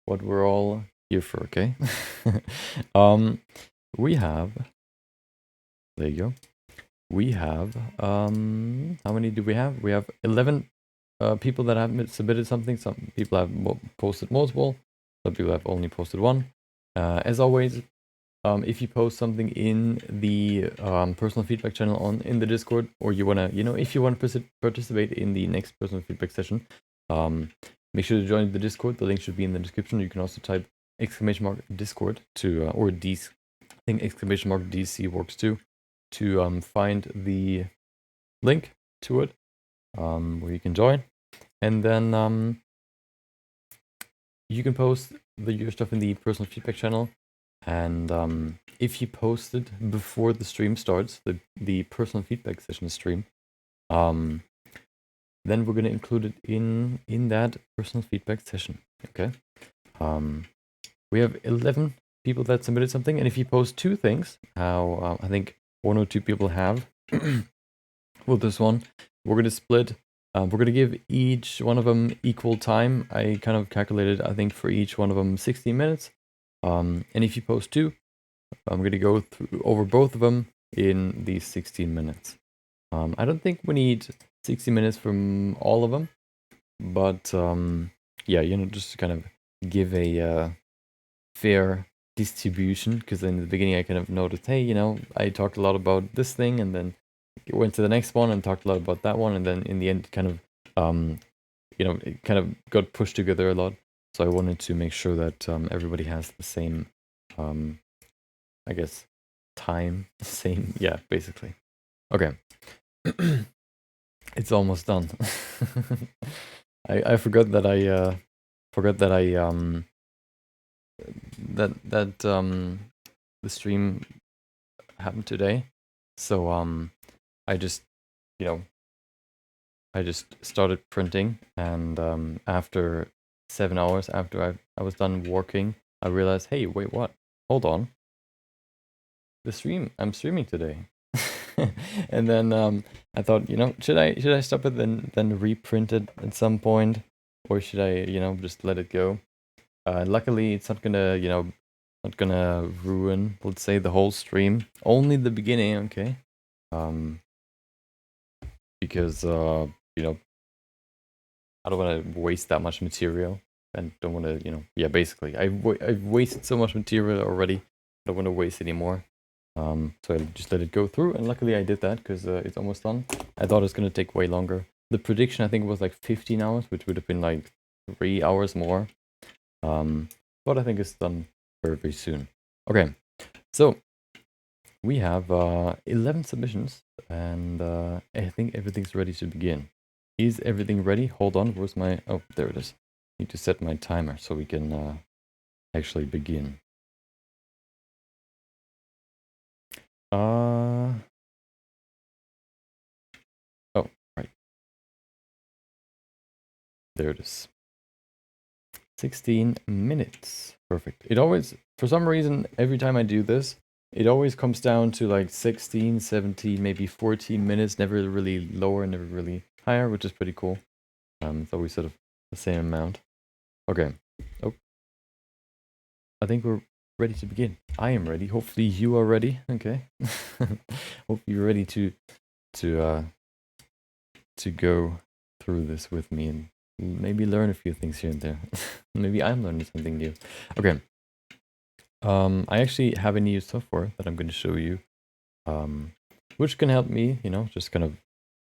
what we're all here for, okay? We have, there you go. We have, how many do we have? We have 11 people that have submitted something. Some people have posted multiple. Some people have only posted one. As always, if you post something in the personal feedback channel in the Discord, or you wanna, if you wanna participate in the next personal feedback session, make sure to join the Discord. The link should be in the description. You can also type !Discord to or DC. I think !DC works too, to find the link to it, where you can join, and then you can post your stuff in the personal feedback channel. And if you post it before the stream starts, the personal feedback session stream, then we're gonna include it in that personal feedback session. Okay. We have 11 people that submitted something, and if you post two things, how I think one or two people have, with this one, we're gonna split. We're gonna give each one of them equal time. I kind of calculated, I think, for each one of them 16 minutes. And if you post two, I'm gonna go over both of them in these 16 minutes. I don't think we need 60 minutes from all of them, but yeah, just to kind of give a fair distribution, because in the beginning I kind of noticed, hey, I talked a lot about this thing, and then went to the next one and talked a lot about that one, and then in the end, kind of, it kind of got pushed together a lot. So I wanted to make sure that everybody has the same, I guess, time, same, yeah, basically. Okay. It's almost done. I forgot that the stream happened today. So I just started printing, and after 7 hours after I was done working, I realized, hey, wait, what? Hold on. I'm streaming today. And then I thought, should I stop it then reprint it at some point, or should I, just let it go? Luckily, it's not gonna ruin, let's say, the whole stream. Only the beginning, okay? Because I don't want to waste that much material, and don't want to, yeah, basically, I've wasted so much material already. I don't want to waste any more. So I just let it go through, and luckily I did that, because it's almost done. I thought it was going to take way longer. The prediction, I think, was like 15 hours, which would have been like 3 hours more. But I think it's done very, very soon. Okay, so we have 11 submissions, and I think everything's ready to begin. Is everything ready? Hold on, where's my... Oh, there it is. Need to set my timer so we can actually begin. Oh, right. There it is. 16 minutes. Perfect. It always, for some reason, every time I do this, it always comes down to like 16, 17, maybe 14 minutes, never really lower, never really higher, which is pretty cool. It's always sort of the same amount. Okay. Oh. I think we're ready to begin. I am ready. Hopefully you are ready. Okay. Hope you're ready to go through this with me and maybe learn a few things here and there. Maybe I'm learning something new. Okay. I actually have a new software that I'm going to show you, which can help me, just kind of,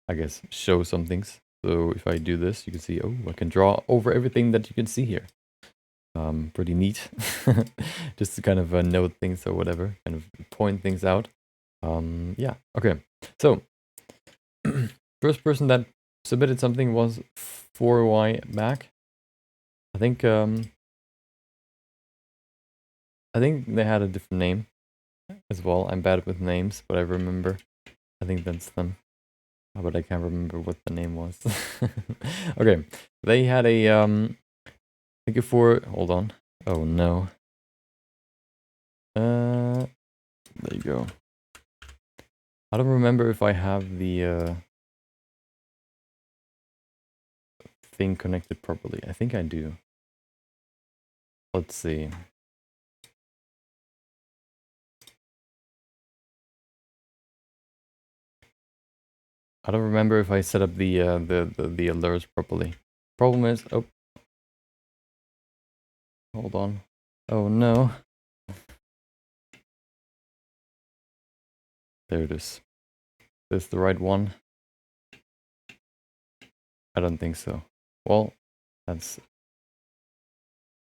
I guess, show some things. So if I do this, you can see, oh, I can draw over everything that you can see here. Pretty neat. Just to kind of note things or whatever, kind of point things out. Yeah, okay. So, first person that submitted something was 4Y back. I think they had a different name as well. I'm bad with names, but I remember. I think that's them. But I can't remember what the name was. Okay. They had a thank you for... Hold on. Oh no. There you go. I don't remember if I have the thing connected properly. I think I do. Let's see. I don't remember if I set up the alerts properly. Problem is, oh, hold on. Oh no. There it is. Is this the right one? I don't think so. Well, that's...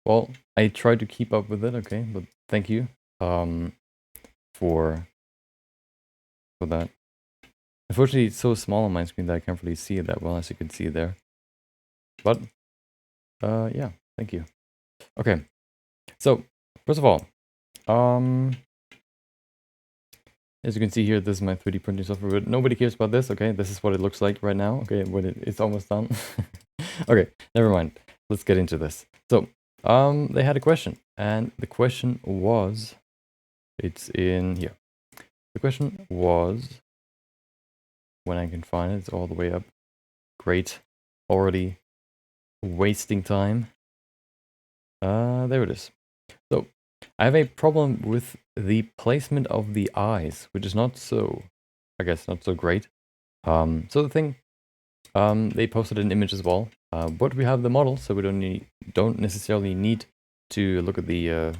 Well, I tried to keep up with it, okay, but thank you for that. Unfortunately, it's so small on my screen that I can't really see it that well, as you can see there. But, yeah, thank you. Okay, so, first of all, as you can see here, this is my 3D printing software, but nobody cares about this, okay? This is what it looks like right now, okay, when it's almost done. Okay, never mind. Let's get into this. So, they had a question, and the question was, it's in here. The question was, when I can find it, it's all the way up. Great, already wasting time. There it is. So, I have a problem with the placement of the eyes, which is not so, I guess, not so great. So the thing, they posted an image as well, but we have the model, so we don't necessarily need to look at the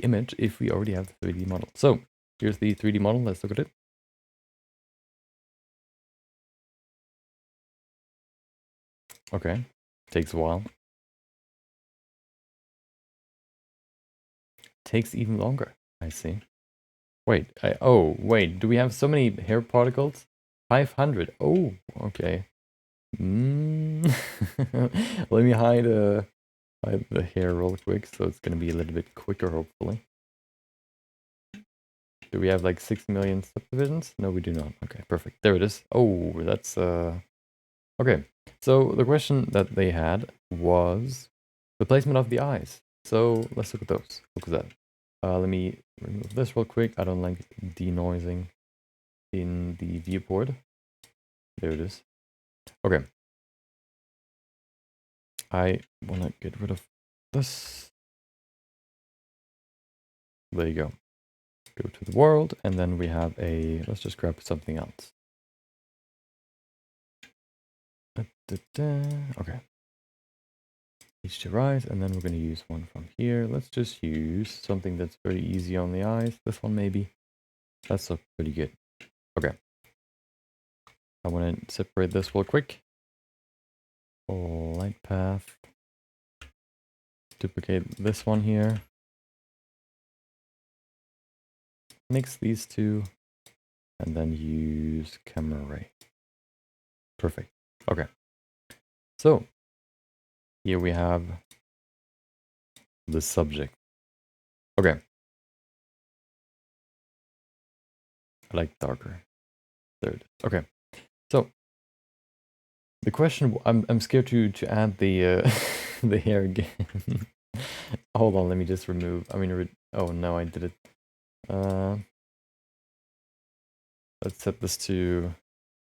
image if we already have the 3D model. So here's the 3D model. Let's look at it. Okay, takes a while. Takes even longer. I see. Wait, oh wait, do we have so many hair particles? 500. Oh, okay. Let me hide the hair real quick, so it's gonna be a little bit quicker, hopefully. Do we have like 6 million subdivisions? No, we do not. Okay, perfect. There it is. Oh, that's okay. So the question that they had was the placement of the eyes. So let's look at those. Look at that. Let me remove this real quick. I don't like denoising in the viewport. There it is. Okay. I want to get rid of this. There you go. Go to the world, and then we have a... Let's just grab something else. Okay. HT rise, and then we're going to use one from here. Let's just use something that's very easy on the eyes. This one maybe. That's pretty good. Okay. I want to separate this real quick. Light path. Duplicate this one here. Mix these two. And then use camera ray. Perfect. Okay. So, here we have the subject. Okay. I like darker. There it is. Okay. So, the question, I'm scared to add the the hair again. Hold on, let me just remove. Oh no, I did it. Let's set this to...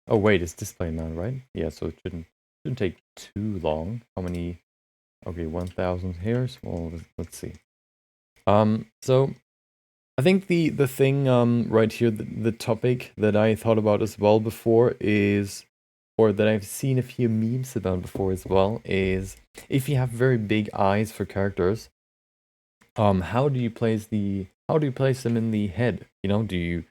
Oh wait, it's display mount, right? Yeah, so it shouldn't take too long. How many? Okay, 1,000 hairs. Well, let's see. So I think the thing right here, the topic that I thought about as well before is, or that I've seen a few memes about before as well, is if you have very big eyes for characters, how do you place them in the head? You know, do you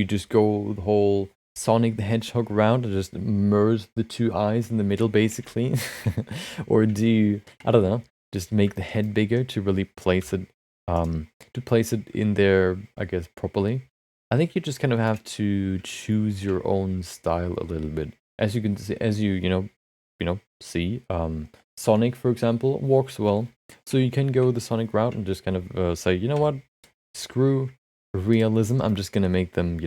just go the whole Sonic the Hedgehog round and just merge the two eyes in the middle, basically? Or do you, I don't know, just make the head bigger to really place it in there, I guess, properly? I think you just kind of have to choose your own style a little bit. As you can see, see, Sonic, for example, works well. So you can go the Sonic route and just kind of say, you know what, screw realism. I'm just gonna make them,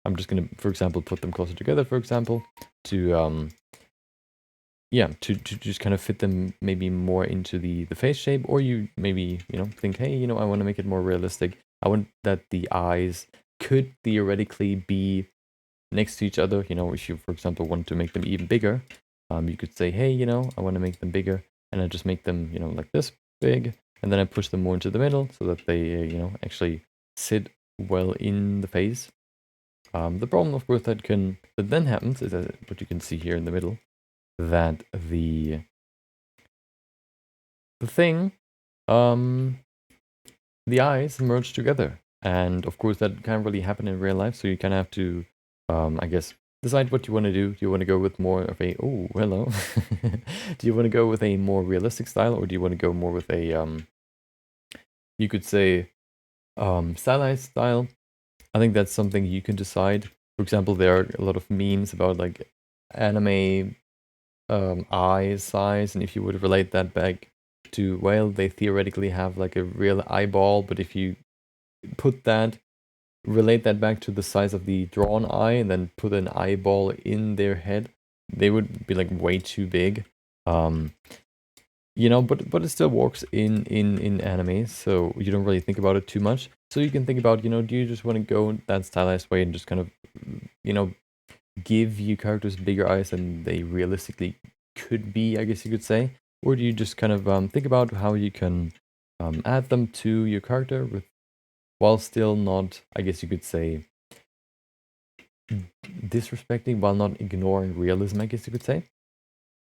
I'm just gonna, for example, put them closer together, for example, to to just kind of fit them maybe more into the face shape, or you maybe, think, hey, I want to make it more realistic. I want that the eyes could theoretically be next to each other. If you, for example, want to make them even bigger, you could say, hey, I want to make them bigger, and I just make them, like this big, and then I push them more into the middle so that they, you know, actually sit well in the face. The problem, of course, that then happens is that what you can see here in the middle, that the thing, the eyes merge together, and of course that can't really happen in real life. So you kind of have to, I guess, decide what you want to do. Do you want to go with more of a hello? Do you want to go with a more realistic style, or do you want to go more with a you could say stylized style? I think that's something you can decide. For example, there are a lot of memes about like anime eye size, and if you would relate that back to, well, they theoretically have like a real eyeball, but if you relate that back to the size of the drawn eye and then put an eyeball in their head, they would be like way too big. You know, but it still works in anime, so you don't really think about it too much. So you can think about, you know, do you just want to go that stylized way and just kind of, you know, give your characters bigger eyes than they realistically could be, I guess you could say? Or do you just kind of think about how you can add them to your character while still not, I guess you could say, disrespecting, while not ignoring realism, I guess you could say?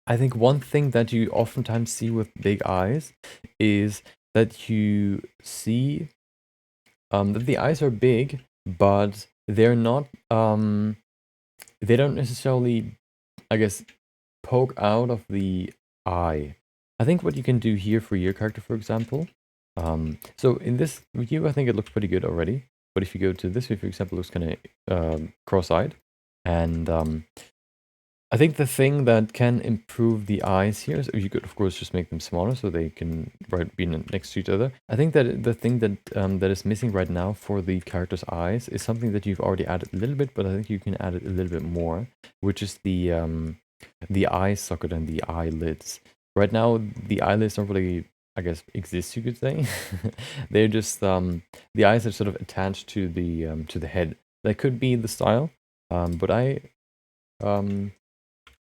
I think one thing that you oftentimes see with big eyes is that you see that the eyes are big, but they're not, they don't necessarily, I guess, poke out of the eye. I think what you can do here for your character, for example, so in this view, I think it looks pretty good already. But if you go to this view, for example, it looks kind of cross-eyed. And I think the thing that can improve the eyes here is you could, of course, just make them smaller so they can be next to each other. I think that the thing that that is missing right now for the character's eyes is something that you've already added a little bit, but I think you can add it a little bit more, which is the eye socket and the eyelids. Right now, the eyelids don't really, I guess, exist, you could say. They're just the eyes are sort of attached to the head. That could be the style, but I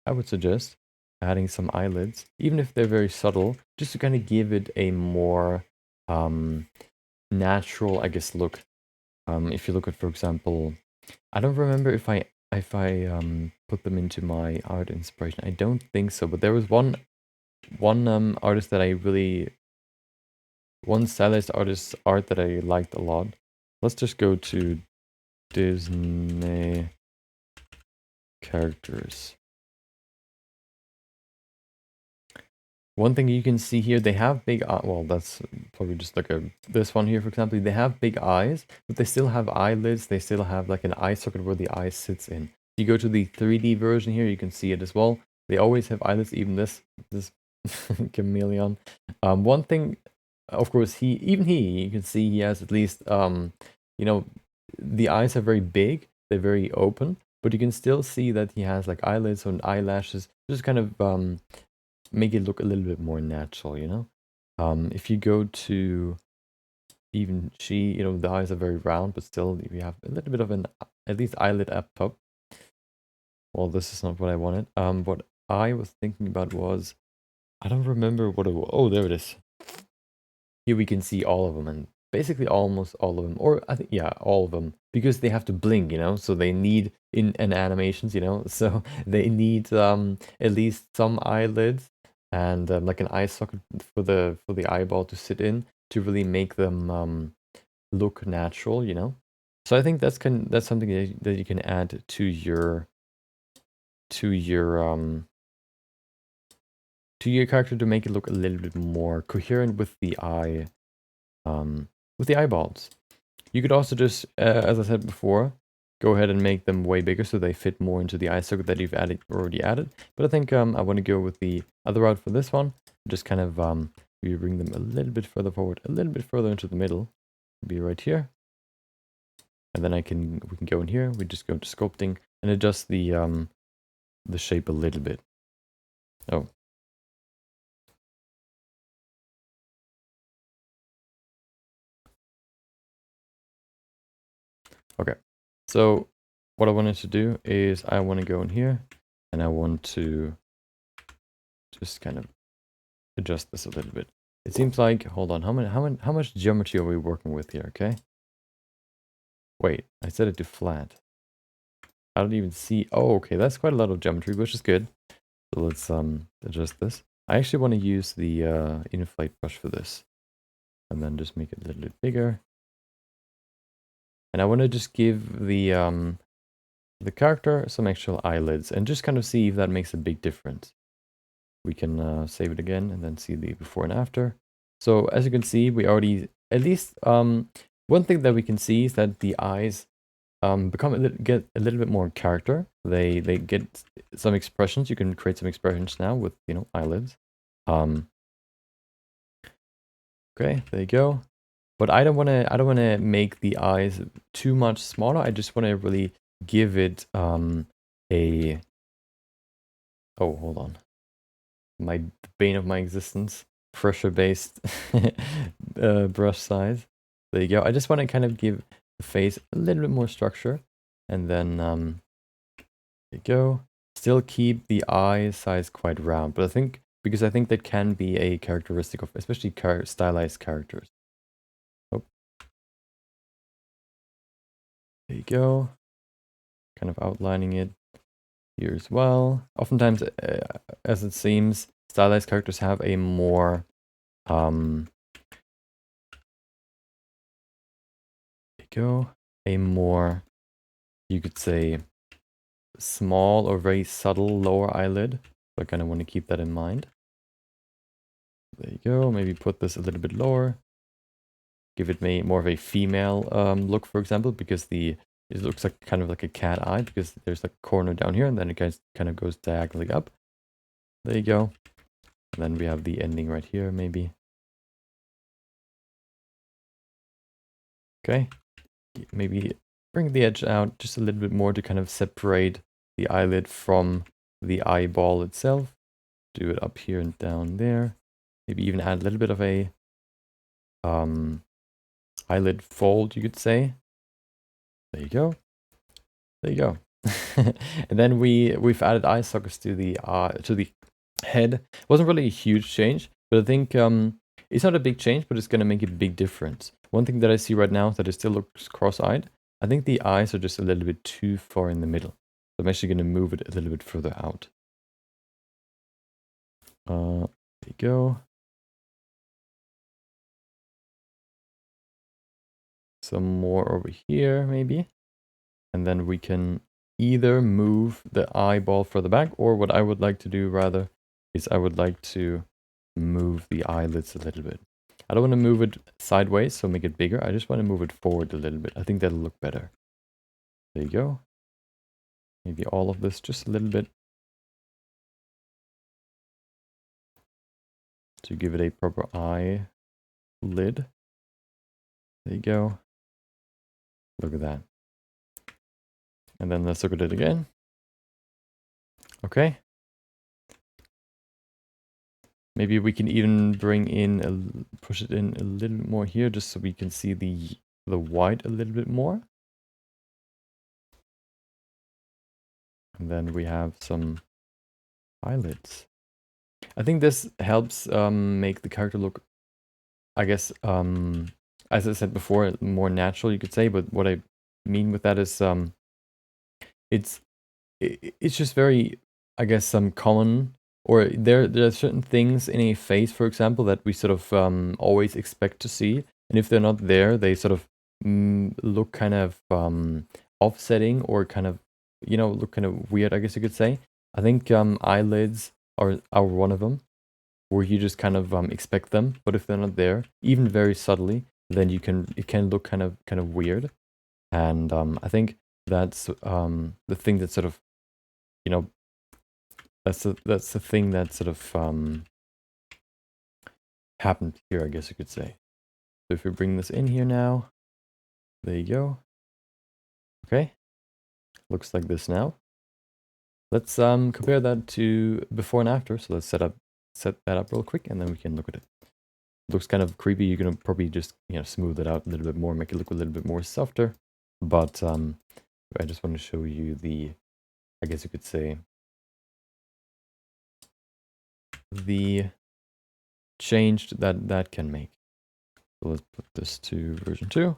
would suggest adding some eyelids, even if they're very subtle, just to kind of give it a more natural, I guess, look. If you look at, for example, I don't remember if I put them into my art inspiration. I don't think so, but there was one artist that I really, one stylized artist's art that I liked a lot. Let's just go to Disney characters. One thing you can see here, they have big well, that's probably just like this one here, for example. They have big eyes, but they still have eyelids. They still have like an eye socket where the eye sits in. If you go to the 3D version here, you can see it as well. They always have eyelids, even this chameleon. One thing, of course, you can see he has at least, you know, the eyes are very big. They're very open, but you can still see that he has like eyelids and eyelashes. Just kind of make it look a little bit more natural, you know? If you go to even she, you know, the eyes are very round, but still you have a little bit of an, at least eyelid up top. Well, this is not what I wanted. What I was thinking about was, I don't remember what it was. Oh, there it is. Here we can see all of them, and basically almost all of them, or I think, yeah, all of them, because they have to blink, you know, so they need in animations, you know, so they need at least some eyelids and like an eye socket for the eyeball to sit in to really make them look natural, you know. So I think that's something that you can add to your character to make it look a little bit more coherent with the eyeballs. You could also just, as I said before, go ahead and make them way bigger so they fit more into the eye socket that you've already added. But I think I want to go with the other route for this one. Just kind of we bring them a little bit further forward, a little bit further into the middle. Be right here. And then we can go in here. We just go to sculpting and adjust the shape a little bit. Oh. Okay. So what I wanted to do is I want to go in here and I want to just kind of adjust this a little bit. It seems like, hold on, how much geometry are we working with here? Okay. Wait, I set it to flat. I don't even see. Oh, okay, that's quite a lot of geometry, which is good. So let's adjust this. I actually want to use the inflate brush for this, and then just make it a little bit bigger. And I want to just give the character some actual eyelids, and just kind of see if that makes a big difference. We can save it again, and then see the before and after. So as you can see, we already at least one thing that we can see is that the eyes get a little bit more character. They get some expressions. You can create some expressions now with, you know, eyelids. Okay, there you go. But I don't want to make the eyes too much smaller. I just want to really give it a oh, hold on. The bane of my existence, pressure based brush size. There you go. I just want to kind of give the face a little bit more structure, and then there you go. Still keep the eye size quite round, but I think because I think that can be a characteristic of especially stylized characters. Oh, there you go. Kind of outlining it here as well. Oftentimes, as it seems, stylized characters have a more there you go, a more, you could say, small or very subtle lower eyelid. So I kind of want to keep that in mind. There you go. Maybe put this a little bit lower. Give it more of a female look, for example, because it looks like kind of like a cat eye, because there's a corner down here, and then it kind of goes diagonally up. There you go. And then we have the ending right here, maybe. Okay. Maybe bring the edge out just a little bit more to kind of separate the eyelid from the eyeball itself. Do it up here and down there. Maybe even add a little bit of a eyelid fold, you could say. There you go. There you go. And then we've added eye sockets to the head. It wasn't really a huge change, but I think it's not a big change, but it's going to make a big difference. One thing that I see right now is that it still looks cross-eyed. I think the eyes are just a little bit too far in the middle. So I'm actually going to move it a little bit further out. There you go. Some more over here, maybe. And then we can either move the eyeball further back, or what I would like to do rather is I would like to move the eyelids a little bit. I don't want to move it sideways, so make it bigger. I just want to move it forward a little bit. I think that'll look better. There you go. Maybe all of this just a little bit, to give it a proper eye lid. There you go. Look at that. And then let's look at it again. Okay. Maybe we can even bring in, push it in a little bit more here, just so we can see the white a little bit more. And then we have some eyelids. I think this helps make the character look, I guess, as I said before, more natural, you could say. But what I mean with that is it's just very, I guess, some common, or there are certain things in a face, for example, that we sort of always expect to see, and if they're not there, they sort of look kind of offsetting, or kind of, you know, look kind of weird, I guess you could say. I think eyelids are one of them, where you just kind of expect them, but if they're not there, even very subtly, then it can look kind of weird. And I think that's the thing that sort of, you know, that's the thing that sort of happened here, I guess you could say. So if we bring this in here now, there you go. Okay, looks like this now. Let's compare that to before and after. So let's set that up real quick, and then we can look at it. It looks kind of creepy. You're gonna probably just, you know, smooth it out a little bit more, make it look a little bit more softer. But I just want to show you the, I guess you could say, the change that can make. So let's put this to version 2,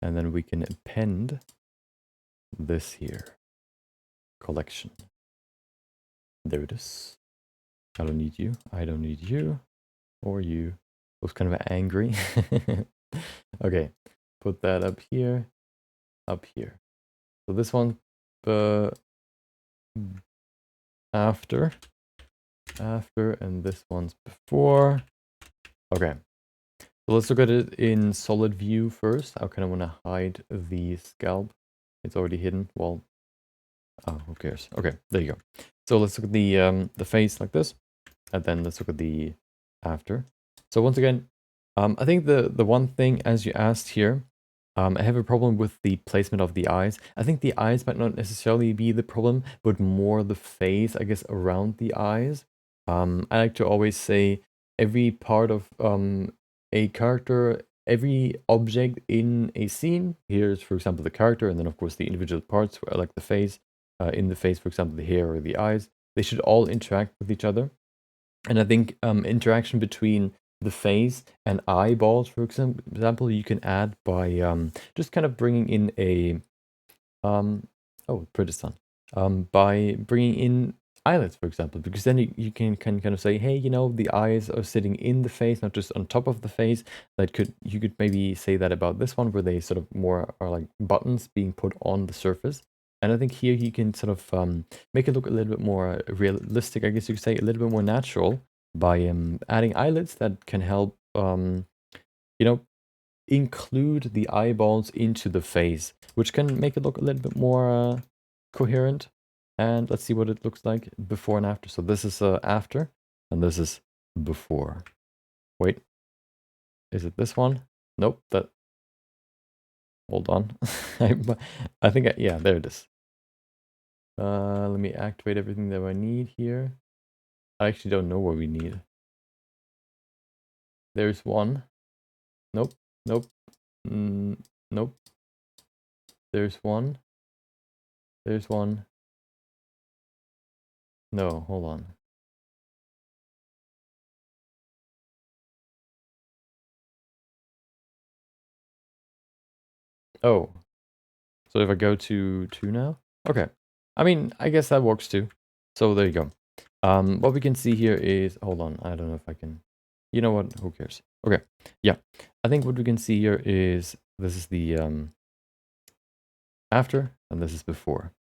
and then we can append this here. Collection. There it is. I don't need you. I don't need you. Or you. Looks kind of angry. Okay. Put that up here. Up here. So this one after, and this one's before. Okay. So let's look at it in solid view first. I kind of want to hide the scalp. It's already hidden. Well, oh, who cares? Okay, there you go. So let's look at the face like this, and then let's look at the after. So once again, I think the one thing, as you asked here, I have a problem with the placement of the eyes. I think the eyes might not necessarily be the problem, but more the face, I guess, around the eyes. I like to always say every part of a character, every object in a scene, here's, for example, the character, and then, of course, the individual parts, like the face, in the face, for example, the hair or the eyes, they should all interact with each other. And I think interaction between the face and eyeballs, for example, you can add by just kind of bringing in a oh, pretty sun, by bringing in eyelids, for example, because then you can kind of say, hey, you know, the eyes are sitting in the face, not just on top of the face. You could maybe say that about this one, where they sort of more are like buttons being put on the surface. And I think here you can sort of make it look a little bit more realistic, I guess you could say, a little bit more natural by adding eyelids that can help, you know, include the eyeballs into the face, which can make it look a little bit more coherent. And let's see what it looks like before and after. So this is after, and this is before. Wait, is it this one? Nope, that... Hold on. I think, yeah, there it is. Let me activate everything that I need here. I actually don't know what we need. There's one. Nope, nope, nope. There's one. There's one. No, hold on. Oh, so if I go to 2 now? Okay. I mean, I guess that works too. So there you go. What we can see here is, hold on, I don't know if I can, you know what, who cares? Okay, yeah. I think what we can see here is, this is the after, and this is before.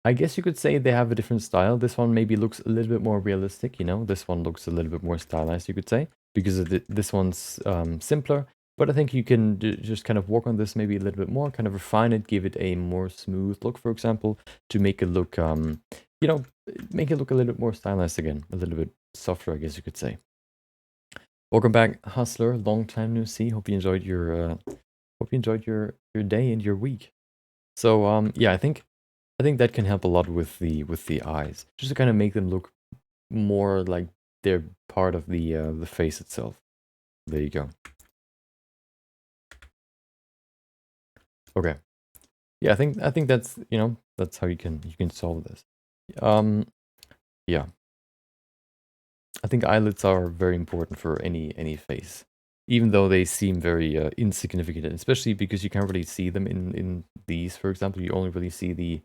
I guess you could say they have a different style. This one maybe looks a little bit more realistic, you know? This one looks a little bit more stylized, you could say, because this one's simpler. But I think you can just kind of work on this maybe a little bit more, kind of refine it, give it a more smooth look, for example, to make it look, you know, make it look a little bit more stylized again, a little bit softer, I guess you could say. Welcome back, Hustler. Long time no see. Hope you enjoyed your day and your week. So yeah, I think that can help a lot with the eyes, just to kind of make them look more like they're part of the face itself. There you go. Okay. Yeah, I think that's, you know, that's how you can solve this. Yeah. I think eyelids are very important for any face, even though they seem very insignificant, especially because you can't really see them in these, for example. You only really see the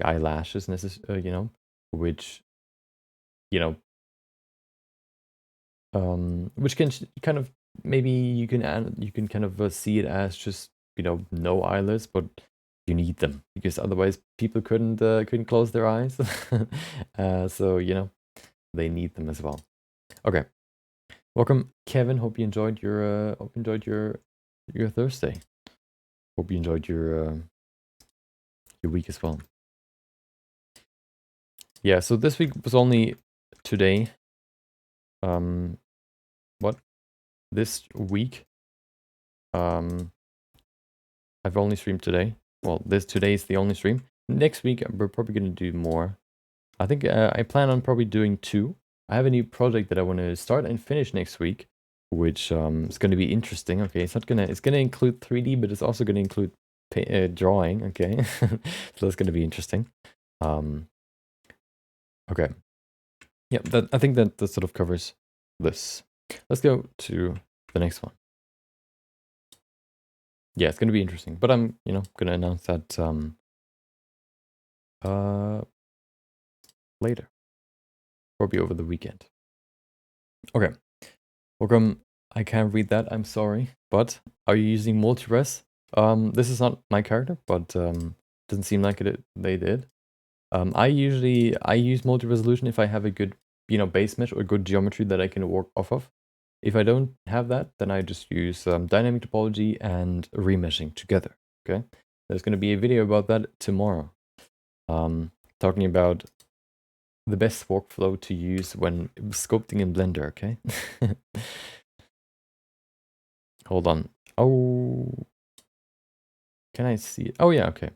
eyelashes, you know, which, you know, which can kind of, maybe you can kind of see it as just, you know, no eyelids, but you need them because otherwise people couldn't close their eyes. So, you know, they need them as well. Okay, welcome, Kevin. Hope you enjoyed your Thursday. Hope you enjoyed your week as well. Yeah, so this week was only today. What? This week, I've only streamed today. Well, today is the only stream. Next week, we're probably going to do more. I think I plan on probably doing 2. I have a new project that I want to start and finish next week, which is going to be interesting. Okay, it's going to include 3D, but it's also going to include drawing. Okay, so that's going to be interesting. Okay. Yeah, I think that sort of covers this. Let's go to the next one. Yeah, it's going to be interesting, but I'm, going to announce that later, probably over the weekend. Okay, welcome. I can't read that. I'm sorry, but are you using multi-res? This is not my character, but doesn't seem like they did. I use multi-resolution if I have a good, base mesh or good geometry that I can work off of. If I don't have that, then I just use dynamic topology and remeshing together. Okay, there's going to be a video about that tomorrow. Talking about the best workflow to use when sculpting in Blender. Okay. Hold on. Oh, can I see it? Oh yeah. Okay.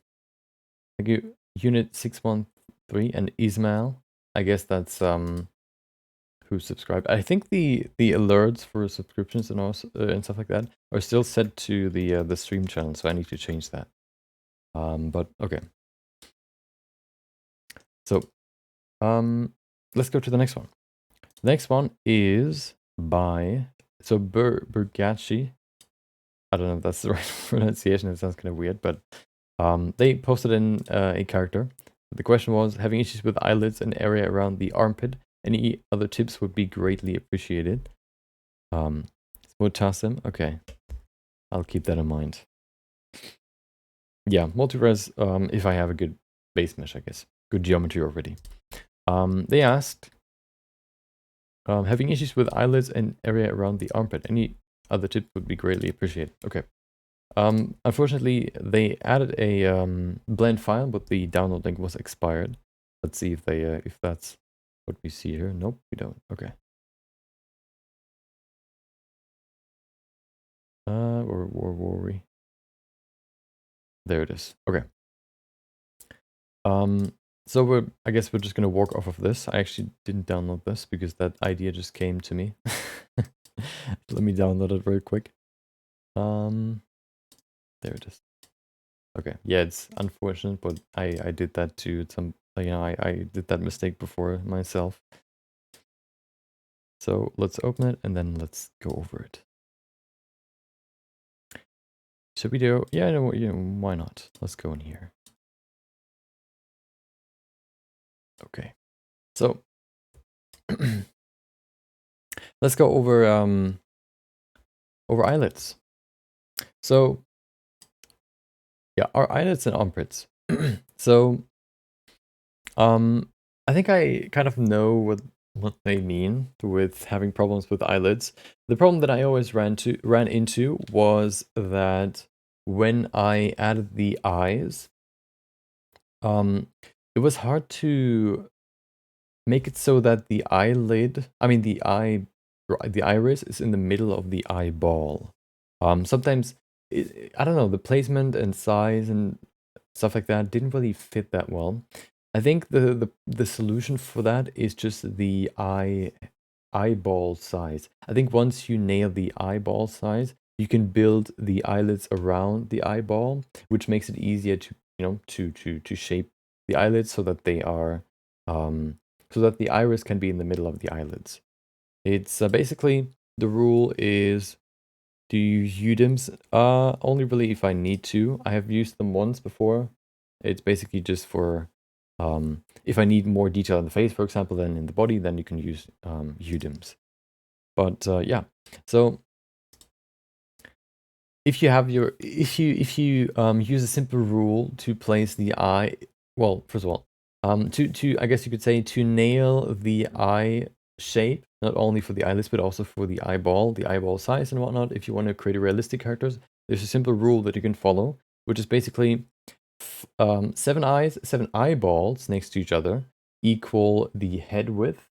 Thank you. Unit 613 and Ismail. I guess that's who subscribed. I think the alerts for subscriptions and also and stuff like that are still set to the stream channel, so I need to change that. But okay. So let's go to the next one. The next one is by Bergacci. I don't know if that's the right pronunciation. It sounds kind of weird, but they posted in a character. The question was, having issues with eyelids and area around the armpit. Any other tips would be greatly appreciated. Mutassim, okay. I'll keep that in mind. Yeah, multi-res, if I have a good base mesh, I guess. Good geometry already. They asked, having issues with eyelids and area around the armpit. Any other tip would be greatly appreciated. Okay. Unfortunately, they added a blend file, but the download link was expired. Let's see if they if that's what we see here. Nope, we don't. Okay. Where were we? There it is. Okay. So I guess we're just gonna work off of this. I actually didn't download this because that idea just came to me. Let me download it very quick. There it is. Okay. Yeah, it's unfortunate, but I did that too. I did that mistake before myself. So let's open it and then let's go over it. Should we do? Yeah, why not? Let's go in here. Okay. So let's go over eyelids. So yeah, our eyelids and armpits. So I think I kind of know what they mean with having problems with eyelids. The problem that I always ran into was that when I added the eyes, it was hard to make it so that the eyelid, I mean the iris is in the middle of the eyeball. Sometimes I don't know, the placement and size and stuff like that didn't really fit that well. I think the solution for that is just the eyeball size. I think once you nail the eyeball size, you can build the eyelids around the eyeball, which makes it easier to to shape the eyelids so that they are so that the iris can be in the middle of the eyelids. It's basically the rule is to use UDIMs only really if I need to. I have used them once before. It's basically just for if I need more detail in the face, for example, than in the body, then you can use UDIMs. But yeah, so if you have your if you use a simple rule to place the eye, well, first of all, to I guess you could say to nail the eye shape, not only for the eyelids but also for the eyeball size and whatnot. If you want to create a realistic characters, there's a simple rule that you can follow, which is basically 7 eyes, 7 eyeballs next to each other equal the head width,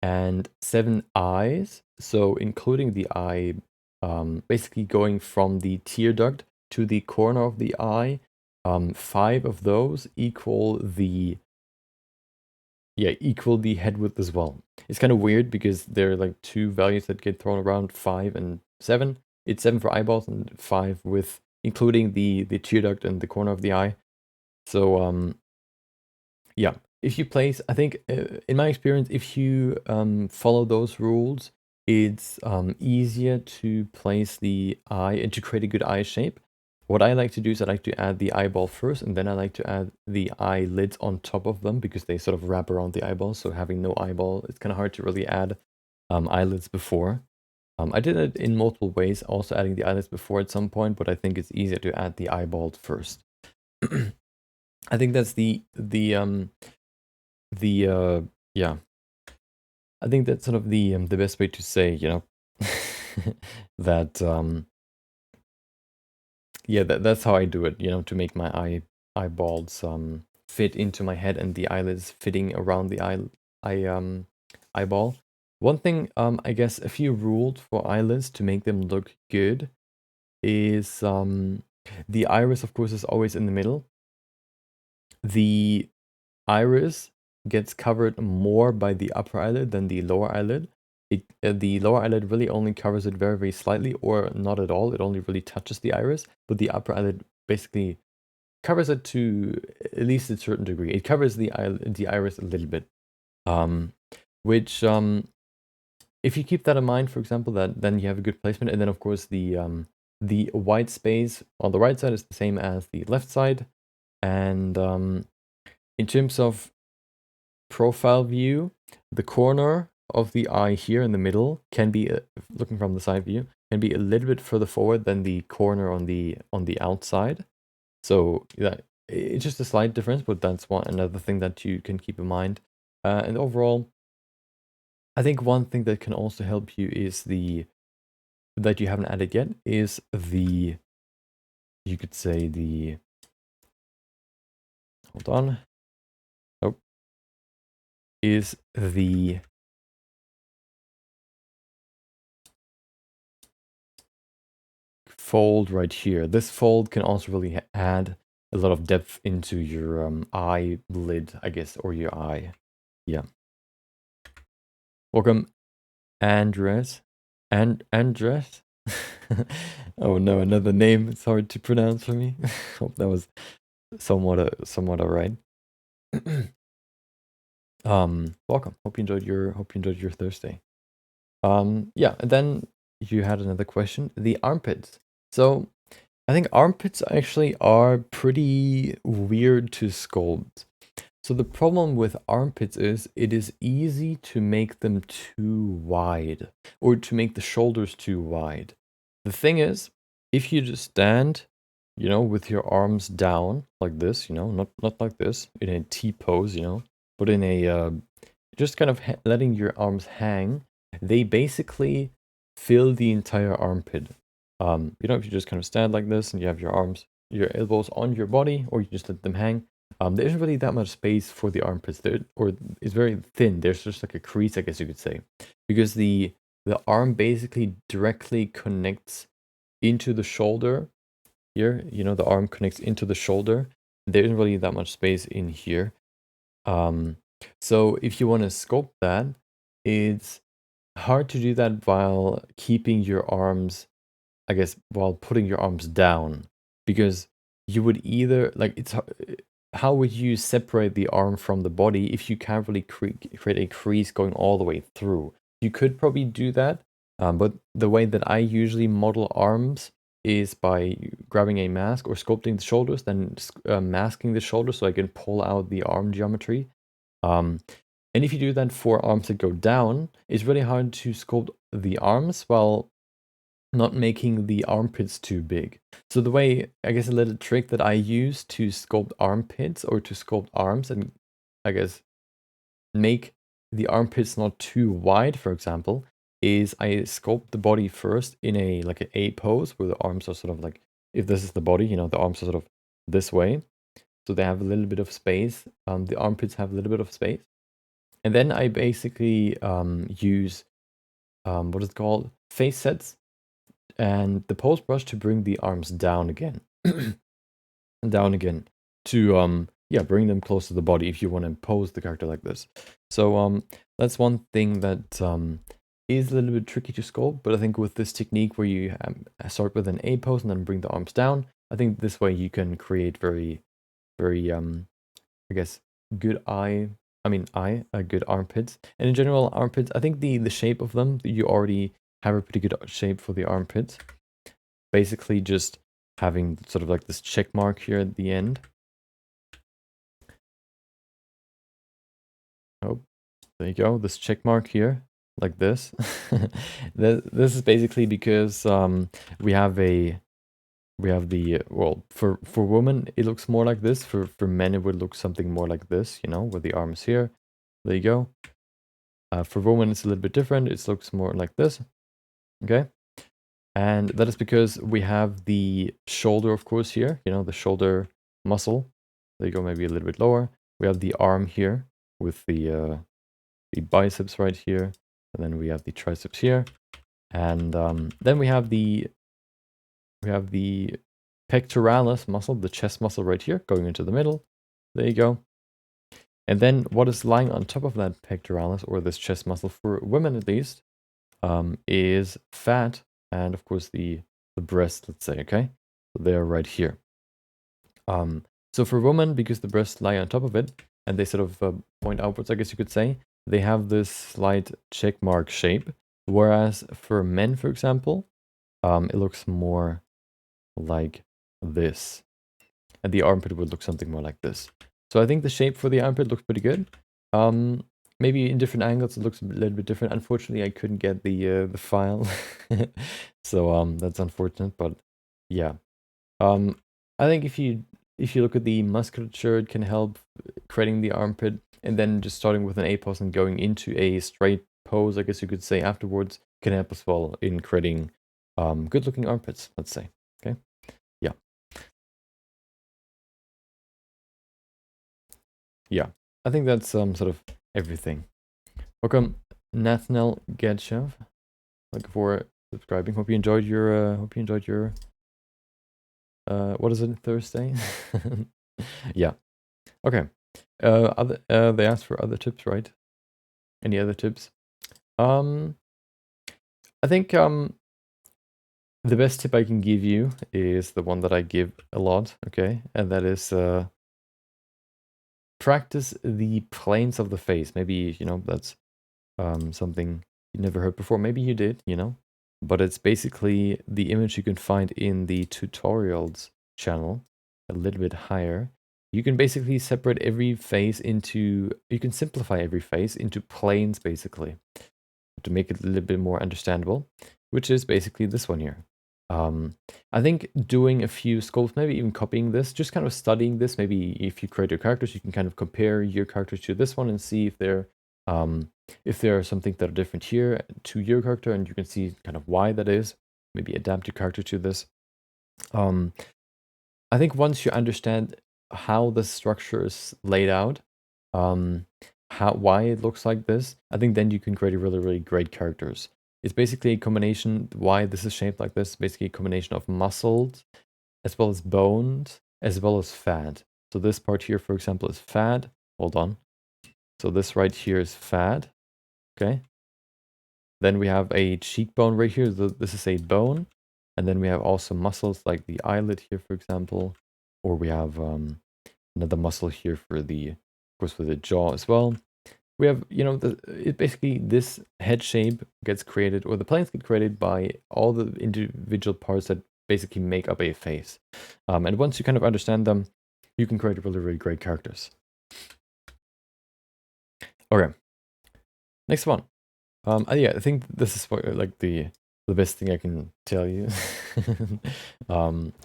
and 7 eyes, so including the eye, basically going from the tear duct to the corner of the eye, 5 of those equal the head width as well. It's kind of weird because there are like 2 values that get thrown around, 5 and 7. It's 7 for eyeballs and 5 with including the tear duct and the corner of the eye. So yeah, if you place, I think in my experience, if you follow those rules, it's easier to place the eye and to create a good eye shape. What I like to do is I like to add the eyeball first, and then I like to add the eyelids on top of them because they sort of wrap around the eyeball. So having no eyeball, it's kind of hard to really add eyelids before. I did it in multiple ways, also adding the eyelids before at some point, but I think it's easier to add the eyeball first. I think that's yeah. I think that's sort of the best way to say, you know, that yeah, that's how I do it, you know, to make my eyeballs fit into my head and the eyelids fitting around the eyeball. One thing, I guess a few rules for eyelids to make them look good is the iris, of course, is always in the middle. The iris gets covered more by the upper eyelid than the lower eyelid. The lower eyelid really only covers it very, very slightly or not at all. It only really touches the iris, but the upper eyelid basically covers it to at least a certain degree. It covers the iris a little bit, which if you keep that in mind, for example, that then you have a good placement. And then of course the white space on the right side is the same as the left side. And in terms of profile view, the corner of the eye here in the middle can be, looking from the side view, can be a little bit further forward than the corner on the outside. So yeah, it's just a slight difference, but that's another thing that you can keep in mind. And overall, I think one thing that can also help you is that you haven't added yet is you could say hold on. Nope. Is the fold right here. This fold can also really add a lot of depth into your eyelid, I guess, or your eye. Yeah. Welcome, Andres. Andres? Oh no, another name. It's hard to pronounce for me. Hope that was somewhat alright. Welcome. Hope you enjoyed your Thursday. Yeah, and then you had another question. The armpits. So I think armpits actually are pretty weird to sculpt. So the problem with armpits is it is easy to make them too wide or to make the shoulders too wide. The thing is, if you just stand, you know, with your arms down like this, you know, not like this, in a T pose, you know, but in a just kind of letting your arms hang, they basically fill the entire armpit. You know, if you just kind of stand like this and you have your arms, your elbows on your body, or you just let them hang, there isn't really that much space for the armpits there, or it's very thin. There's just like a crease, I guess you could say, because the arm basically directly connects into the shoulder here. You know, the arm connects into the shoulder. There isn't really that much space in here. So if you want to sculpt that, it's hard to do that while keeping your arms, I guess, while putting your arms down, because you would either like how would you separate the arm from the body if you can't really create a crease going all the way through? You could probably do that, but the way that I usually model arms is by grabbing a mask or sculpting the shoulders, then masking the shoulders so I can pull out the arm geometry. And if you do that for arms that go down, it's really hard to sculpt the arms while not making the armpits too big. So the way, I guess, a little trick that I use to sculpt armpits or to sculpt arms and, I guess, make the armpits not too wide, for example, is I sculpt the body first in a like an A pose where the arms are sort of like, if this is the body, you know, the arms are sort of this way. So they have a little bit of space. The armpits have a little bit of space. And then I basically use, what is it called? Face sets and the pose brush to bring the arms down again. Down again. To, yeah, bring them close to the body if you want to pose the character like this. So, that's one thing that is a little bit tricky to sculpt, but I think with this technique where you start with an A pose and then bring the arms down, I think this way you can create very, very, I guess, good eye good armpits. And in general, armpits, I think the shape of them, you already have a pretty good shape for the armpits. Basically just having sort of like this check mark here at the end. Oh, there you go, this check mark here, like this. This is basically because we have the, well, for women it looks more like this. For men it would look something more like this, you know, with the arms here. There you go. For women it's a little bit different. It looks more like this. Okay. And that is because we have the shoulder, of course, here, you know, the shoulder muscle. There you go, maybe a little bit lower. We have the arm here with the biceps right here. And then we have the triceps here. And then we have the pectoralis muscle, the chest muscle right here, going into the middle. There you go. And then what is lying on top of that pectoralis, or this chest muscle, for women at least, is fat, and of course the breast, let's say, okay? So they're right here. So for women, because the breasts lie on top of it, and they sort of point outwards, I guess you could say, they have this slight check mark shape. Whereas for men, for example, it looks more like this. And the armpit would look something more like this. So I think the shape for the armpit looks pretty good. Maybe in different angles it looks a little bit different. Unfortunately, I couldn't get the file. So that's unfortunate, but yeah. I think if you look at the musculature, it can help creating the armpit, and then just starting with an A pose and going into a straight pose, I guess you could say, afterwards, can help as well in creating good looking armpits, let's say. Okay. Yeah. Yeah. I think that's sort of everything. Welcome, Nathaniel Gedshev. Thank you for subscribing. Hope you enjoyed your what is it, Thursday? Yeah. Okay. They asked for other tips, right? Any other tips? I think the best tip I can give you is the one that I give a lot, okay? And that is practice the planes of the face. Maybe, you know, that's something you never heard before. Maybe you did, you know? But it's basically the image you can find in the tutorials channel, a little bit higher. You can basically separate every face into, you can simplify every face into planes, basically, to make it a little bit more understandable, which is basically this one here. I think doing a few sculpts, maybe even copying this, just kind of studying this. Maybe if you create your characters, you can kind of compare your characters to this one and see if there are something that are different here to your character, and you can see kind of why that is. Maybe adapt your character to this. I think once you understand how the structure is laid out, why it looks like this, I think then you can create a really, really great characters. It's basically a combination, why this is shaped like this, basically a combination of muscles, as well as bones, as well as fat. So this part here, for example, is fat. Hold on. So this right here is fat. Okay. Then we have a cheekbone right here. This is a bone. And then we have also muscles like the eyelid here, for example. Or we have another muscle here for of course, for the jaw as well. We have, you know, basically this head shape gets created, or the planes get created by all the individual parts that basically make up a face. And once you kind of understand them, you can create really, really great characters. Okay. Next one. Yeah, I think this is like the best thing I can tell you.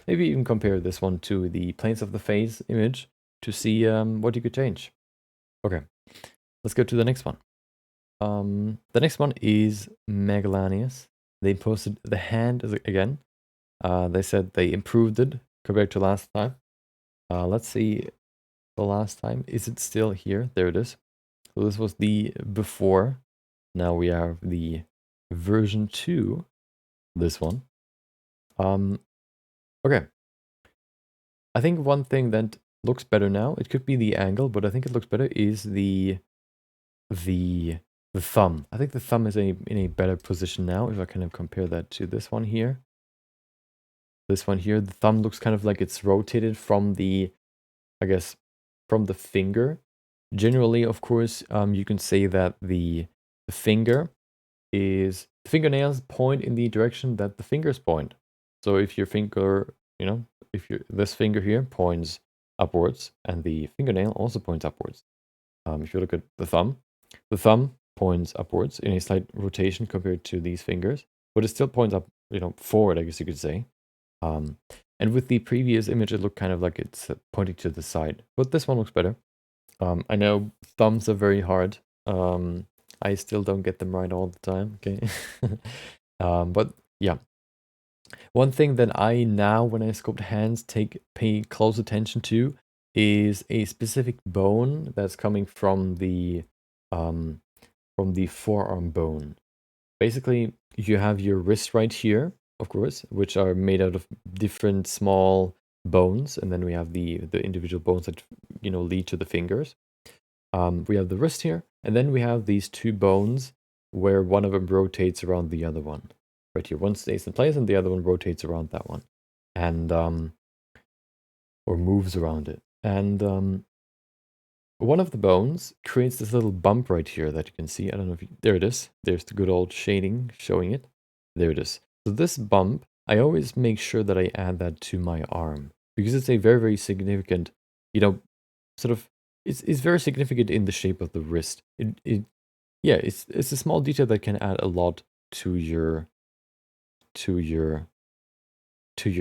Maybe even compare this one to the planes of the face image to see what you could change. Okay, let's go to the next one. The next one is Megalanius. They posted the hand again. They said they improved it compared to last time. Let's see the last time. Is it still here? There it is. So this was the before. Now we have the version 2, this one. Okay. I think one thing that looks better now, it could be the angle, but I think it looks better, is the thumb. I think the thumb is in a better position now, if I kind of compare that to this one here. This one here, the thumb looks kind of like it's rotated from the, I guess, from the finger. Generally, of course, you can say that the fingernails point in the direction that the fingers point. So if your finger, if this finger here points upwards and the fingernail also points upwards. If you look at the thumb points upwards in a slight rotation compared to these fingers, but it still points up, forward, I guess you could say. And with the previous image, it looked kind of like it's pointing to the side, but this one looks better. I know thumbs are very hard. I still don't get them right all the time, okay? But yeah. One thing that I now, when I sculpt hands, pay close attention to is a specific bone that's coming from the forearm bone. Basically, you have your wrist right here, of course, which are made out of different small bones, and then we have the individual bones that lead to the fingers. We have the wrist here, and then we have these two bones where one of them rotates around the other one. Right here, one stays in place, and the other one rotates around that one, and or moves around it. And one of the bones creates this little bump right here that you can see. I don't know if there it is. There's the good old shading showing it. There it is. So this bump, I always make sure that I add that to my arm because it's a very, very significant, sort of, it's very significant in the shape of the wrist. Yeah, it's a small detail that can add a lot to your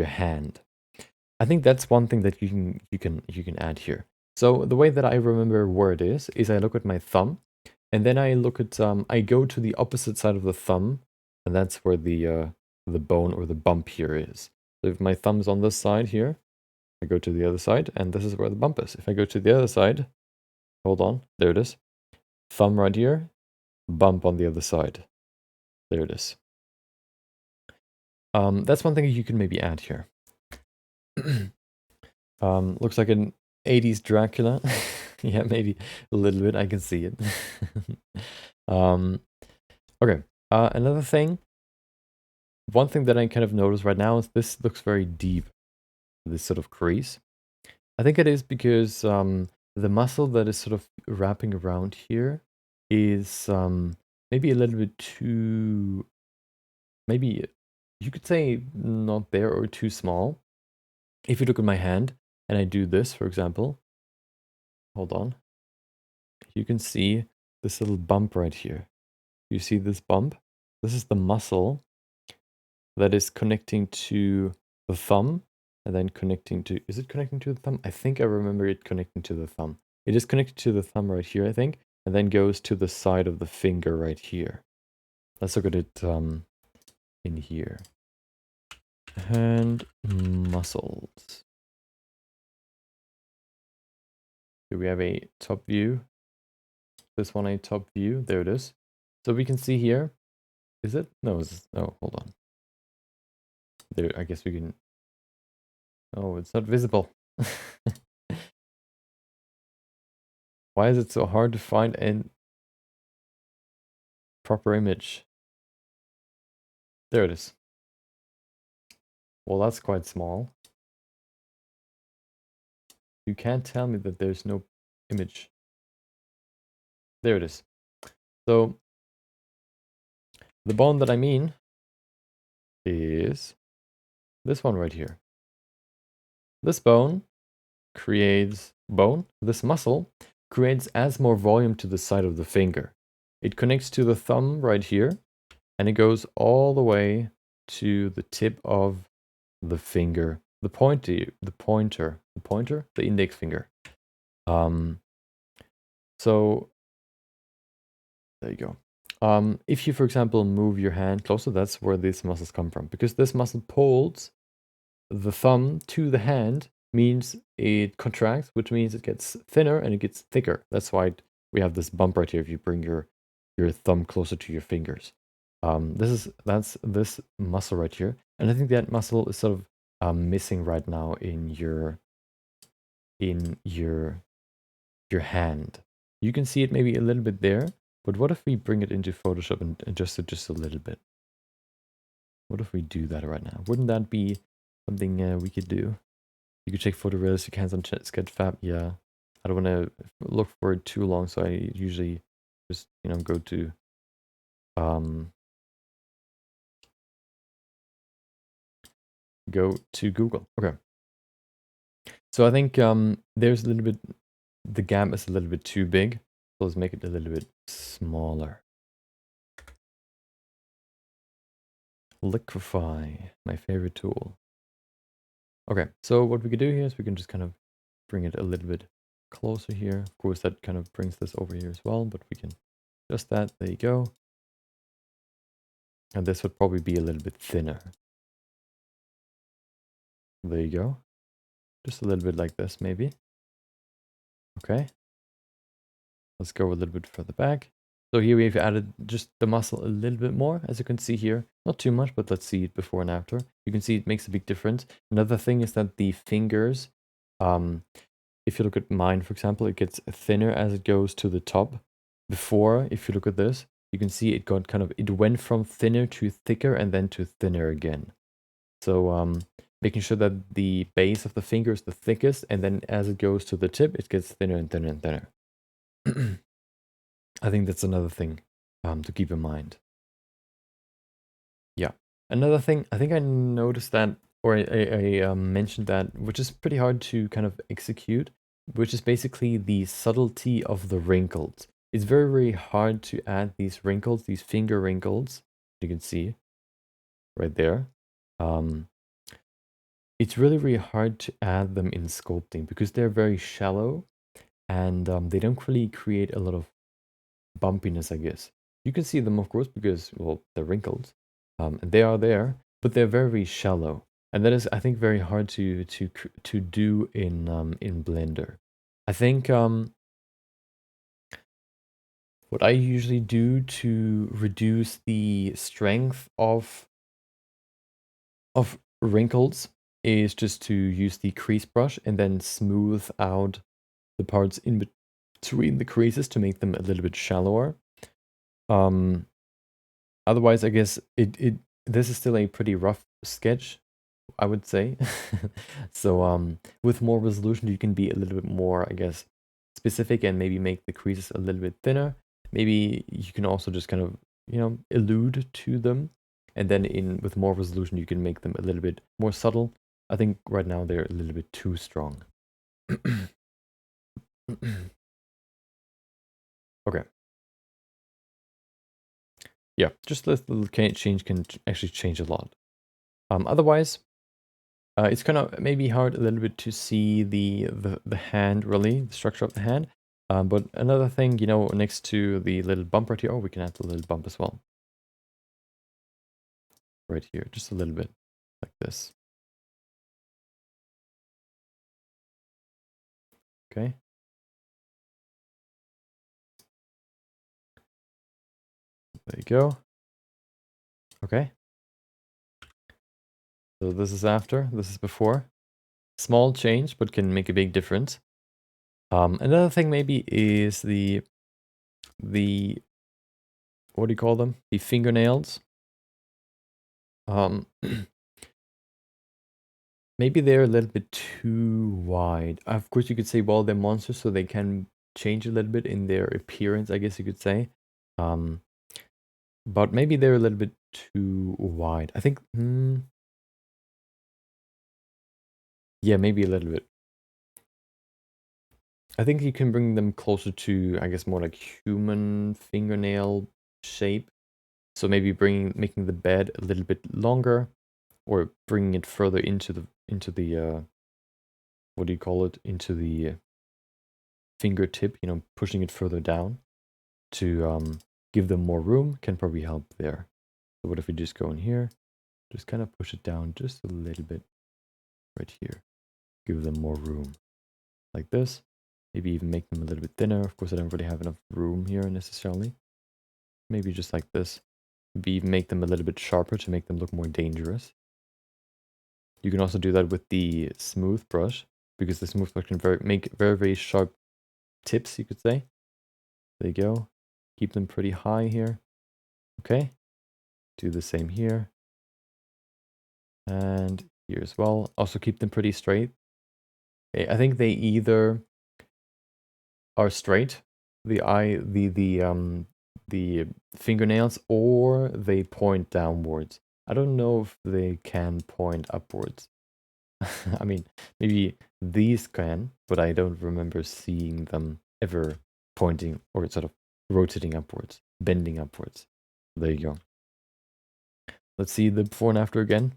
hand. I think that's one thing that you can add here. So the way that I remember where it is I look at my thumb, and then I look at I go to the opposite side of the thumb, and that's where the bone or the bump here is. So if my thumb's on this side here, I go to the other side, and this is where the bump is. If I go to the other side, hold on, there it is. Thumb right here, bump on the other side. There it is. That's one thing you can maybe add here. Looks like an 80s Dracula. Yeah, maybe a little bit. I can see it. Okay. Another thing. One thing that I kind of notice right now is this looks very deep. This sort of crease. I think it is because the muscle that is sort of wrapping around here is maybe a little bit too. Maybe you could say not there or too small. If you look at my hand and I do this, for example, hold on. You can see this little bump right here. You see this bump? This is the muscle that is connecting to the thumb and then connecting to, is it connecting to the thumb? I think I remember it connecting to the thumb. It is connected to the thumb right here, I think, and then goes to the side of the finger right here. Let's look at it in here. Hand muscles. Do we have a top view? This one a top view. There it is. So we can see here. Is it? No, oh, hold on. There, I guess we can. Oh, it's not visible. Why is it so hard to find a proper image? There it is. Well, that's quite small. You can't tell me that there's no image. There it is. So the bone that I mean is this one right here. This bone creates this muscle adds more volume to the side of the finger. It connects to the thumb right here, and it goes all the way to the tip of the finger, the index finger. So there you go. If you, for example, move your hand closer, that's where these muscles come from, because this muscle pulls the thumb to the hand, means it contracts, which means it gets thinner and it gets thicker. That's why we have this bump right here if you bring your thumb closer to your fingers. That's this muscle right here, and I think that muscle is sort of missing right now in your hand. You can see it maybe a little bit there, but what if we bring it into Photoshop and adjust it just a little bit? What if we do that right now? Wouldn't that be something we could do? You could check photorealistic hands on Sketchfab. Yeah, I don't want to look for it too long, so I usually just, you know, go to Google. Okay. So I think there's a little bit, the gap is a little bit too big. So let's make it a little bit smaller. Liquefy, my favorite tool. Okay, so what we could do here is we can just kind of bring it a little bit closer here. Of course, that kind of brings this over here as well, but we can adjust that. There you go. And this would probably be a little bit thinner. There you go. Just a little bit like this, maybe. Okay. Let's go a little bit further back. So here we've added just the muscle a little bit more, as you can see here. Not too much, but let's see it before and after. You can see it makes a big difference. Another thing is that the fingers, if you look at mine, for example, it gets thinner as it goes to the top. Before, if you look at this, you can see it got kind of, it went from thinner to thicker and then to thinner again. So making sure that the base of the finger is the thickest, and then as it goes to the tip, it gets thinner and thinner and thinner. I think that's another thing to keep in mind. Yeah. Another thing, I think I noticed that, or I mentioned that, which is pretty hard to kind of execute, which is basically the subtlety of the wrinkles. It's very, very hard to add these wrinkles, these finger wrinkles, you can see right there. It's really, really hard to add them in sculpting because they're very shallow and they don't really create a lot of bumpiness, I guess. You can see them, of course, because, well, they're wrinkled. And they are there, but they're very, very shallow. And that is, I think, very hard to do in Blender. I think what I usually do to reduce the strength of wrinkles is just to use the crease brush and then smooth out the parts in between the creases to make them a little bit shallower. Otherwise, I guess this is still a pretty rough sketch, I would say. So with more resolution, you can be a little bit more, I guess, specific and maybe make the creases a little bit thinner. Maybe you can also just kind of, you know, allude to them. And then with more resolution, you can make them a little bit more subtle. I think right now they're a little bit too strong. Okay. Yeah, just this little change can actually change a lot. Otherwise, it's kind of maybe hard a little bit to see the hand, really, the structure of the hand. But another thing, you know, next to the little bump right here, oh, we can add the little bump as well. Right here, just a little bit, like this. Okay. There you go. Okay. So this is after, this is before. Small change, but can make a big difference. Another thing maybe is the what do you call them? The fingernails. Maybe they're a little bit too wide. Of course, you could say, well, they're monsters, so they can change a little bit in their appearance, I guess you could say. But maybe they're a little bit too wide. I think, yeah, maybe a little bit. I think you can bring them closer to, I guess, more like human fingernail shape. So maybe making the bed a little bit longer, or bringing it further into the what do you call it? Into the fingertip, you know, pushing it further down to give them more room can probably help there. So what if we just go in here, just kind of push it down just a little bit right here, give them more room like this. Maybe even make them a little bit thinner. Of course, I don't really have enough room here necessarily. Maybe just like this. Maybe even make them a little bit sharper to make them look more dangerous. You can also do that with the smooth brush, because the smooth brush can make very, very sharp tips, you could say. There you go. Keep them pretty high here. Okay. Do the same here. And here as well. Also keep them pretty straight. Okay, I think they either are straight, the fingernails, or they point downwards. I don't know if they can point upwards. I mean, maybe these can, but I don't remember seeing them ever pointing or sort of rotating upwards, bending upwards. There you go. Let's see the before and after again.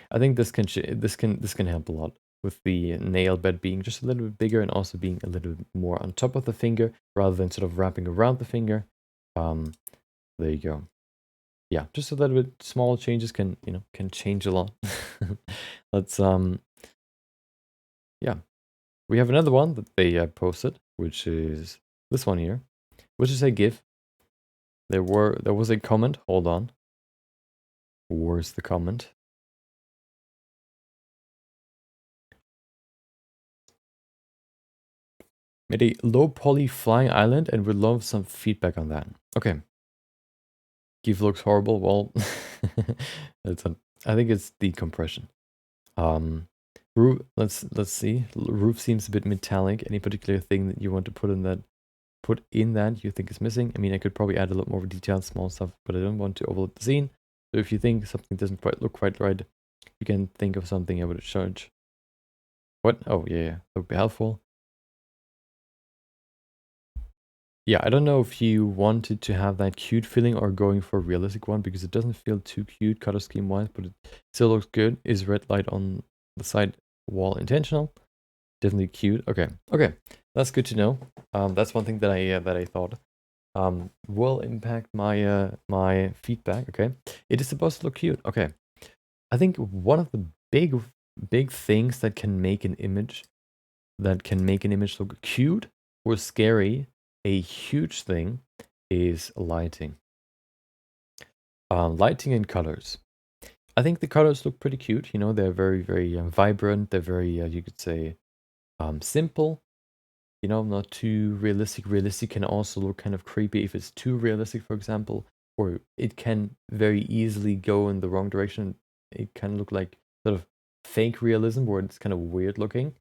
I think this can help a lot with the nail bed being just a little bit bigger and also being a little bit more on top of the finger rather than sort of wrapping around the finger. There you go. Yeah, just a little bit small changes can change a lot. Let's yeah. We have another one that they posted, which is this one here, which is a GIF. There was a comment. Hold on. Where's the comment? Made a low poly flying island and would love some feedback on that. Okay. GIF looks horrible. Well, I think it's the compression. Roof. Let's see. Roof seems a bit metallic. Any particular thing that you want to put in that you think is missing? I mean, I could probably add a lot more detail, small stuff, but I don't want to overload the scene. So if you think something doesn't quite look quite right, you can think of something I would charge. What? Oh yeah, that would be helpful. Yeah, I don't know if you wanted to have that cute feeling or going for a realistic one, because it doesn't feel too cute color scheme wise, but it still looks good. Is red light on the side wall intentional? Definitely cute. Okay, that's good to know. That's one thing that I thought will impact my my feedback. Okay, it is supposed to look cute. Okay, I think one of the big things that can make an image look cute or scary, a huge thing, is lighting. Lighting and colors. I think the colors look pretty cute. You know, they're very vibrant. They're very you could say simple. You know, not too realistic. Realistic can also look kind of creepy if it's too realistic, for example, or it can very easily go in the wrong direction. It can look like sort of fake realism where it's kind of weird looking.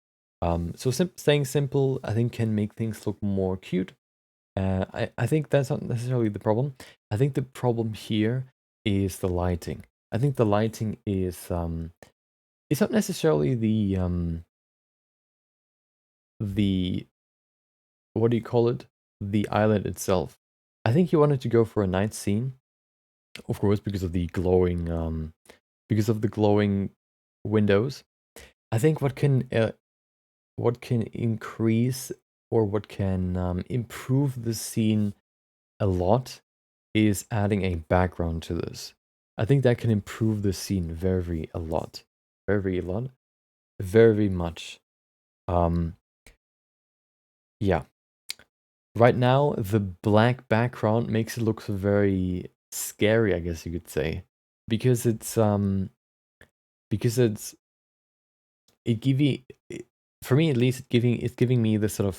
So staying simple, I think, can make things look more cute. I think that's not necessarily the problem. I think the problem here is the lighting. I think the lighting is it's not necessarily the what do you call it? The eyelid itself. I think you wanted to go for a night scene, of course, because of the glowing windows. I think what can increase or what can improve the scene a lot is adding a background to this. I think that can improve the scene very a lot, very a lot, very much. Um, yeah. Right now, the black background makes it look very scary, I guess you could say, because it's it give you for me at least it's giving me this sort of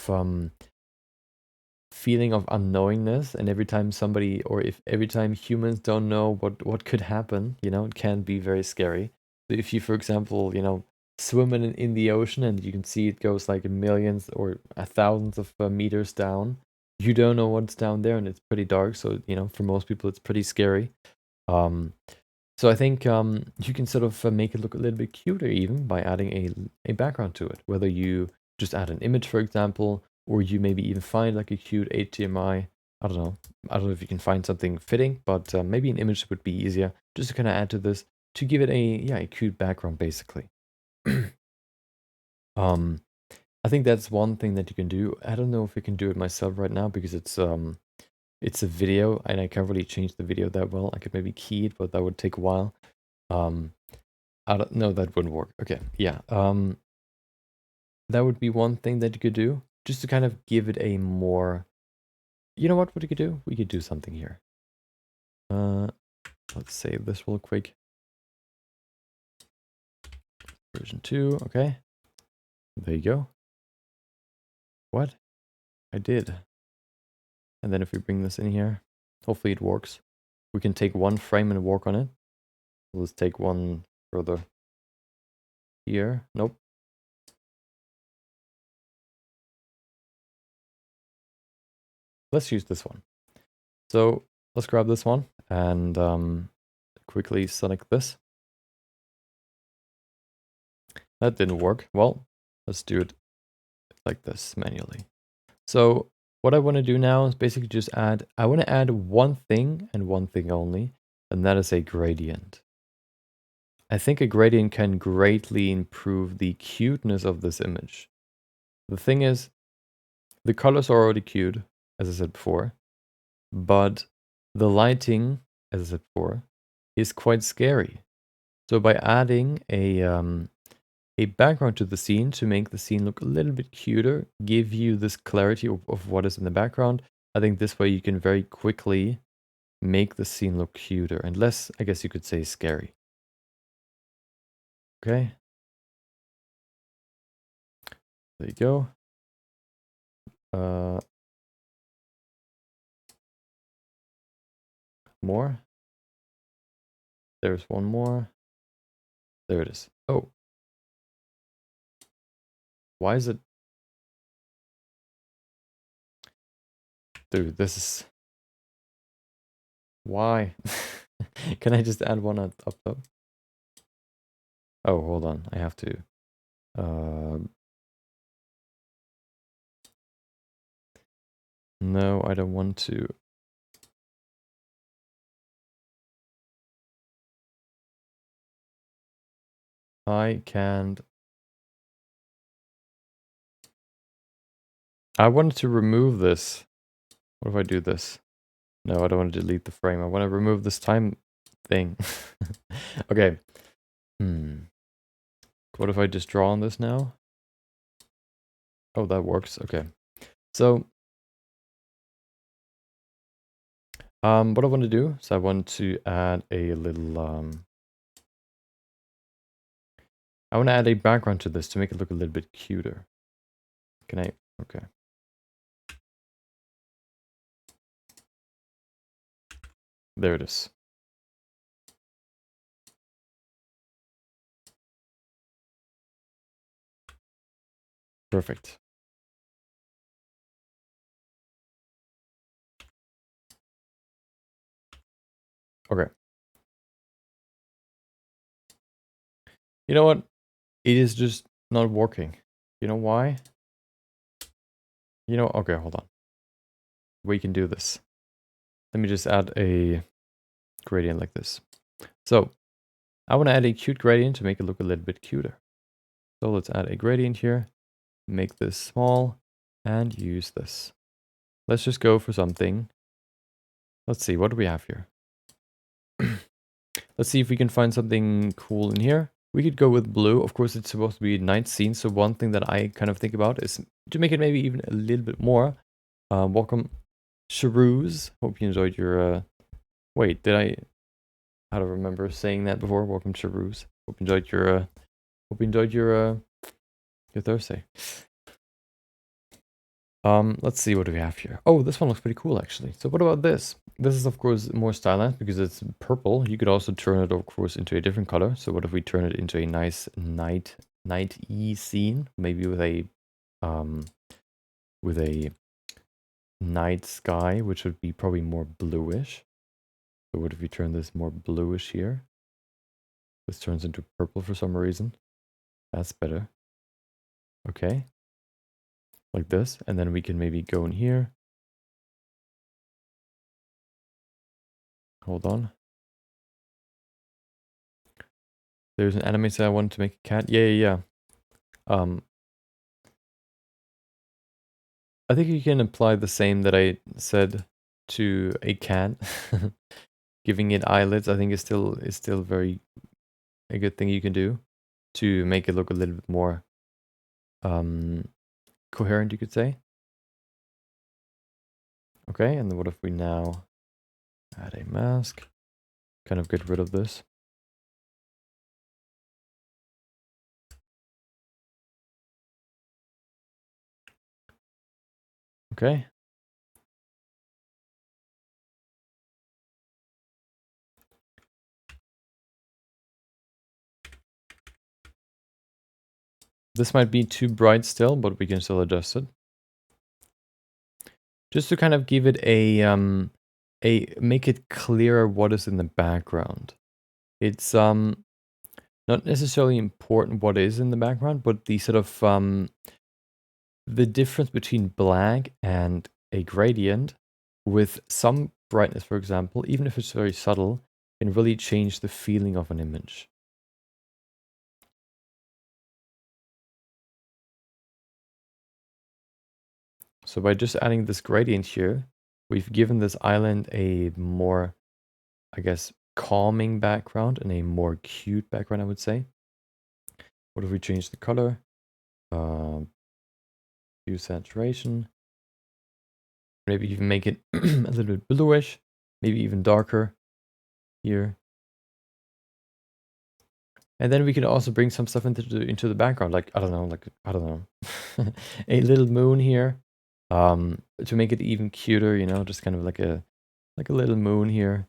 feeling of unknowingness, and every time somebody or if every time humans don't know what could happen, you know, it can be very scary. So if you, for example, you know, swim in the ocean and you can see it goes like millions or thousands of meters down, you don't know what's down there and it's pretty dark, so you know, for most people it's pretty scary. um so I think you can sort of make it look a little bit cuter even by adding a background to it. Whether you just add an image, for example, or you maybe even find like a cute HDMI. I don't know. I don't know if you can find something fitting, but maybe an image would be easier just to kind of add to this to give it a cute background basically. um, I think that's one thing that you can do. I don't know if I can do it myself right now because it's a video and I can't really change the video that well. I could maybe key it, but that would take a while. Um, I don't know, that wouldn't work. Okay, yeah. That would be one thing that you could do, just to kind of give it a more. You know what? What you could do? We could do something here. Let's save this real quick. Version 2. Okay. There you go. What? I did. And then if we bring this in here, hopefully it works. We can take one frame and work on it. Let's take one further here. Nope. let's use this one. So let's grab this one and quickly select this. That didn't work. Well, let's do it like this manually. So what I want to do now is basically just I want to add one thing and one thing only, and that is a gradient. I think a gradient can greatly improve the cuteness of this image. The thing is, the colors are already cute, as I said before, but the lighting, as I said before, is quite scary. So by adding a background to the scene to make the scene look a little bit cuter, give you this clarity of what is in the background, I think this way you can very quickly make the scene look cuter and less, I guess you could say, scary. Okay. There you go. More. There's one more. There it is. Oh. Why is it? Dude, this is... Why? Can I just add one up top? Oh, hold on. I have to... No, I don't want to. I can't. I wanted to remove this. What if I do this? No, I don't want to delete the frame. I want to remove this time thing. Okay. What if I just draw on this now? Oh, that works. Okay. So, what I want to do is I want to add a little, I want to add a background to this to make it look a little bit cuter. Can I? Okay. There it is. Perfect. Okay. You know what? It is just not working. You know why? You know, okay, hold on. We can do this. Let me just add a gradient like this. So, I want to add a cute gradient to make it look a little bit cuter. So let's add a gradient here, make this small, and use this. Let's just go for something. Let's see, what do we have here? Let's see if we can find something cool in here. We could go with blue. Of course, it's supposed to be a night scene, so one thing that I kind of think about is to make it maybe even a little bit more. Welcome, Shrews. Hope you enjoyed your... Wait, did I... I don't remember saying that before. Welcome, Shrews. Hope you enjoyed your... Hope you enjoyed your Thursday. Let's see what do we have here. Oh, this one looks pretty cool actually. So what about this? This is of course more stylized because it's purple. You could also turn it of course into a different color. So what if we turn it into a nice night-y scene, maybe with a night sky, which would be probably more bluish. So what if we turn this more bluish here? This turns into purple for some reason. That's better. Okay. Like this, and then we can maybe go in here. Hold on. There's an animator I wanted to make a cat. Yeah. I think you can apply the same that I said to a cat. Giving it eyelids, I think is still very a good thing you can do to make it look a little bit more coherent, you could say. Okay, and then what if we now add a mask? Kind of get rid of this. Okay. This might be too bright still, but we can still adjust it. just to kind of give it make it clearer what is in the background. It's not necessarily important what is in the background, but the sort of the difference between black and a gradient with some brightness, for example, even if it's very subtle, can really change the feeling of an image. So by just adding this gradient here, we've given this island a more, I guess, calming background and a more cute background, I would say. What if we change the color? Hue saturation. Maybe even make it a little bit bluish, maybe even darker here. And then we could also bring some stuff into the background, like I don't know, a little moon here, to make it even cuter. You know, just kind of like a little moon here,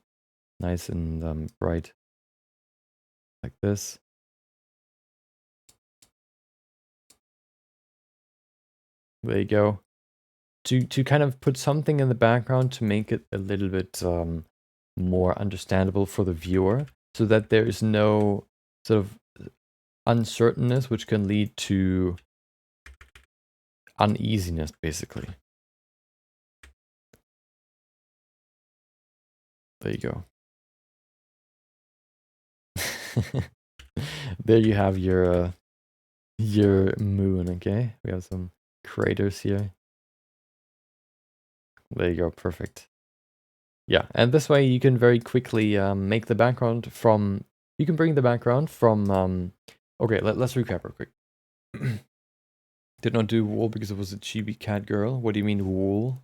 nice and bright, like this. There you go. To kind of put something in the background to make it a little bit more understandable for the viewer, so that there is no sort of uncertainness, which can lead to uneasiness, basically. There you go. There you have your moon. Okay, we have some craters here. There you go, perfect. Yeah, and this way you can very quickly make the background from. You can bring the background from. Okay, let's recap real quick. Did not do wool because it was a chibi cat girl. What do you mean wool?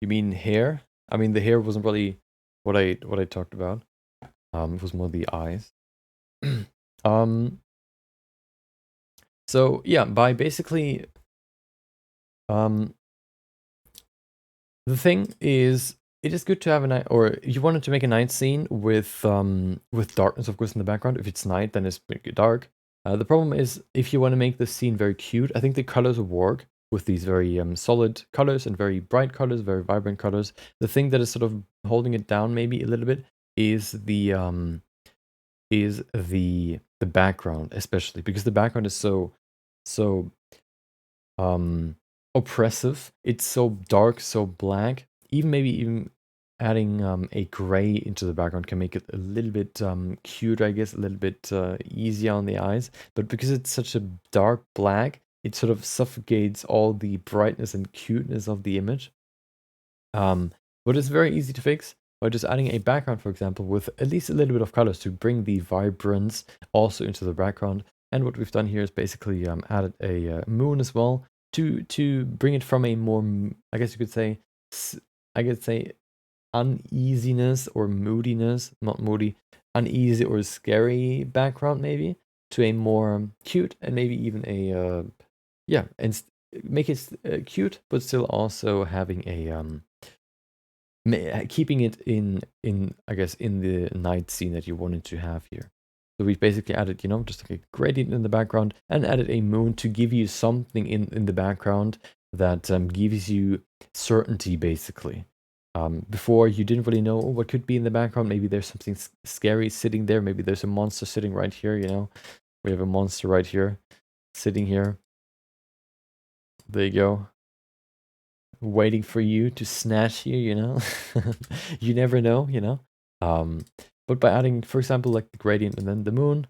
You mean hair? I mean the hair wasn't really what I talked about. It was more the eyes. So yeah, by basically the thing is, it is good to have a night, or if you wanted to make a night scene with darkness, of course, in the background. If it's night, then it's dark. The problem is, if you want to make the scene very cute, I think the colors will work with these very solid colors and very bright colors, very vibrant colors. The thing that is sort of holding it down maybe a little bit is the background, especially because the background is so oppressive. It's so dark, so black. Even adding a gray into the background can make it a little bit cute, I guess, a little bit easier on the eyes. But because it's such a dark black, it sort of suffocates all the brightness and cuteness of the image. But it's very easy to fix by just adding a background, for example, with at least a little bit of colors to bring the vibrance also into the background. And what we've done here is basically added a moon as well to bring it from a more, I guess you could say, uneasiness or moodiness, not moody, uneasy or scary background maybe, to a more cute and maybe even a yeah, and make it cute, but still also having a keeping it in I guess in the night scene that you wanted to have here. So we've basically added, you know, just like a gradient in the background and added a moon to give you something in the background that gives you certainty, basically. Before you didn't really know what could be in the background. Maybe there's something scary sitting there. Maybe there's a monster sitting right here, you know. We have a monster right here, sitting here. There you go. Waiting for you to snatch you, you know. You never know, you know. But by adding, for example, like the gradient and then the moon,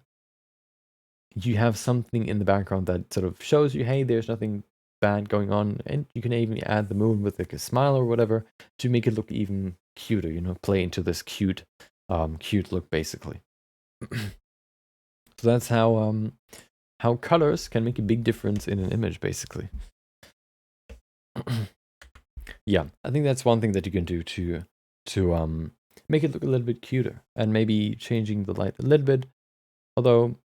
you have something in the background that sort of shows you, hey, there's nothing bad going on. And you can even add the moon with like a smile or whatever to make it look even cuter, you know, play into this cute look, basically. So that's how colors can make a big difference in an image, basically. Yeah, I think that's one thing that you can do to make it look a little bit cuter, and maybe changing the light a little bit. Although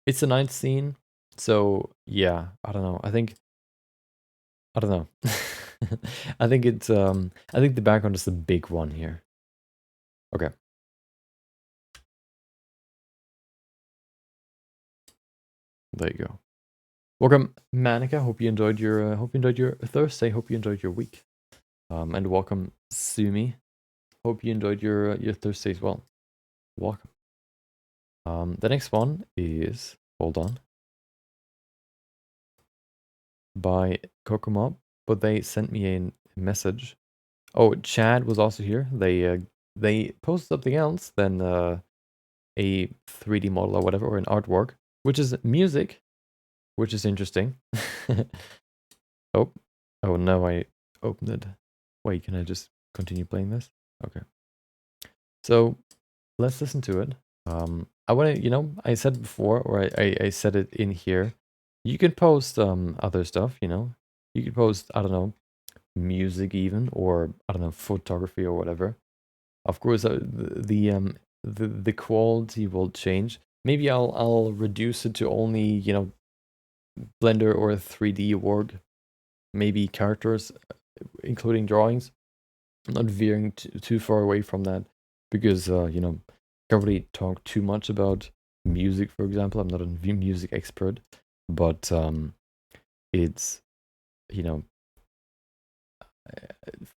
it's a night scene, so yeah, I don't know. I don't know. I think I think the background is the big one here. Okay. There you go. Welcome, Manica. Hope you enjoyed your Thursday. Hope you enjoyed your week. And welcome, Sumi. Hope you enjoyed your Thursday as well. Welcome. The next one is, hold on, by Kokomob, but they sent me a message. Oh, Chad was also here. They posted something else than a 3D model or whatever, or an artwork, which is music, which is interesting. Oh, oh no, I opened it. Wait, can I just continue playing this? Okay. So let's listen to it. I want to, I said before, or I said it in here. You can post other stuff, You can post, I don't know, music even, or I don't know, photography or whatever. Of course, the quality will change. Maybe I'll reduce it to only, Blender or 3D work, maybe characters, including drawings. I'm not veering too far away from that because, can't really talk too much about music, for example. I'm not a music expert, but it's, you know,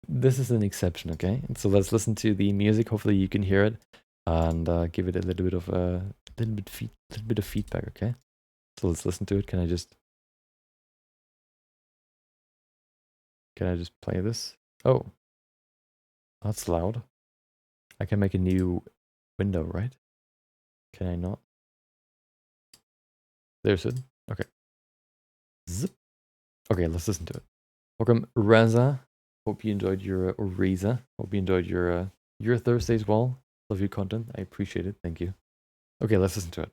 this is an exception, okay? And so let's listen to the music. Hopefully you can hear it and give it a little bit of feedback, okay? So let's listen to it. Can I just play this? Oh, that's loud. I can make a new window, right? Can I not? There's it. Okay. Zip. Okay, let's listen to it. Welcome, Reza. Hope you enjoyed your or Reza. Hope you enjoyed your Thursday as well. Love your content. I appreciate it. Thank you. Okay, let's listen to it.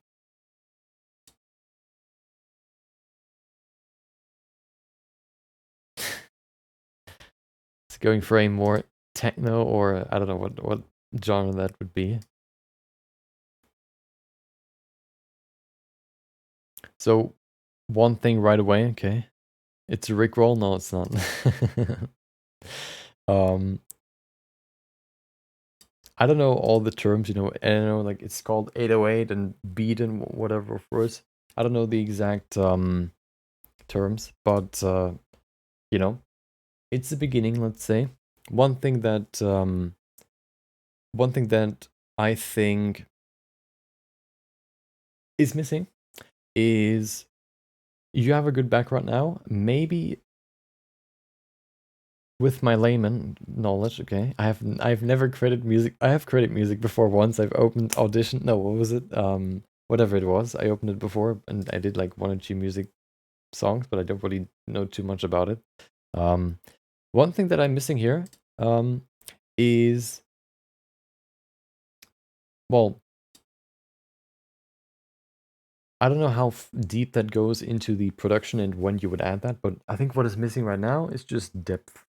It's going for a more techno, or I don't know what genre that would be. So one thing right away, okay. It's a Rickroll? No, it's not. I don't know all the terms, I know like it's called 808 and beat and whatever, of course. I don't know the exact terms, but it's the beginning, let's say. One thing that I think is missing is you have a good background now. Maybe with my layman knowledge, okay. I've never created music. I have created music before once. I've opened Audition. No, what was it? Whatever it was. I opened it before and I did like 1 or 2 music songs, but I don't really know too much about it. One thing that I'm missing here is, well, I don't know how deep that goes into the production and when you would add that, but I think what is missing right now is just depth.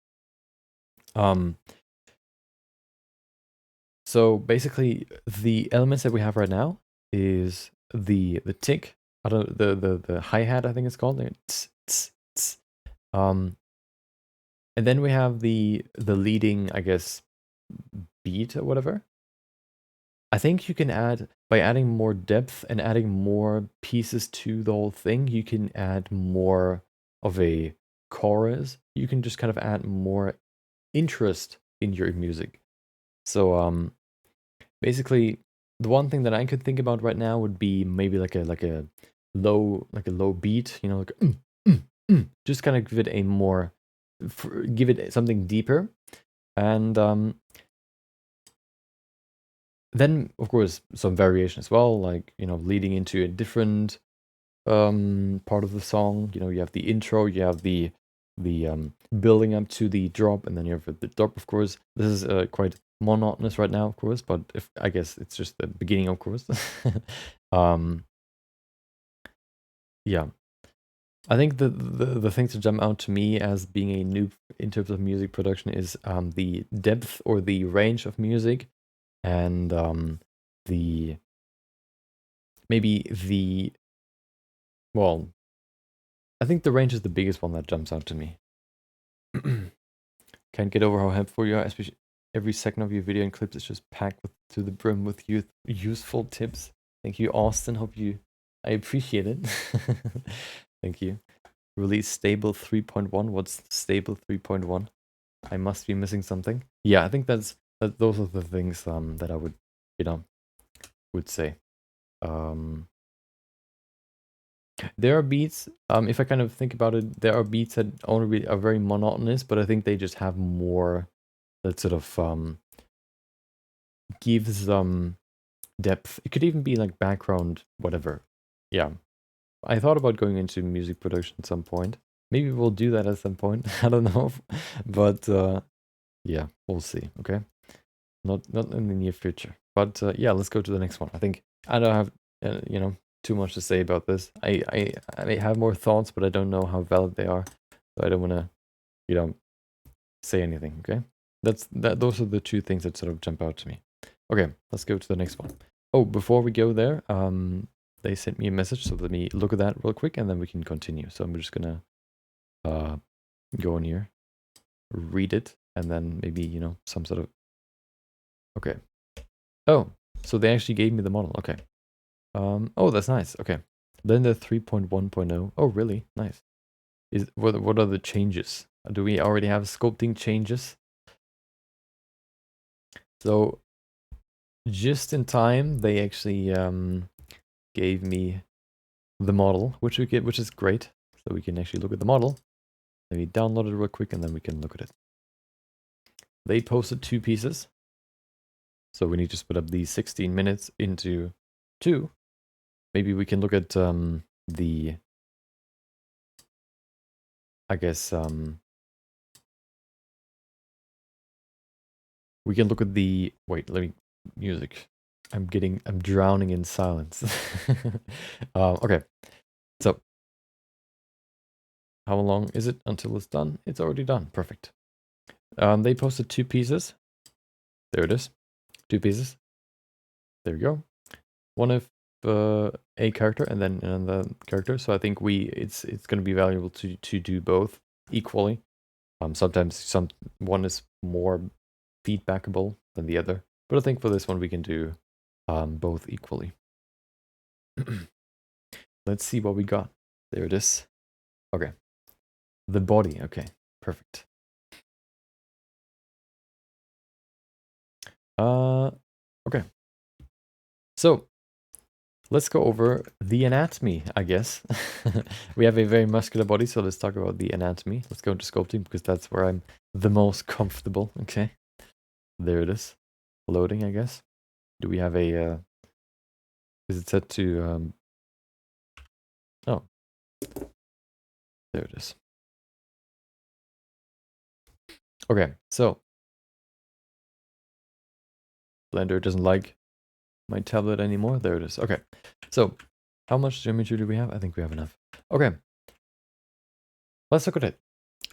So basically, the elements that we have right now is the tick, I don't the hi-hat, I think it's called. Tss, tss, tss. And then we have the leading, I guess, beat or whatever. I think you can add, by adding more depth and adding more pieces to the whole thing, you can add more of a chorus. You can just kind of add more interest in your music. So basically, the one thing that I could think about right now would be maybe like a low beat, just kind of give it a more, give it something deeper, and then of course some variation as well, like leading into a different part of the song. You have the intro, you have the building up to the drop, and then you have the drop. Of course, this is quite monotonous right now, of course, but if I guess it's just the beginning, of course. Yeah, I think the thing to jump out to me as being a noob in terms of music production is the depth or the range of music, and the maybe the well, I think the range is the biggest one that jumps out to me. Can't get over how helpful you are, especially every second of your video and clips is just packed to the brim with useful tips. Thank you, Austin. I appreciate it. Thank you. Release stable 3.1. What's stable 3.1? I must be missing something. Yeah, I think those are the things that I would, you know, would say. There are beats, if I kind of think about it, there are beats that only are very monotonous, but I think they just have more that sort of gives depth. It could even be like background, whatever. Yeah. I thought about going into music production at some point. Maybe we'll do that at some point. I don't know. But yeah, we'll see. Okay. Not in the near future. But yeah, let's go to the next one. I think I don't have too much to say about this. I have more thoughts, but I don't know how valid they are. So I don't want to, say anything, okay? Those are the two things that sort of jump out to me. Okay, let's go to the next one. Oh, before we go there, they sent me a message, so let me look at that real quick and then we can continue. So I'm just gonna go in here, read it, and then maybe, some sort of okay. Oh, so they actually gave me the model. Okay. Oh, that's nice. Okay. Then the 3.1.0. Oh, really? Nice. What are the changes? Do we already have sculpting changes? So just in time, they actually gave me the model, which is great. So we can actually look at the model. Let me download it real quick, and then we can look at it. They posted 2 pieces, so we need to split up these 16 minutes into 2. Maybe we can look at the, I guess we can look at the, wait, let me, music. I'm drowning in silence. Okay, so how long is it until it's done? It's already done. Perfect. They posted 2 pieces. There it is. 2 pieces. There we go. One of a character and then another character. So I think it's going to be valuable to do both equally. Sometimes one is more feedbackable than the other, but I think for this one we can do both equally. Let's see what we got. There it is. Okay. The body. Okay. Perfect. Okay. So let's go over the anatomy, I guess. We have a very muscular body, so let's talk about the anatomy. Let's go into sculpting because that's where I'm the most comfortable. Okay. There it is. Loading, I guess. Do we have a is it set to oh. There it is. Okay, so Blender doesn't like my tablet anymore. There it is. Okay. So how much geometry do we have? I think we have enough. Okay. Let's look at it.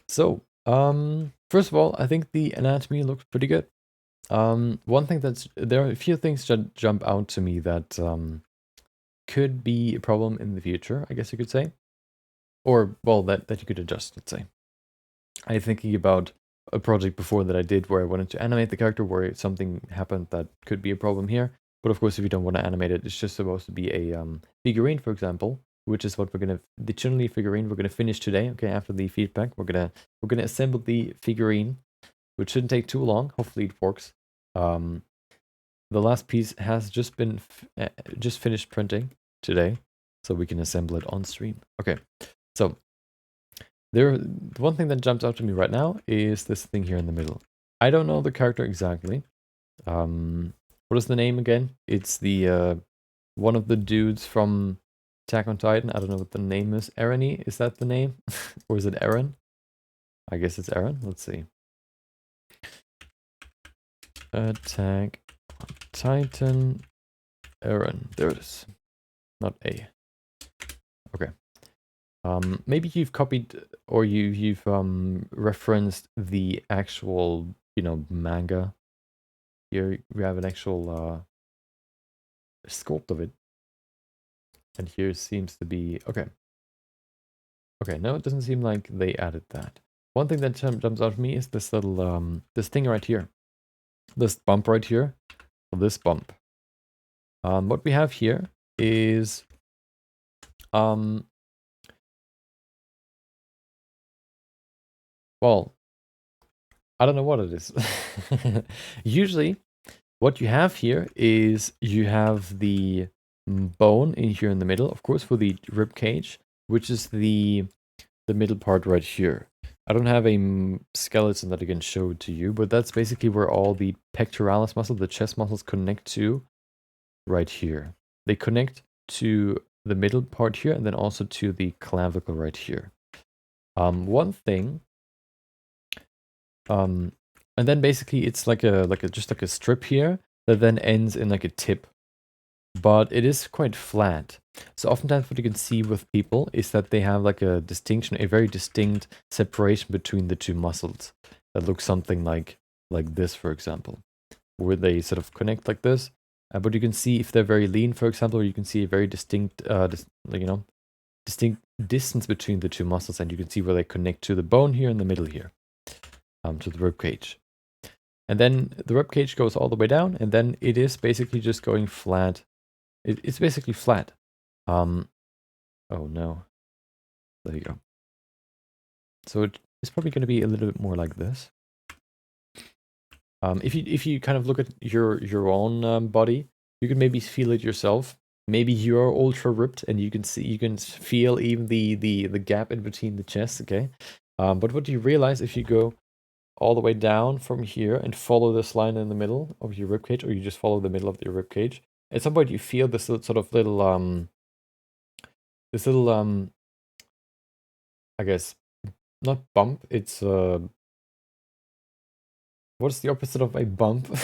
So, first of all, I think the anatomy looks pretty good. One thing there are a few things that jump out to me that could be a problem in the future, I guess you could say. Or, well, that you could adjust, let's say. I'm thinking about a project before that I did where I wanted to animate the character where something happened that could be a problem here. But of course, if you don't want to animate it, it's just supposed to be a figurine, for example, which is what we're gonna, the Chun-Li figurine we're gonna finish today. Okay, after the feedback, we're gonna assemble the figurine, which shouldn't take too long. Hopefully, it works. The last piece has just been just finished printing today, so we can assemble it on stream. Okay, so the one thing that jumps out to me right now is this thing here in the middle. I don't know the character exactly. What is the name again? It's the one of the dudes from Attack on Titan. I don't know what the name is. Erony? Is that the name? Or is it Eren? I guess it's Eren. Let's see. Attack on Titan. Eren. There it is. Not A. Okay. Maybe you've copied or you've referenced the actual, manga. Here we have an actual sculpt of it. And here seems to be okay. Okay, no, it doesn't seem like they added that. One thing that jumps out to me is this little this thing right here. This bump right here. This bump. What we have here is well, I don't know what it is. Usually, what you have here is you have the bone in here in the middle, of course, for the rib cage, which is the middle part right here. I don't have a skeleton that I can show to you, but that's basically where all the pectoralis muscle, the chest muscles, connect to right here. They connect to the middle part here and then also to the clavicle right here. One thing, and then basically it's like a just like a strip here that then ends in like a tip, but it is quite flat. So oftentimes what you can see with people is that they have like a distinction, a very distinct separation between the two muscles that looks something like this, for example, where they sort of connect like this. But you can see if they're very lean, for example, or you can see a very distinct, distinct distance between the two muscles, and you can see where they connect to the bone here in the middle here, to the rib cage. And then the rib cage goes all the way down, and then it is basically just going flat. It's basically flat. Oh no. There you go. So it's probably going to be a little bit more like this. If you kind of look at your own body, you can maybe feel it yourself. Maybe you're ultra ripped, and you can feel even the gap in between the chest. Okay, but what you realize if you go all the way down from here and follow this line in the middle of your ribcage, or you just follow the middle of your ribcage, at some point you feel this sort of little I guess not bump. It's what's the opposite of a bump?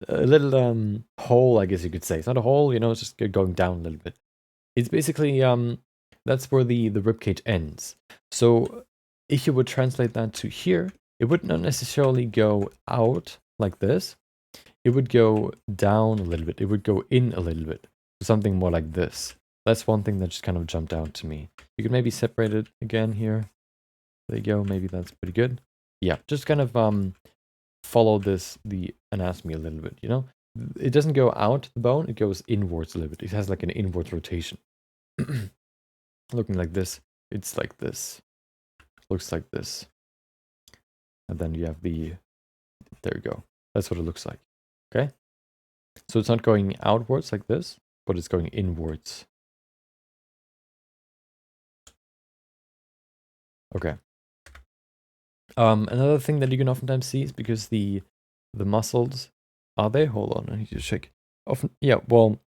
A little hole, I guess you could say. It's not a hole, you know, it's just going down a little bit. It's basically that's where the ribcage ends. So if you would translate that to here, it would not necessarily go out like this. It would go down a little bit. It would go in a little bit. Something more like this. That's one thing that just kind of jumped out to me. You could maybe separate it again here. There you go. Maybe that's pretty good. Yeah, just kind of follow the anatomy a little bit, you know? It doesn't go out the bone, it goes inwards a little bit. It has like an inward rotation. Looking like this, it's like this. Looks like this. And then you have there you go. That's what it looks like. Okay? So it's not going outwards like this, but it's going inwards. Okay. Another thing that you can oftentimes see is because the muscles are they? Hold on, I need to check. Often, yeah, well,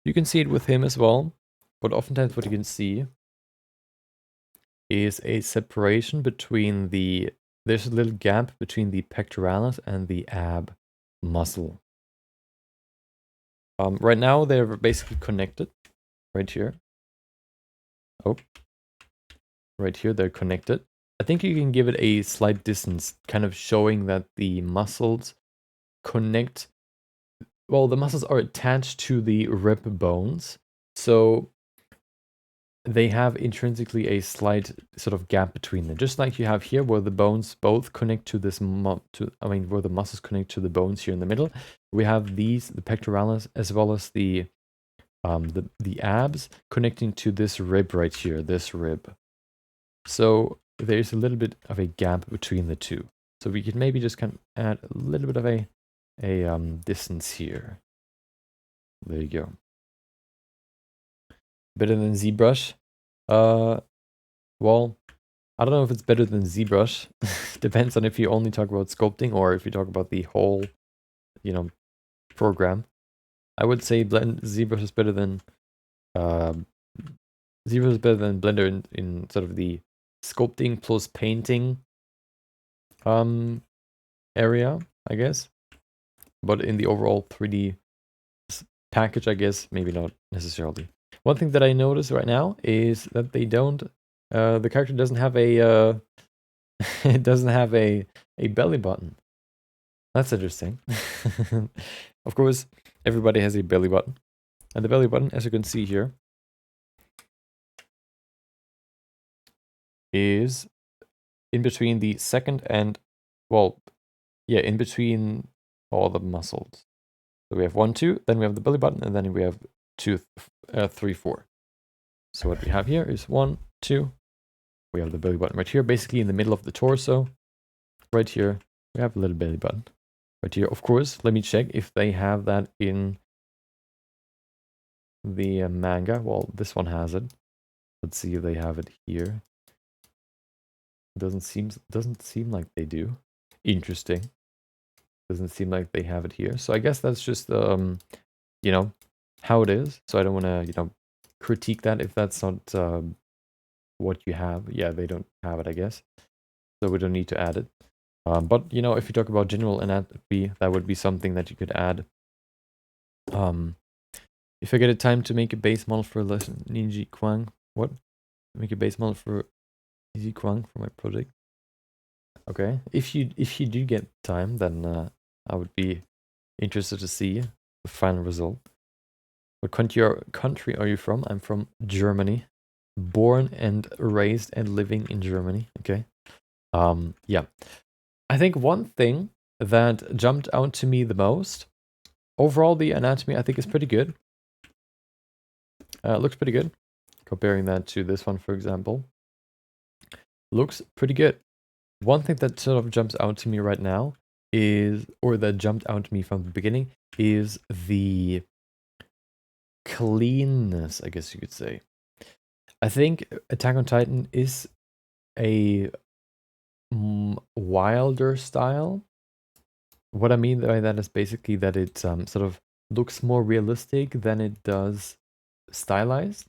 you can see it with him as well, but oftentimes what you can see is a separation between there's a little gap between the pectoralis and the ab muscle. Right now they're basically connected, right here. Oh, right here they're connected. I think you can give it a slight distance, kind of showing that the muscles connect. Well, the muscles are attached to the rib bones, so they have intrinsically a slight sort of gap between them, just like you have here, where the bones both connect to this where the muscles connect to the bones here in the middle. We have the pectoralis, as well as the abs connecting to this rib right here, this rib. So there's a little bit of a gap between the two. So we could maybe just kind of add a little bit of a distance here. There you go. Better than ZBrush? Well, I don't know if it's better than ZBrush. Depends on if you only talk about sculpting or if you talk about the whole, you know, program. I would say ZBrush is better than ZBrush is better than Blender in sort of the sculpting plus painting area, I guess. But in the overall 3D package, I guess, maybe not necessarily. One thing that I notice right now is that they don't, the character doesn't have a, it doesn't have a belly button. That's interesting. Of course, everybody has a belly button. And the belly button, as you can see here, is in between the second and, well, yeah, in between all the muscles. So we have 1, 2, then we have the belly button, and then we have 2, 3, 4. So what we have here is 1, 2. We have the belly button right here, basically in the middle of the torso. right here, we have a little belly button. Right here, of course, let me check if they have that in the manga. Well, this one has it. Let's see if they have it here. Doesn't seem like they do. Interesting. Doesn't seem like they have it here. So I guess that's just you know, how it is. So I don't want to, you know, critique that if that's not what you have. Yeah, they don't have it, I guess. So we don't need to add it. But you know, if you talk about general anatomy, that would be something that you could add. If I get a time to make a base model for Ninja Kwang, what? Make a base model for Ninja Kwang for my project. Okay, if you do get time, then I would be interested to see the final result. What country are you from? I'm from Germany, born and raised and living in Germany. Okay, yeah. I think one thing that jumped out to me the most, overall the anatomy I think is pretty good. It looks pretty good. Comparing that to this one, for example, looks pretty good. One thing that sort of jumps out to me right now is, or that jumped out to me from the beginning, is the cleanness, I guess you could say. I think Attack on Titan is a wilder style. What I mean by that is basically that it sort of looks more realistic than it does stylized.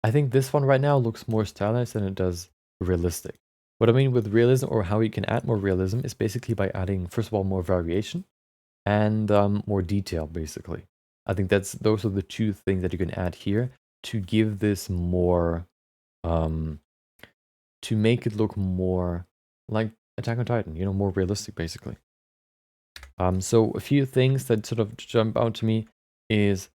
I think this one right now looks more stylized than it does realistic. What I mean with realism, or how you can add more realism, is basically by adding, first of all, more variation and more detail, basically. I think those are the two things that you can add here to give this more, to make it look more like Attack on Titan, you know, more realistic, basically. So a few things that sort of jump out to me is,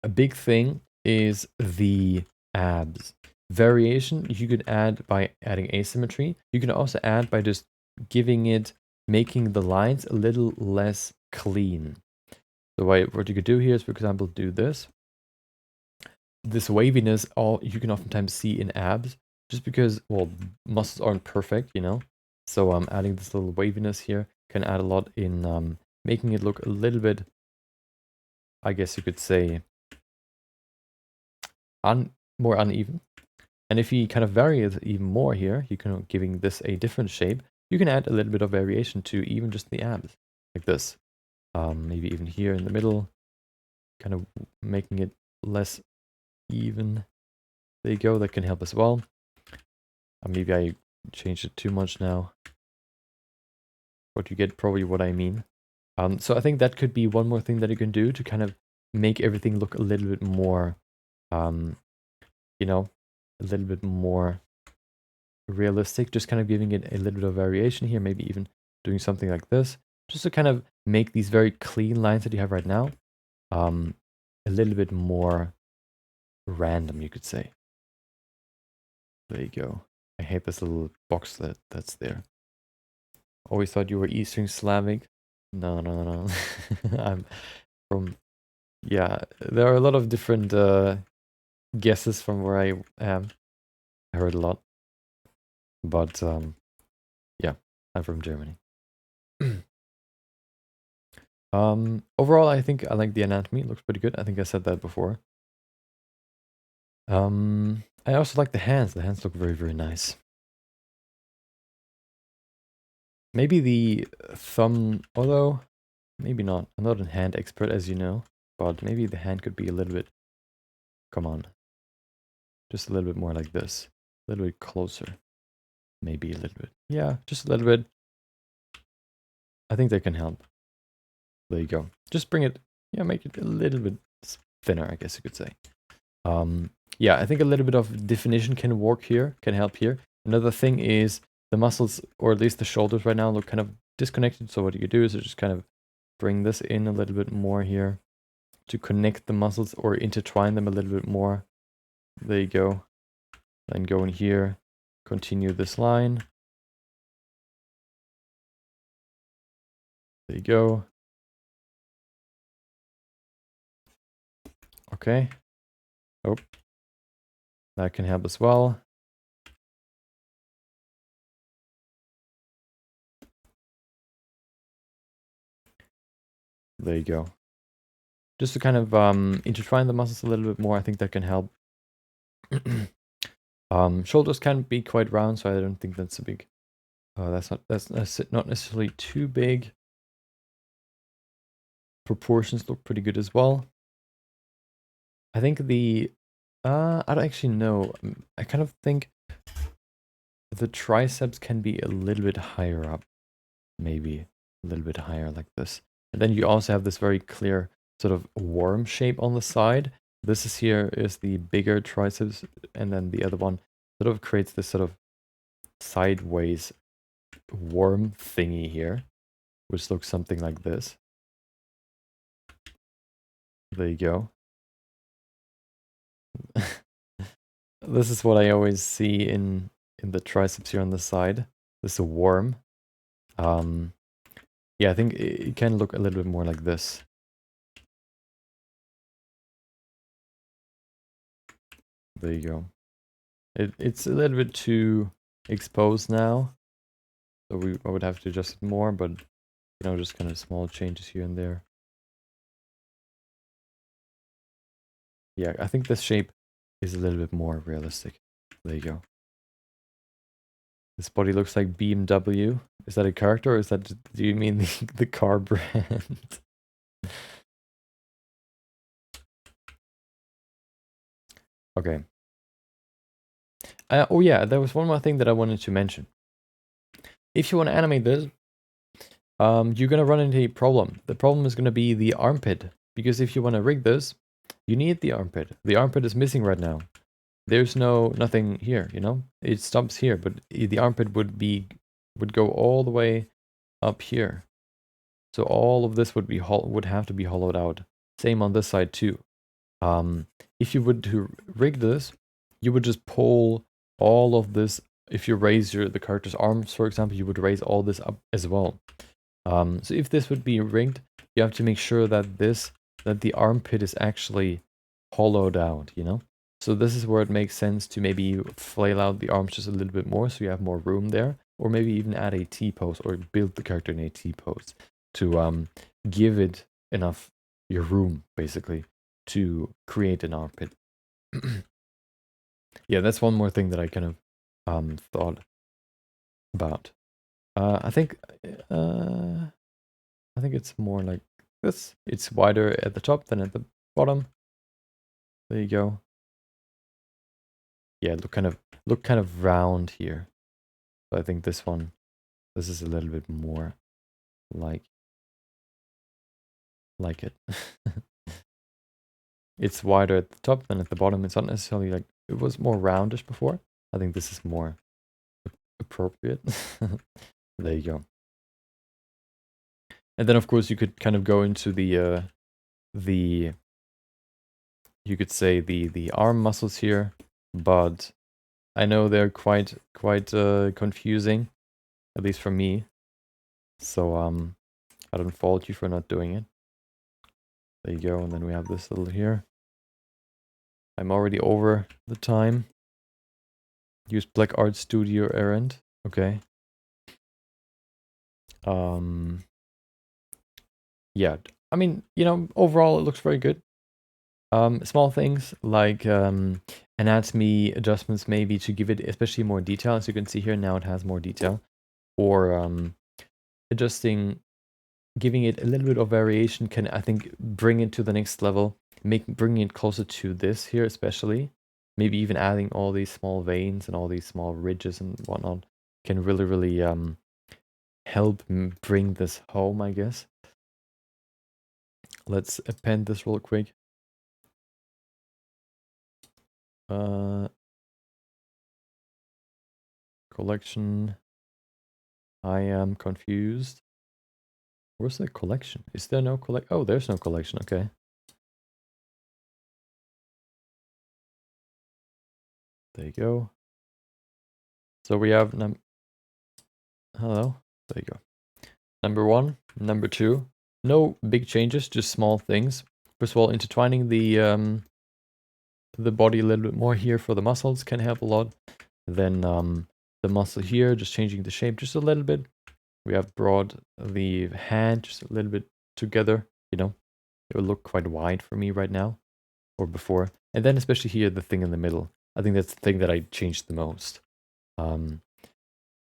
a big thing is the abs. Variation you could add by adding asymmetry. You can also add by just making the lines a little less clean. So what you could do here is, for example, do this. This waviness, you can oftentimes see in abs, just because, well, muscles aren't perfect, you know. So adding this little waviness here can add a lot in making it look a little bit, I guess you could say, more uneven. And if you kind of vary it even more here, you can giving this a different shape, you can add a little bit of variation to even just the abs, like this. Maybe even here in the middle, kind of making it less even. There you go, that can help as well. Maybe I changed it too much now. But you get probably what I mean. So I think that could be one more thing that you can do to kind of make everything look a little bit more, you know, a little bit more realistic. Just kind of giving it a little bit of variation here, maybe even doing something like this, just to kind of make these very clean lines that you have right now a little bit more random, you could say. There you go. I hate this little box that's there. Always thought you were Eastern Slavic. No. I'm from, yeah, there are a lot of different guesses from where I am. I heard a lot. But yeah, I'm from Germany. Overall, I think I like the anatomy. It looks pretty good. I think I said that before. I also like the hands. The hands look very, very nice. Maybe the thumb, although maybe not. I'm not a hand expert, as you know, but maybe the hand could be a little bit, come on, just a little bit more like this. A little bit closer. Maybe a little bit. Yeah, just a little bit. I think that can help. There you go. Just bring it, yeah, make it a little bit thinner, I guess you could say. Yeah, I think a little bit of definition can work here, can help here. Another thing is the muscles, or at least the shoulders right now, look kind of disconnected. So what you do is just kind of bring this in a little bit more here to connect the muscles or intertwine them a little bit more. There you go. Then go in here, continue this line. There you go. Okay. Oh, that can help as well. There you go. Just to kind of intertwine the muscles a little bit more, I think that can help. Shoulders can be quite round, so I don't think that's a big. That's not necessarily too big. Proportions look pretty good as well. I think the I don't actually know. I kind of think the triceps can be a little bit higher up, maybe a little bit higher like this. And then you also have this very clear sort of worm shape on the side. This is here is the bigger triceps, and then the other one sort of creates this sort of sideways worm thingy here, which looks something like this. There you go. This is what I always see in the triceps here on the side. This is a worm. Yeah, I think it can look a little bit more like this. There you go. It's a little bit too exposed now, so I would have to adjust it more, but you know, just kind of small changes here and there. Yeah, I think this shape is a little bit more realistic. There you go. This body looks like BMW. Is that a character, or is that, do you mean the car brand? Okay. Oh yeah, there was one more thing that I wanted to mention. If you want to animate this, you're going to run into a problem. The problem is going to be the armpit. Because if you want to rig this, you need the armpit. The armpit is missing right now. There's nothing here, you know? It stops here, but the armpit would go all the way up here. So all of this would have to be hollowed out. Same on this side too. If you would to rig this, you would just pull all of this. If you raise the character's arms, for example, you would raise all this up as well. So if this would be rigged, you have to make sure that the armpit is actually hollowed out, you know? So this is where it makes sense to maybe flail out the arms just a little bit more so you have more room there. Or maybe even add a T-pose or build the character in a T-pose to give it enough your room, basically, to create an armpit. Yeah, that's one more thing that I kind of thought about. I think it's more like this. It's wider at the top than at the bottom. There you go. Yeah, look kind of round here. So I think this is a little bit more like it. It's wider at the top than at the bottom. It's not necessarily like it was more roundish before. I think this is more appropriate. There you go. And then of course you could kind of go into the you could say the arm muscles here, but I know they're quite confusing, at least for me. So I don't fault you for not doing it. There you go, and then we have this little here. I'm already over the time. Use Black Art Studio errand. Okay. Yeah, I mean, you know, overall it looks very good. Small things like anatomy adjustments maybe to give it especially more detail. As you can see here, now it has more detail. Or adjusting, giving it a little bit of variation can, I think, bring it to the next level. Bringing it closer to this here especially. Maybe even adding all these small veins and all these small ridges and whatnot can really help bring this home, I guess. Let's append this real quick. Collection. I am confused. Where's the collection? Is there no Oh, there's no collection. Okay. There you go. So we have hello. There you go. Number 1, number 2. No big changes, just small things. First of all, intertwining the body a little bit more here for the muscles can help a lot. Then the muscle here, just changing the shape just a little bit. We have brought the hand just a little bit together you know, it would look quite wide for me right now, or before. And then especially here, the thing in the middle. I think that's the thing that I changed the most. You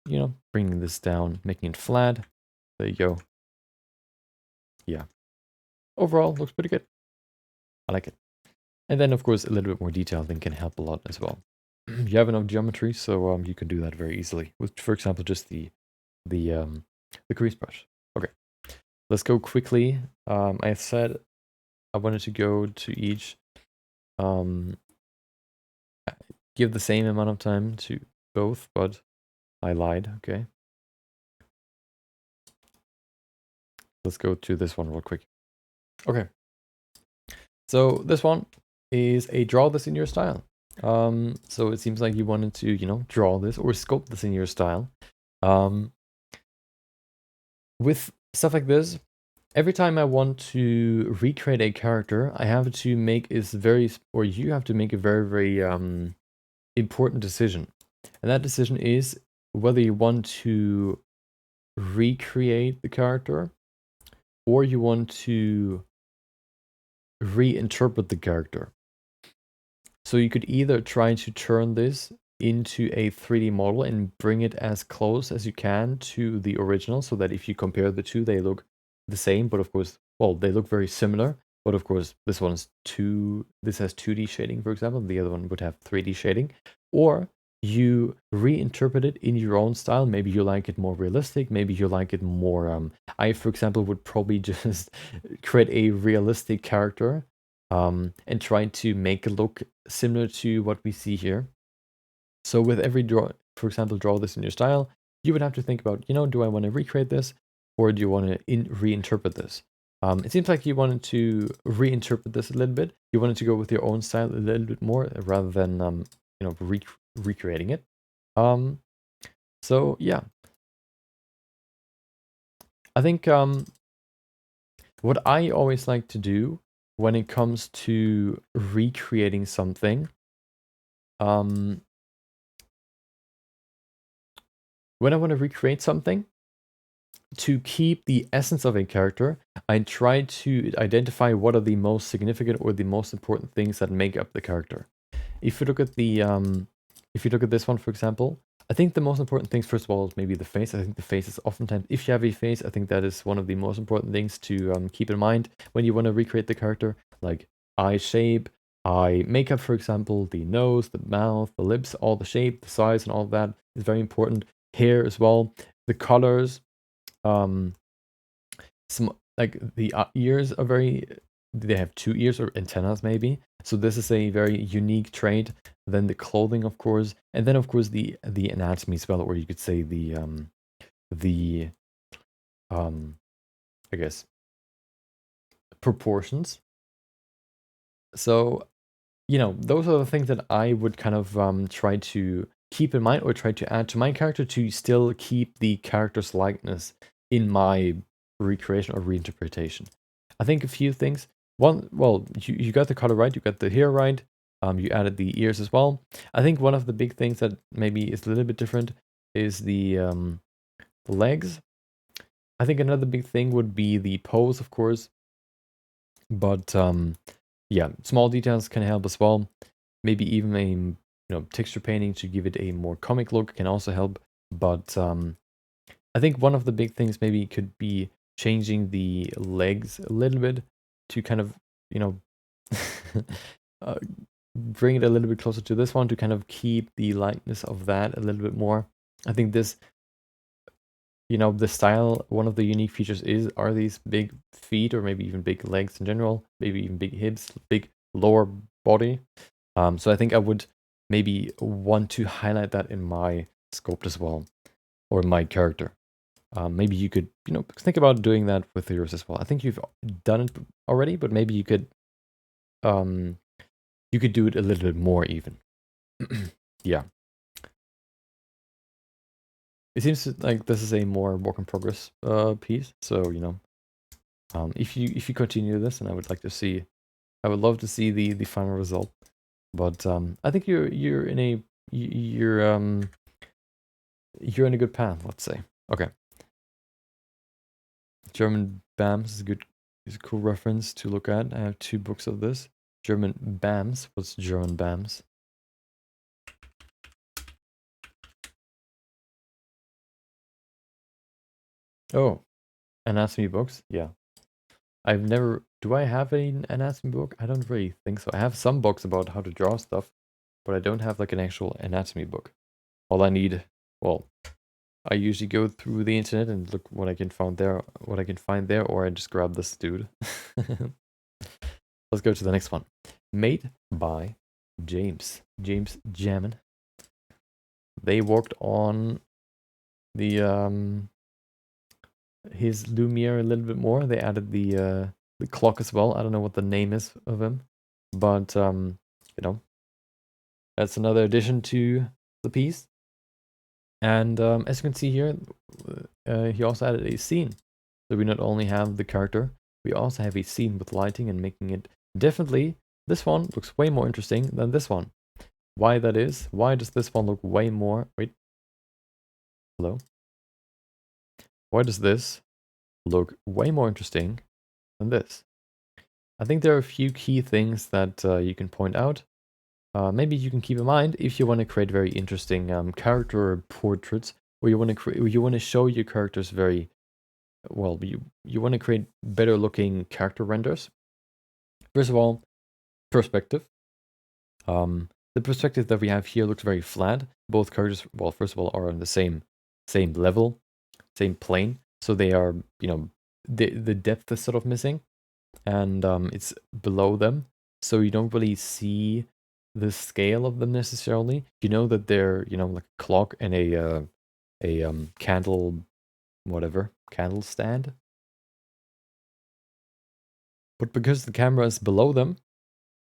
know, bringing this down, making it flat. There you go. Yeah. Overall, looks pretty good. I like it. And then, of course, a little bit more detailing can help a lot as well. You have enough geometry, so you can do that very easily with, for example, just the crease brush. Okay, let's go quickly. I said I wanted to go to each, give the same amount of time to both, but I lied. Okay, let's go to this one real quick. Okay, so this one is a draw this in your style. So it seems like you wanted to, you know, draw this or sculpt this in your style. With stuff like this, every time I want to recreate a character, I have to make you have to make a very important decision. And that decision is whether you want to recreate the character or you want to reinterpret the character. So you could either try to turn this into a 3D model and bring it as close as you can to the original so that if you compare the two, they look the same, but of course, well, they look very similar, but of course, this has 2D shading, for example, the other one would have 3D shading, or you reinterpret it in your own style. Maybe you like it more realistic, maybe you like it more, I, for example, would probably just create a realistic character and try to make it look similar to what we see here. So with every draw, for example, draw this in your style, you would have to think about, you know, do I want to recreate this or do you want to reinterpret this? It seems like you wanted to reinterpret this a little bit. You wanted to go with your own style a little bit more rather than, you know, recreating it. So yeah, I think what I always like to do when it comes to recreating something, when I want to recreate something, to keep the essence of a character, I try to identify what are the most significant or the most important things that make up the character. If you look at this one, for example, I think the most important things, first of all, is maybe the face. I think the face is oftentimes, if you have a face, I think that is one of the most important things to keep in mind when you want to recreate the character, like eye shape, eye makeup, for example, the nose, the mouth, the lips, all the shape, the size, and all of that is very important. Hair as well, the colors, like the ears are they have 2 ears or antennas maybe, so this is a very unique trait. Then the clothing, of course, and then of course the anatomy as well, or you could say the I guess proportions. So, you know, those are the things that I would kind of try to keep in mind or try to add to my character to still keep the character's likeness in my recreation or reinterpretation. I think a few things. One, well, you got the color right, you got the hair right, you added the ears as well. I think one of the big things that maybe is a little bit different is the legs. I think another big thing would be the pose, of course. But yeah, small details can help as well. Maybe even a texture painting to give it a more comic look can also help. But I think one of the big things maybe could be changing the legs a little bit to kind of, you know, bring it a little bit closer to this one to kind of keep the lightness of that a little bit more. I think this, you know, the style, one of the unique features are these big feet or maybe even big legs in general, maybe even big hips, big lower body. So I think I would maybe want to highlight that in my sculpt as well, or my character. Maybe you could, you know, think about doing that with yours as well. I think you've done it already, but maybe you could do it a little bit more even. Yeah. It seems like this is a more work in progress piece. So, you know, if you continue this, and I would love to see the final result. But I think you're in a you're in a good path, let's say. Okay. German BAMS is It's a cool reference to look at. I have 2 books of this. German BAMs. What's German BAMs? Oh, anatomy books. Yeah. I've never... Do I have an anatomy book? I don't really think so. I have some books about how to draw stuff, but I don't have like an actual anatomy book. All I need... Well, I usually go through the internet and look what I can find there, or I just grab this dude. Let's go to the next one. Made by James Jammin. They worked on the his Lumiere a little bit more. They added the clock as well. I don't know what the name is of him, but you know, that's another addition to the piece. And as you can see here, he also added a scene. So we not only have the character, we also have a scene with lighting and making it definitely, this one looks way more interesting than this one. Why that is? Why does this one look way more... Wait. Hello? Why does this look way more interesting than this? I think there are a few key things that you can point out. Maybe you can keep in mind if you want to create very interesting character portraits, or you want to show your characters very well. You want to create better looking character renders. First of all, perspective. The perspective that we have here looks very flat. Both characters, well, first of all, are on the same level, same plane. So they are, you know, the depth is sort of missing, and it's below them. So you don't really see the scale of them necessarily. You know that they're, you know, like a clock and a candle, whatever, candle stand. But because the camera is below them,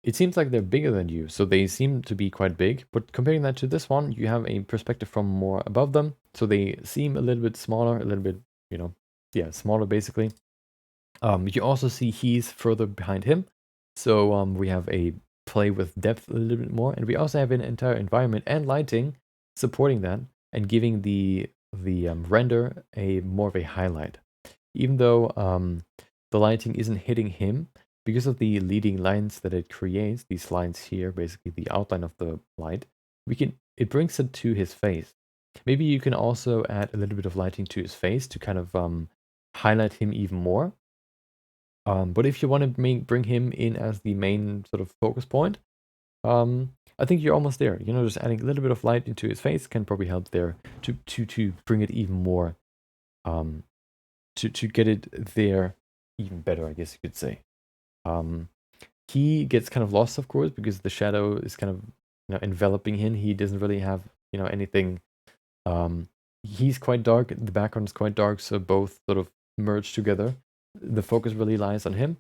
it seems like they're bigger than you, so they seem to be quite big. But comparing that to this one, you have a perspective from more above them, so they seem a little bit smaller, a little bit, you know, yeah, smaller basically. You also see he's further behind him, so we have a play with depth a little bit more, and we also have an entire environment and lighting supporting that and giving the render a more of a highlight. Even though the lighting isn't hitting him, because of the leading lines that it creates, these lines here, basically the outline of the light, it brings it to his face. Maybe you can also add a little bit of lighting to his face to kind of highlight him even more. But if you want to bring him in as the main sort of focus point, I think you're almost there. You know, just adding a little bit of light into his face can probably help there to bring it even more, to get it there even better, I guess you could say. He gets kind of lost, of course, because the shadow is kind of, you know, enveloping him. He doesn't really have, you know, anything. He's quite dark. The background is quite dark, so both sort of merge together. The focus really lies on him.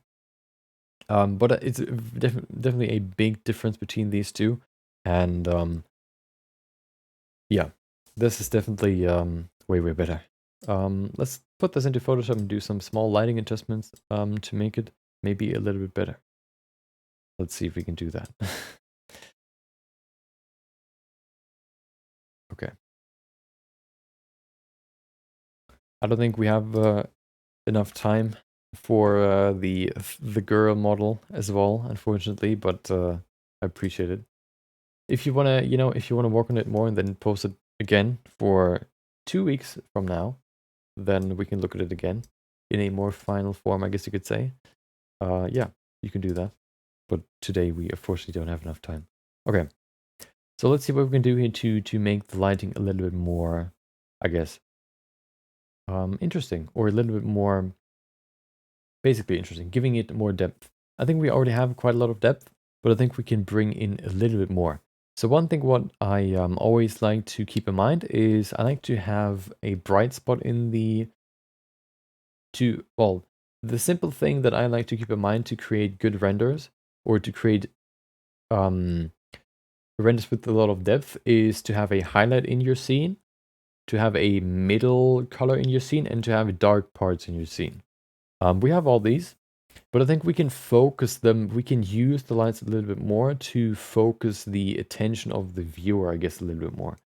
But it's definitely a big difference between these two, and yeah, this is definitely way better. Let's put this into Photoshop and do some small lighting adjustments to make it maybe a little bit better. Let's see if we can do that. Okay. I don't think we have enough time for the girl model as well, unfortunately, but I appreciate it. If you wanna, you know, if you wanna work on it more and then post it again for 2 weeks from now, then we can look at it again in a more final form, I guess you could say. Yeah, you can do that. But today we unfortunately don't have enough time. Okay, so let's see what we can do here to make the lighting a little bit more, I guess, interesting, or a little bit more, basically interesting, giving it more depth. I think we already have quite a lot of depth, but I think we can bring in a little bit more. So one thing what I always like to keep in mind is I like to have a bright spot in the, well, the simple thing that I like to keep in mind to create good renders, or to create renders with a lot of depth, is to have a highlight in your scene, to have a middle color in your scene, and to have dark parts in your scene. We have all these, but I think we can focus them. We can use the lights a little bit more to focus the attention of the viewer, I guess, a little bit more.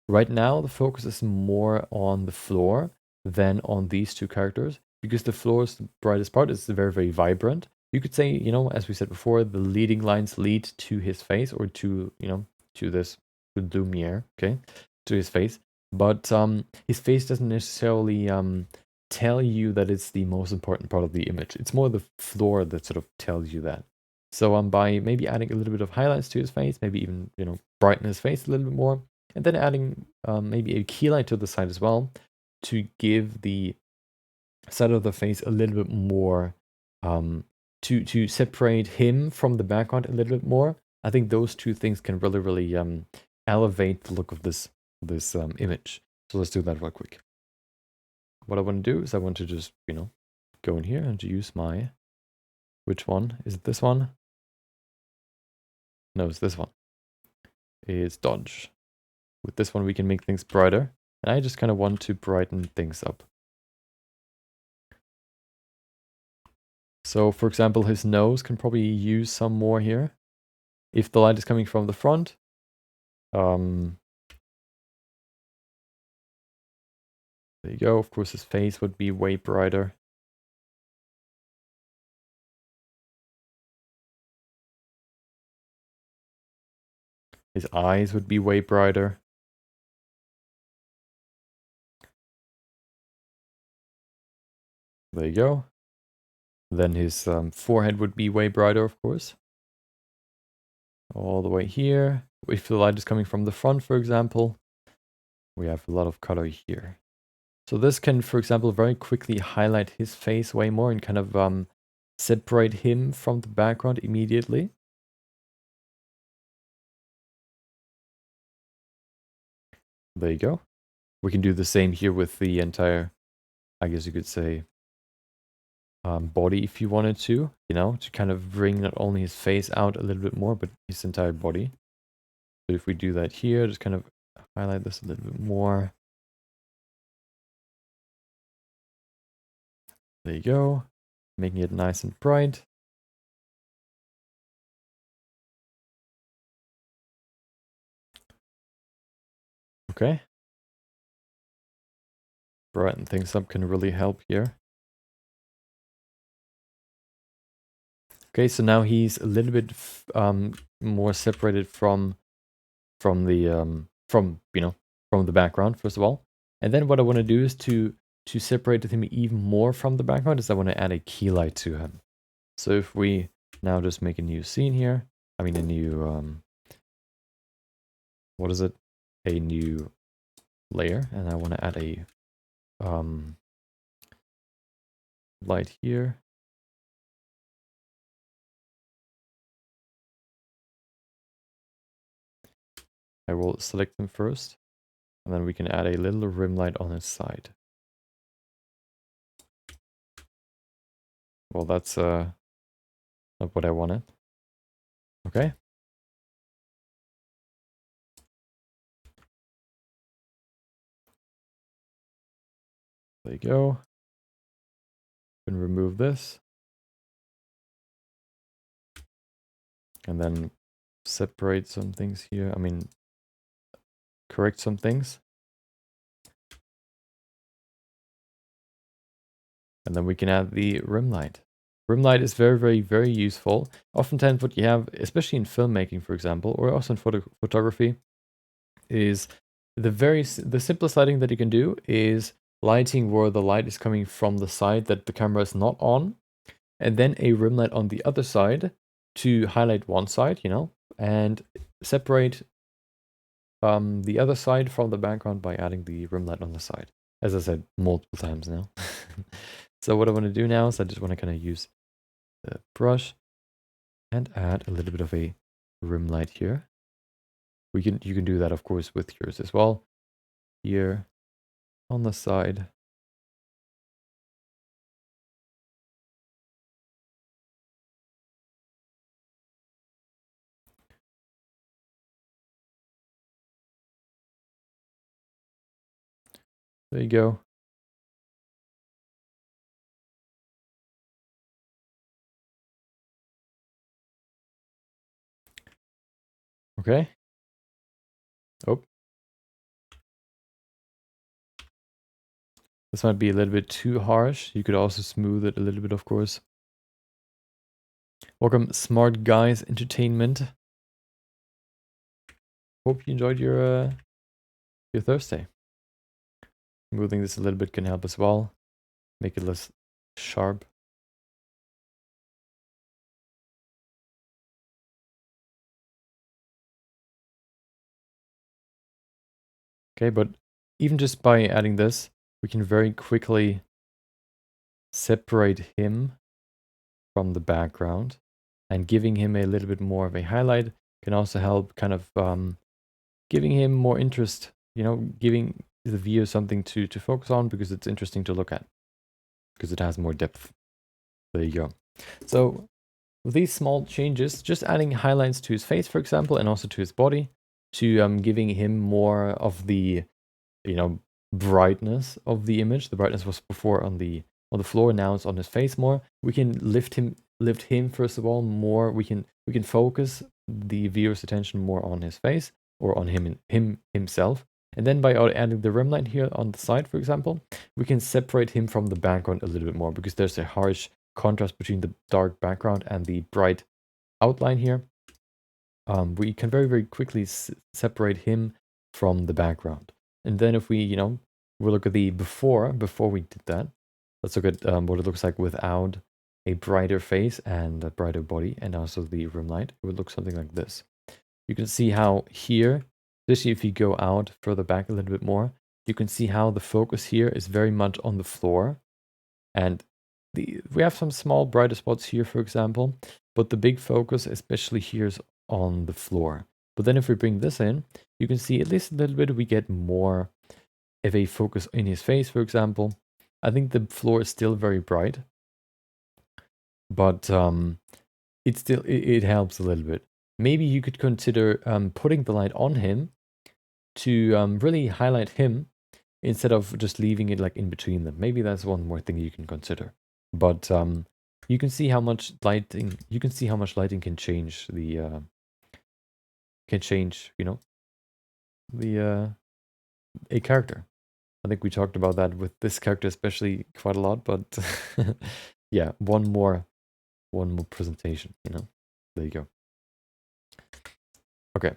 Right now, the focus is more on the floor than on these two characters. because the floor is the brightest part. It's very, very vibrant. You could say, you know, as we said before, the leading lines lead to his face, or to, you know, to this, to Lumiere, okay, to his face. But his face doesn't necessarily tell you that it's the most important part of the image. It's more the floor that sort of tells you that. So by maybe adding a little bit of highlights to his face, maybe even, you know, brighten his face a little bit more, and then adding maybe a key light to the side as well, to give the side of the face a little bit more, to separate him from the background a little bit more. I think those two things can really, really elevate the look of this image. So let's do that real quick. What I want to do is I want to just, you know, go in here and use my, which one? Is it this one? No, it's this one. It's dodge. With this one we can make things brighter. And I just kind of want to brighten things up. So for example, his nose can probably use some more here. If the light is coming from the front, there you go. Of course, his face would be way brighter. His eyes would be way brighter. There you go. Then his forehead would be way brighter, of course. All the way here. If the light is coming from the front, for example, we have a lot of color here. So this can, for example, very quickly highlight his face way more and kind of separate him from the background immediately. There you go. We can do the same here with the entire, I guess you could say, body if you wanted to, you know, to kind of bring not only his face out a little bit more, but his entire body. So if we do that here, just kind of highlight this a little bit more. There you go. Making it nice and bright. Okay. Brighten things up can really help here. Okay, so now he's a little bit more separated from the from the background, first of all. And then what I want to do is to separate him even more from the background is I want to add a key light to him. So if we now just make a new scene here, I mean a new what is it? A new layer, and I want to add a light here. I will select them first, and then we can add a little rim light on his side. Well, that's not what I wanted. Okay. There you go. Can remove this. And then separate some things here. I mean, correct some things. And then we can add the rim light. Rim light is very, very, very useful. Oftentimes what you have, especially in filmmaking, for example, or also in photography, is the simplest lighting that you can do is lighting where the light is coming from the side that the camera is not on, and then a rim light on the other side to highlight one side, you know, and separate the other side from the background by adding the rim light on the side. As I said multiple times now. So what I want to do now is I just want to kind of use the brush and add a little bit of a rim light here. You can do that, of course, with yours as well. Here on the side. There you go. Okay. Oh. This might be a little bit too harsh. You could also smooth it a little bit, of course. Welcome, Smart Guys Entertainment. Hope you enjoyed your Thursday. Smoothing this a little bit can help as well. Make it less sharp. Okay, but even just by adding this, we can very quickly separate him from the background, and giving him a little bit more of a highlight can also help kind of giving him more interest, you know, giving the viewer something to focus on because it's interesting to look at, because it has more depth. There you go. So with these small changes, just adding highlights to his face, for example, and also to his body, to giving him more of the, you know, brightness of the image. The brightness was before on the floor, now it's on his face more. We can lift him first of all more. We can focus the viewer's attention more on his face or on himself. And then by adding the rim light here on the side, for example, we can separate him from the background a little bit more, because there's a harsh contrast between the dark background and the bright outline here. We can very, very quickly separate him from the background. And then if we, you know, we'll look at the before we did that. Let's look at what it looks like without a brighter face and a brighter body, and also the rim light. It would look something like this. You can see how here, especially if you go out further back a little bit more, you can see how the focus here is very much on the floor. And we have some small brighter spots here, for example, but the big focus, especially here, is on the floor. But then if we bring this in, you can see at least a little bit, we get more of a focus in his face, for example. I think the floor is still very bright, but it helps a little bit. Maybe you could consider putting the light on him to really highlight him instead of just leaving it like in between them. Maybe that's one more thing you can consider. But you can see how much lighting can change the you know, the a character. I think we talked about that with this character especially quite a lot, but yeah, one more presentation, you know. There you go. Okay.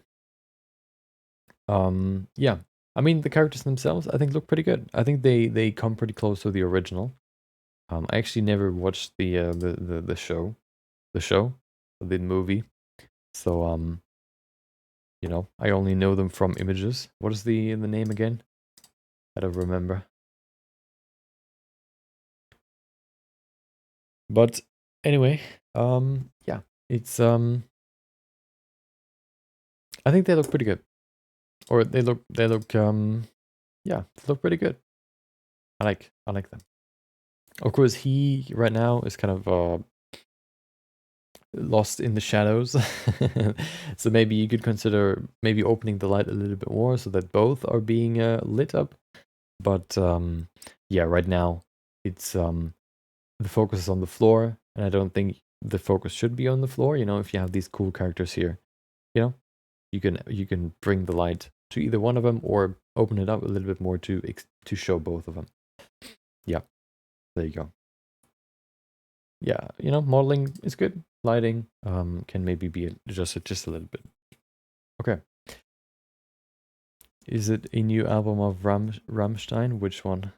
Yeah. I mean, the characters themselves, I think, look pretty good. I think they come pretty close to the original. I actually never watched the show, the movie. So you know, I only know them from images. What is the name again? I don't remember. But anyway, yeah, it's I think they look pretty good. Or they look yeah, they look pretty good. I like them. Of course, he right now is kind of lost in the shadows. So maybe you could consider maybe opening the light a little bit more so that both are being lit up. But yeah, right now it's the focus is on the floor, and I don't think the focus should be on the floor. You know, if you have these cool characters here, you know, you can bring the light to either one of them or open it up a little bit more to show both of them. Yeah, there you go. Yeah, you know, modeling is good. Lighting can maybe be adjusted just a little bit. Okay. Is it a new album of Rammstein? Which one?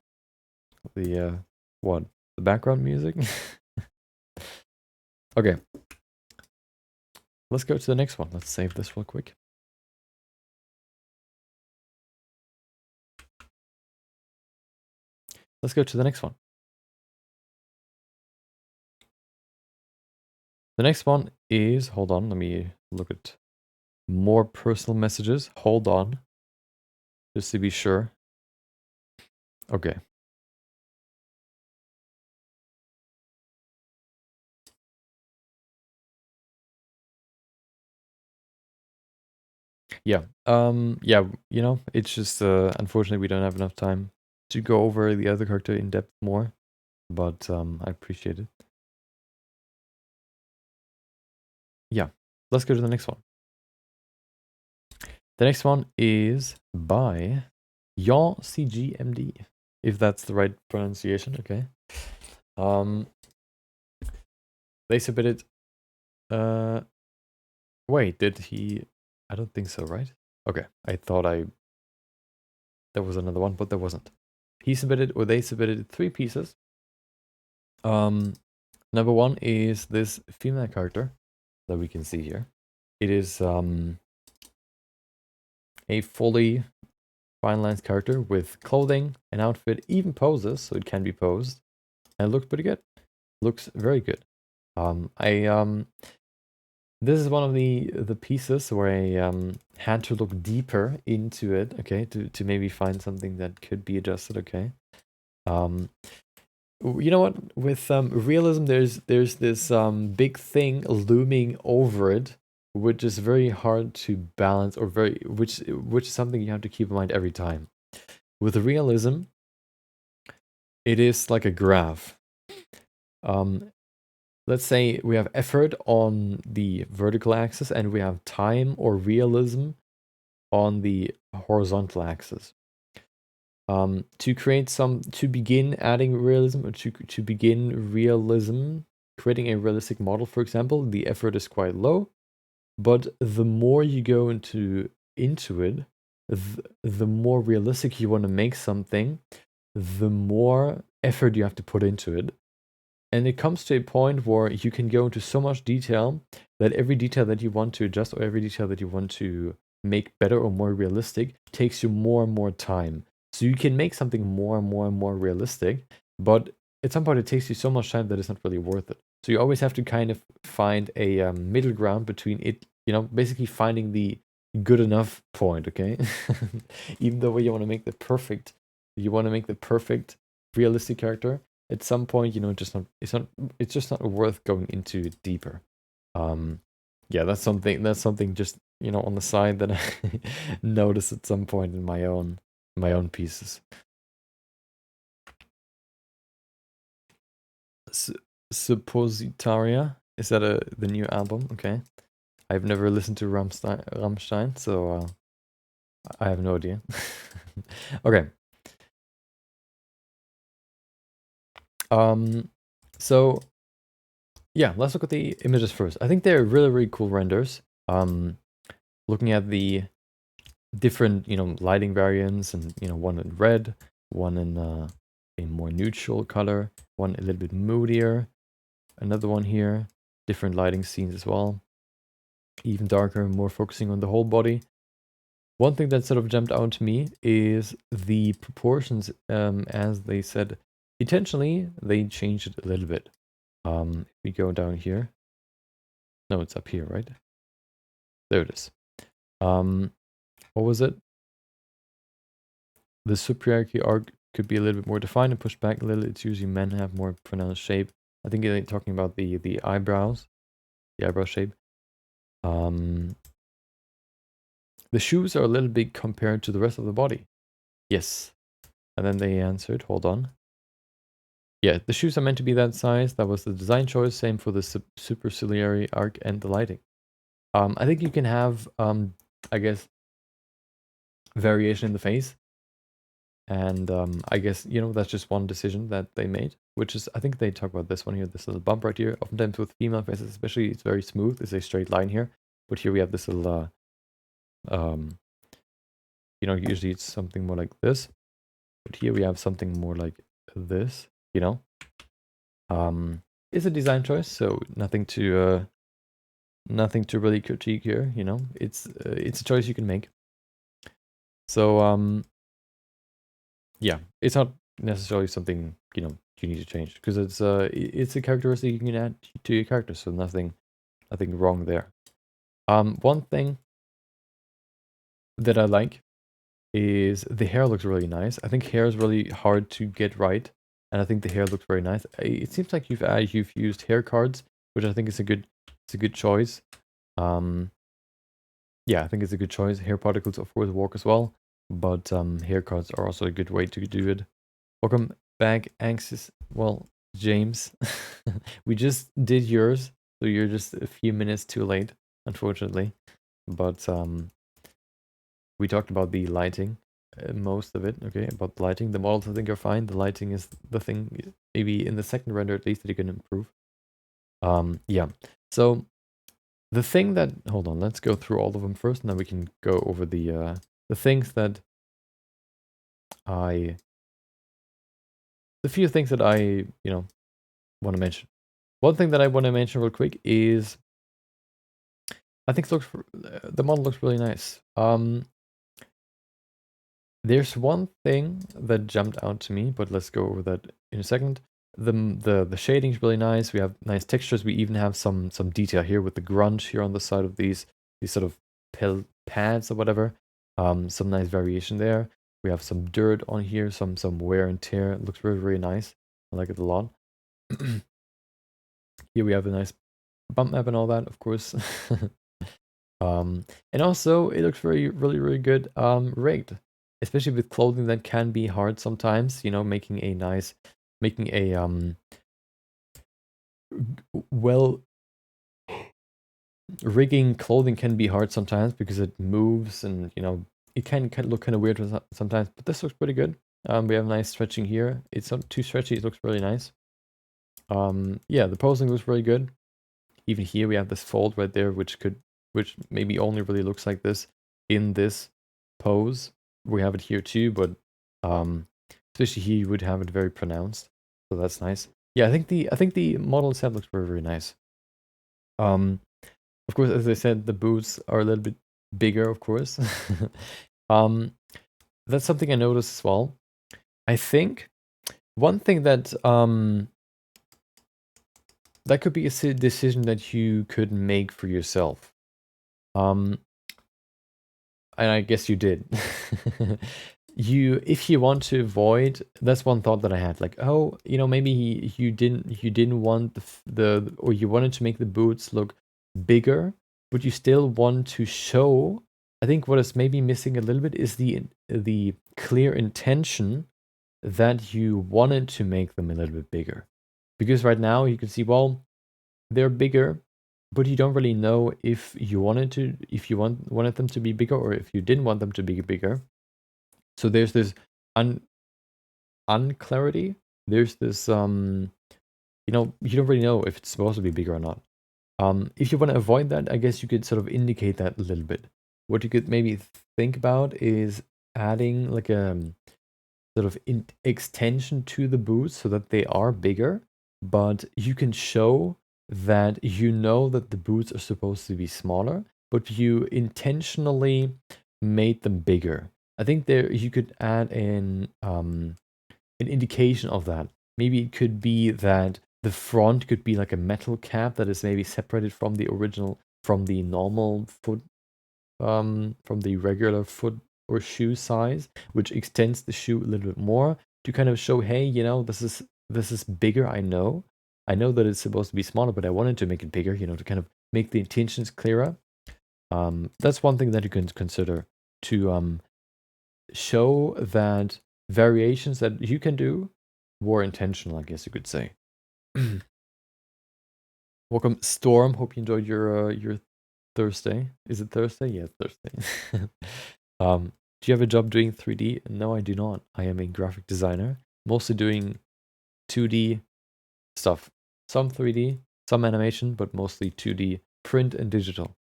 The what? The background music? Okay. Let's go to the next one. Let's save this real quick. Let's go to the next one. The next one is, hold on, let me look at more personal messages. Hold on. Just to be sure. Okay. Yeah. Yeah, you know, it's just unfortunately we don't have enough time to go over the other character in depth more, but I appreciate it. Yeah. Let's go to the next one. The next one is by Yon CGMD. if that's the right pronunciation. Okay. They submitted. Wait, did he? I don't think so, right? Okay, I thought there was another one, but there wasn't. He submitted, or they submitted 3 pieces. Number 1 is this female character that we can see here. It is a fully finalized character with clothing, an outfit, even poses, so it can be posed, and it looks pretty good. Looks very good. This is one of the pieces where I had to look deeper into it, okay, to maybe find something that could be adjusted, okay. You know what? With realism, there's this big thing looming over it, which is very hard to balance, or which is something you have to keep in mind every time. With realism, it is like a graph. Let's say we have effort on the vertical axis and we have time or realism on the horizontal axis. To begin adding realism, or to begin realism, creating a realistic model, for example, the effort is quite low, but the more you go into it, the more realistic you want to make something, the more effort you have to put into it. And it comes to a point where you can go into so much detail that every detail that you want to adjust, or every detail that you want to make better or more realistic, takes you more and more time. So you can make something more and more and more realistic, but at some point it takes you so much time that it's not really worth it. So you always have to kind of find a middle ground between it, basically finding the good enough point, okay? Even though you want to make the perfect realistic character, at some point, it's just not worth going into it deeper. Yeah, that's something just, on the side that I noticed at some point in my own pieces. Suppositaria, is that the new album? Okay. I've never listened to Rammstein, so I have no idea. Okay. So yeah, let's look at the images first. I think they're really, really cool renders. Looking at the different, lighting variants, and, one in red, one in a more neutral color, one a little bit moodier, another one here, different lighting scenes as well, even darker, more focusing on the whole body. One thing that sort of jumped out to me is the proportions, as they said, intentionally, they changed it a little bit. If we go down here, no, it's up here, right? There it is. What was it? The suprachial arc could be a little bit more defined and pushed back a little. It's usually men have more pronounced shape. I think they're talking about the eyebrows, the eyebrow shape. The shoes are a little big compared to the rest of the body. Yes. And then they answered, hold on. Yeah, the shoes are meant to be that size. That was the design choice. Same for the superciliary arc and the lighting. I think you can have, I guess, variation in the face. And I guess, that's just one decision that they made, which is, I think they talk about this one here, this little bump right here. Oftentimes with female faces, especially, it's very smooth. It's a straight line here. But here we have this little, usually it's something more like this. But here we have something more like this, It's a design choice, so nothing to really critique here, It's a choice you can make. So yeah, it's not necessarily something you need to change, because it's a characteristic you can add to your character, so nothing wrong there. One thing that I like is the hair looks really nice. I think hair is really hard to get right, and I think the hair looks very nice. It seems like you've used hair cards, which I think is a good choice. Yeah, I think it's a good choice. Hair particles, of course, work as well, but hair cards are also a good way to do it. Welcome back, Anxious. Well, James, we just did yours, so you're just a few minutes too late, unfortunately. But we talked about the lighting most of it. Okay, about the lighting, the models I think are fine. The lighting is the thing, maybe in the second render at least, that you can improve. Yeah. So the thing that, hold on, let's go through all of them first, and then we can go over the things that the few things that I want to mention. One thing that I want to mention real quick is I think the model looks really nice. There's one thing that jumped out to me, but let's go over that in a second. The shading is really nice. We have nice textures. We even have some detail here with the grunge here on the side of these sort of pads or whatever. Some nice variation there. We have some dirt on here, some wear and tear. It looks very, very nice. I like it a lot. Here we have a nice bump map and all that, of course. And also it looks really, really good rigged, especially with clothing that can be hard sometimes. You know, making a well, rigging clothing can be hard sometimes because it moves, and it can look kind of weird sometimes. But this looks pretty good. We have nice stretching here. It's not too stretchy. It looks really nice. Yeah, the posing looks really good. Even here we have this fold right there, which maybe only really looks like this in this pose. We have it here too, but especially here you would have it very pronounced. So that's nice. Yeah, I think the model itself looks very, very nice. Of course, as I said, the boots are a little bit bigger, of course. That's something I noticed as well. I think one thing that that could be a decision that you could make for yourself. And I guess you did. If you want to avoid, that's one thought that I had. Like, oh, maybe you didn't want or you wanted to make the boots look bigger, but you still want to show. I think what is maybe missing a little bit is the clear intention that you wanted to make them a little bit bigger. Because right now you can see, well, they're bigger, but you don't really know if you wanted them to be bigger or if you didn't want them to be bigger. So there's this unclarity. There's this you don't really know if it's supposed to be bigger or not. If you want to avoid that, I guess you could sort of indicate that a little bit. What you could maybe think about is adding like a sort of extension to the boots so that they are bigger, but you can show that that the boots are supposed to be smaller, but you intentionally made them bigger. I think there you could add an indication of that. Maybe it could be that the front could be like a metal cap that is maybe separated from the original, from the normal foot, from the regular foot or shoe size, which extends the shoe a little bit more to kind of show, hey, this is bigger. I know that it's supposed to be smaller, but I wanted to make it bigger, to kind of make the intentions clearer. That's one thing that you can consider to show that variations that you can do were intentional, I guess you could say. Welcome, Storm. Hope you enjoyed your Thursday. Is it Thursday? Yeah, Thursday. Do you have a job doing 3D? No, I do not. I am a graphic designer, mostly doing 2D stuff. Some 3D, some animation, but mostly 2D, print and digital.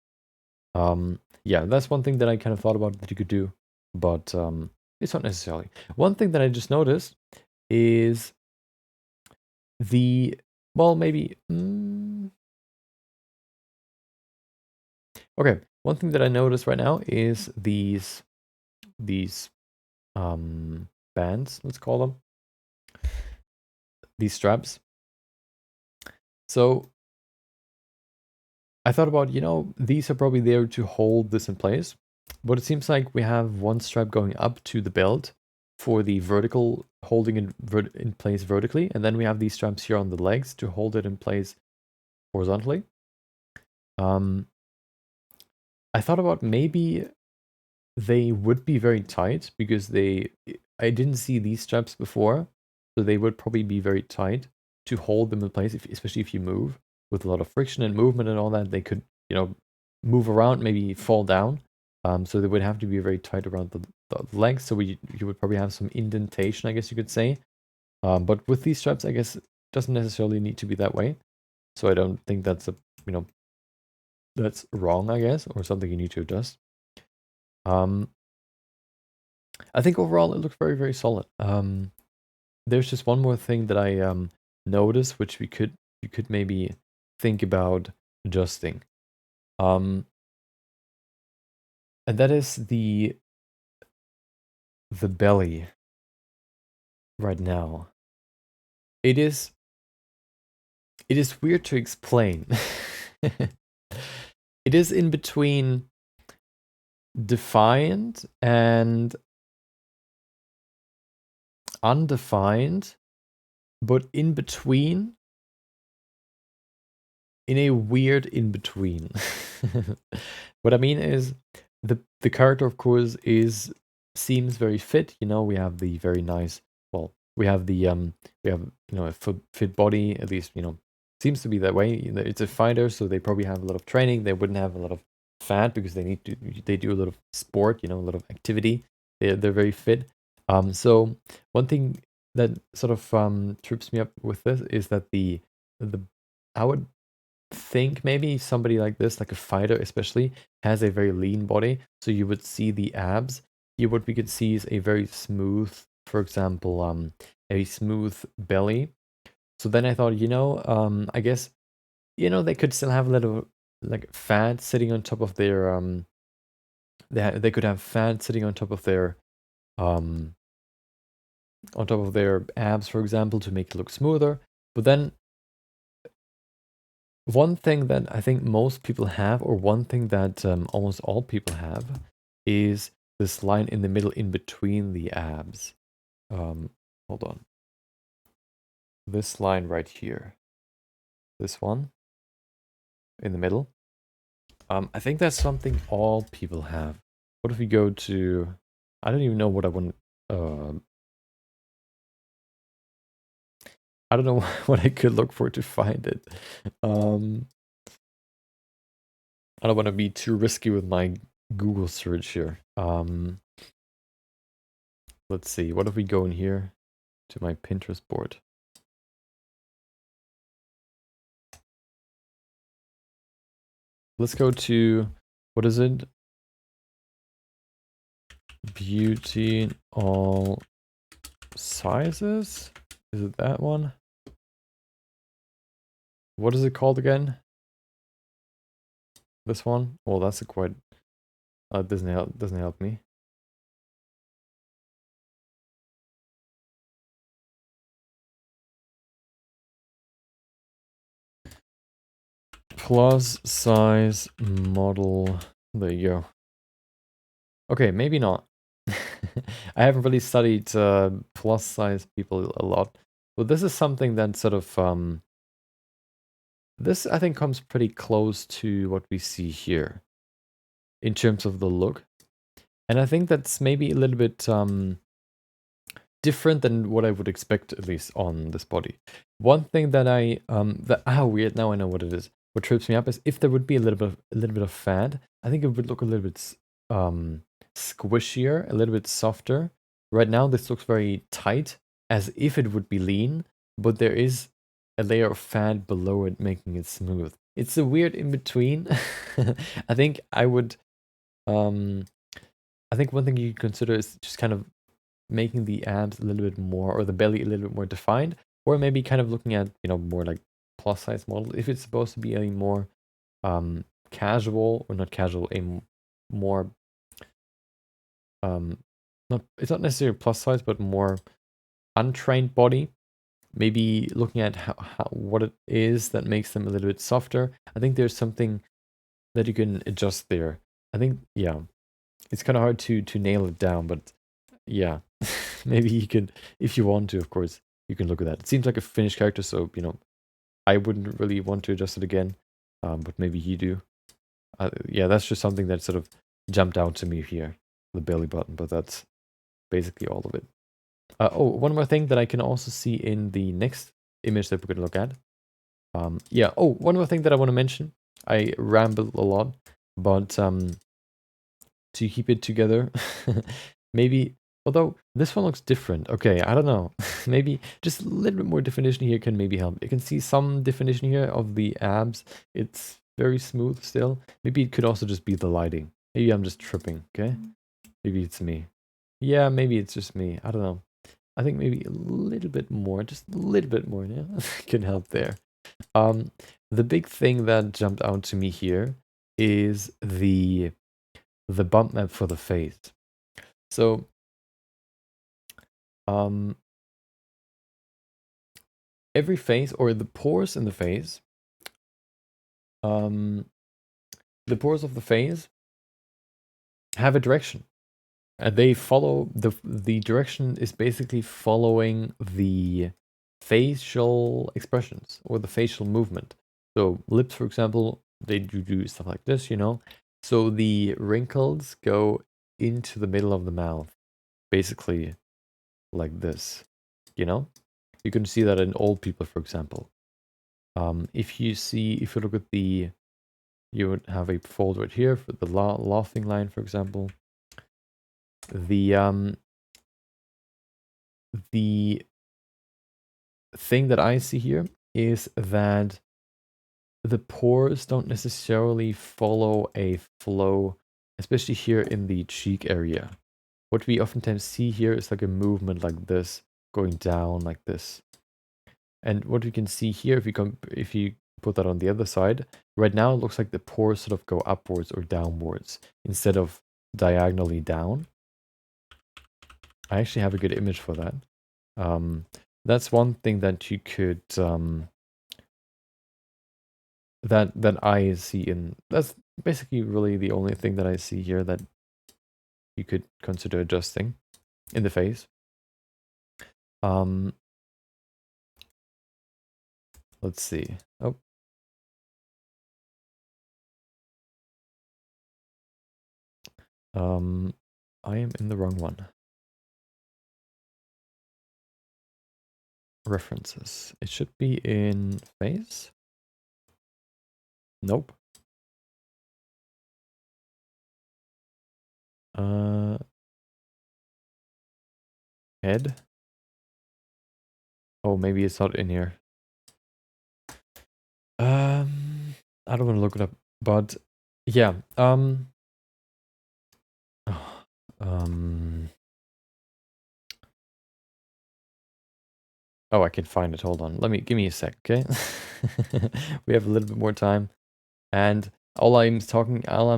Yeah, that's one thing that I kind of thought about that you could do, but it's not necessarily. One thing that I just noticed is maybe. Okay, one thing that I noticed right now is these bands, let's call them. These straps. So I thought about, these are probably there to hold this in place, but it seems like we have one strap going up to the belt for the vertical, holding it in place vertically, and then we have these straps here on the legs to hold it in place horizontally. I thought about maybe they would be very tight because I didn't see these straps before, so they would probably be very tight to hold them in place, especially if you move with a lot of friction and movement and all that. They could, move around, maybe fall down. So they would have to be very tight around the legs, so you would probably have some indentation, I guess you could say. But with these straps, I guess it doesn't necessarily need to be that way. So I don't think that's that's wrong, I guess, or something you need to adjust. I think overall it looks very, very solid. There's just one more thing that I noticed, which you could maybe think about adjusting. And that is the belly right now. It is weird to explain. It is in between defined and undefined, but in between, in a weird in between. What I mean is the character, of course, seems very fit. You know, we have the very nice. Well, we have the a fit body. At least seems to be that way. It's a fighter, so they probably have a lot of training. They wouldn't have a lot of fat because they do a lot of sport. A lot of activity. They're very fit. So one thing that sort of trips me up with this is that the I would think maybe somebody like this, like a fighter especially, has a very lean body. So you would see the abs. Here what we could see is a very smooth, for example, a smooth belly. So then I thought, I guess, they could still have a little like fat sitting on top of their they could have fat sitting on top of their abs, for example, to make it look smoother. But then one thing that I think most people have, or one thing that almost all people have, is this line in the middle in between the abs. Hold on. This line right here. This one in the middle. I think that's something all people have. What if we go to... I don't even know what I want... I don't know what I could look for to find it. I don't want to be too risky with my Google search here. Let's see. What if we go in here to my Pinterest board? Let's go to, what is it? Beauty all sizes? Is it that one? What is it called again? This one? Well, that's a quite... doesn't help me. Plus size model. There you go. Okay, maybe not. I haven't really studied plus size people a lot. But this is something that sort of... this, I think, comes pretty close to what we see here in terms of the look. And I think that's maybe a little bit different than what I would expect, at least on this body. One thing that weird, now I know what it is. What trips me up is if there would be a little bit of fat, I think it would look a little bit squishier, a little bit softer. Right now, this looks very tight, as if it would be lean, but there is a layer of fat below it, making it smooth. It's a weird in between. I think I would. I think one thing you consider is just kind of making the abs a little bit more, or the belly a little bit more defined, or maybe kind of looking at more like plus size model. If it's supposed to be a more casual, or not casual, a more it's not necessarily plus size, but more untrained body. Maybe looking at what it is that makes them a little bit softer. I think there's something that you can adjust there. I think, yeah, it's kind of hard to nail it down, but yeah, maybe you can, if you want to, of course, you can look at that. It seems like a finished character, so I wouldn't really want to adjust it again, but maybe you do. Yeah, that's just something that sort of jumped out to me here, the belly button, but that's basically all of it. Oh, one more thing that I can also see in the next image that we're going to look at. Yeah, oh, one more thing that I want to mention. I ramble a lot, but to keep it together, Maybe, although this one looks different. Okay, I don't know. Maybe just a little bit more definition here can maybe help. You can see some definition here of the abs. It's very smooth still. Maybe it could also just be the lighting. Maybe I'm just tripping, okay? Maybe it's me. Yeah, maybe it's just me. I don't know. I think maybe a little bit more, just a little bit more, yeah, can help there. The big thing that jumped out to me here is the bump map for the face. So, every face, or the pores in the face, the pores of the face have a direction. And they follow, the direction is basically following the facial expressions or the facial movement. So lips, for example, they do stuff like this, you know. So the wrinkles go into the middle of the mouth, basically like this, you know. You can see that in old people, for example. If you look at the, you would have a fold right here for the laughing line, for example. The thing that I see here is that the pores don't necessarily follow a flow, especially here in the cheek area. What we oftentimes see here is like a movement like this, going down like this. And what we can see here, if you put that on the other side, right now it looks like the pores sort of go upwards or downwards instead of diagonally down. I actually have a good image for that. That's one thing that you could that I see in, that's basically really the only thing that I see here that you could consider adjusting in the face. Let's see. Oh. I am in the wrong one. References. It should be in face. Nope. Head. Oh, maybe it's not in here. I don't want to look it up, but yeah. Oh, I can find it. Hold on. Give me a sec, okay? We have a little bit more time. And all I'm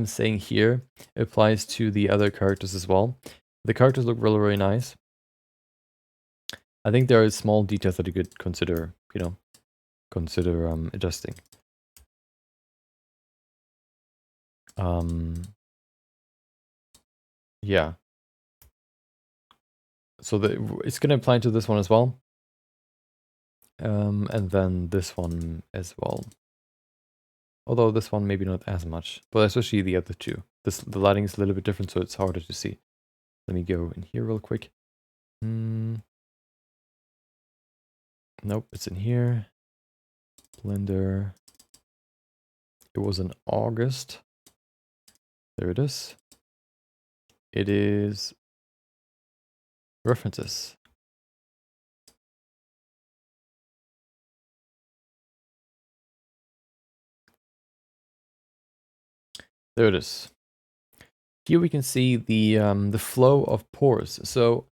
saying here applies to the other characters as well. The characters look really, really nice. I think there are small details that you could consider, you know, adjusting. Yeah. So it's going to apply to this one as well. And then this one as well. Although this one maybe not as much, but especially the other two. The lighting is a little bit different, so it's harder to see. Let me go in here real quick. Nope, it's in here. Blender. It was in August. There it is. It is references. There it is. Here we can see the flow of pores. So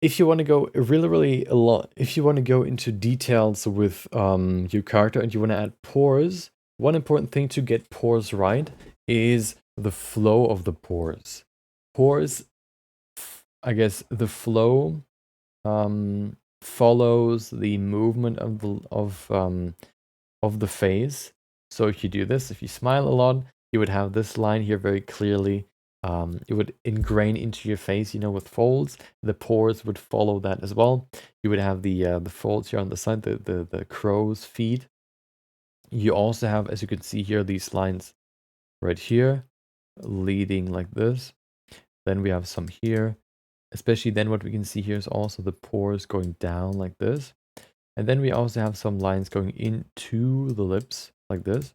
if you want to go really a lot, if you want to go into details with your character and you want to add pores, one important thing to get pores right is the flow of the pores. Pores, I guess the flow follows the movement of the face. So if you do this, if you smile a lot, you would have this line here very clearly. It would ingrain into your face, you know, with folds. The pores would follow that as well. You would have the folds here on the side, the crow's feet. You also have, as you can see here, these lines right here, leading like this. Then we have some here. Especially then what we can see here is also the pores going down like this. And then we also have some lines going into the lips like this.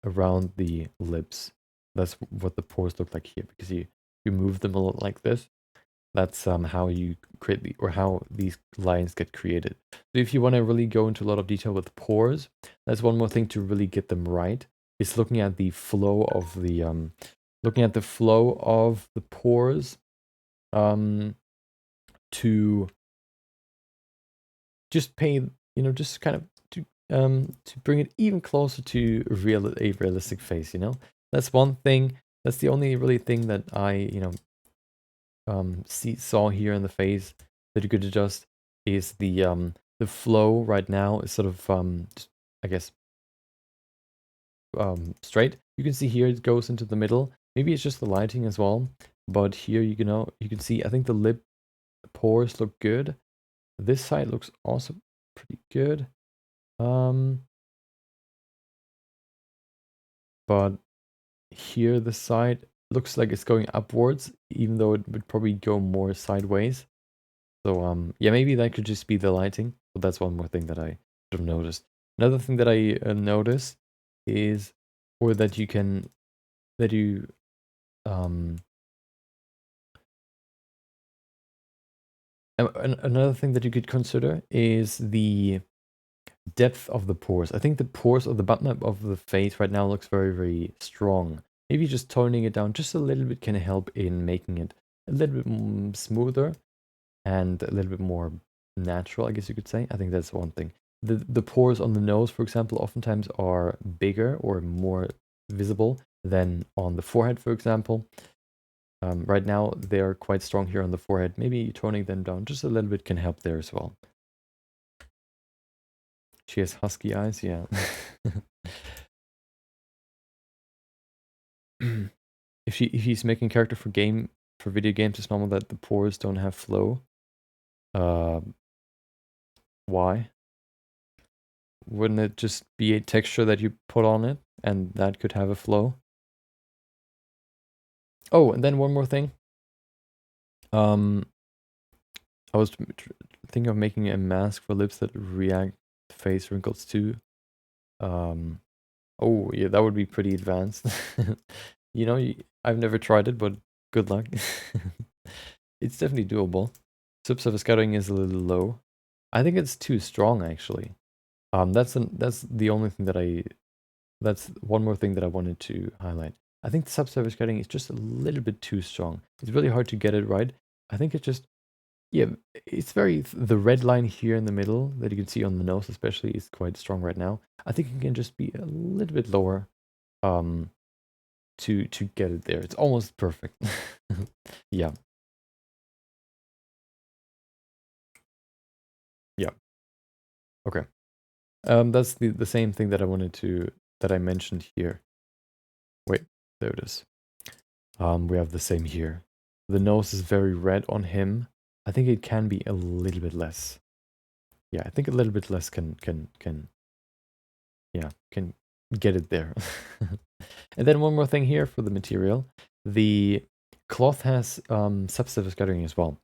Around the lips. That's what the pores look like here, because you move them a lot like this. That's how you create how these lines get created. So if you want to really go into a lot of detail with pores, that's one more thing to really get them right. Is looking at the flow of the pores to just paint, just kind of to bring it even closer to a realistic face. That's one thing. That's the only really thing that I saw here in the face that you could adjust is the flow right now is sort of just, I guess straight. You can see here it goes into the middle. Maybe it's just the lighting as well, but here you can see I think the lip pores look good. This side looks also pretty good. But here the side looks like it's going upwards, even though it would probably go more sideways. So yeah, maybe that could just be the lighting, but that's one more thing that I sort of noticed. Another thing that I noticed is, or that you can, that you, another thing that you could consider is the depth of the pores. I think the pores of the bottom of the face right now looks very, very strong. Maybe just toning it down just a little bit can help in making it a little bit smoother and a little bit more natural, I guess you could say. I think that's one thing. The pores on the nose, for example, oftentimes are bigger or more visible than on the forehead, for example. Right now, they're quite strong here on the forehead. Maybe toning them down just a little bit can help there as well. She has husky eyes, yeah. If he's making character for video games, it's normal that the pores don't have flow. Why? Wouldn't it just be a texture that you put on it, and that could have a flow? Oh, and then one more thing. I was thinking of making a mask for lips that react to face wrinkles too. Oh yeah, that would be pretty advanced. I've never tried it, but good luck. It's definitely doable. Subsurface cutting is a little low. I think it's too strong actually. That's the only thing that's one more thing that I wanted to highlight. I think the subsurface cutting is just a little bit too strong. It's really hard to get it right. I think it's just, yeah, it's the red line here in the middle that you can see on the nose especially is quite strong right now. I think it can just be a little bit lower to get it there. It's almost perfect. Yeah. Yeah. Okay. That's the same thing that I mentioned here. Wait, there it is. We have the same here. The nose is very red on him. I think it can be a little bit less. Yeah, I think a little bit less can get it there. And then one more thing here for the material. The cloth has subsurface cutting as well.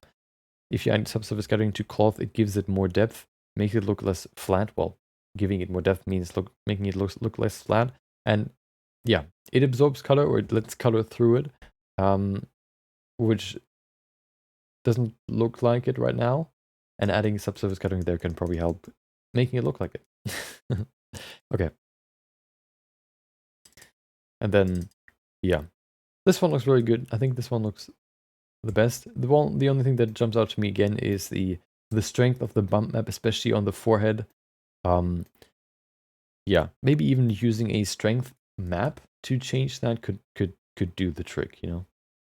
If you add subsurface cutting to cloth, it gives it more depth, makes it look less flat. Well, giving it more depth means making it look less flat. And yeah, it absorbs color, or it lets color through it, which doesn't look like it right now. And adding subsurface cutting there can probably help making it look like it. Okay. And then, yeah, this one looks really good. I think this one looks the best. The only thing that jumps out to me again is the strength of the bump map, especially on the forehead. Yeah, maybe even using a strength map to change that could do the trick,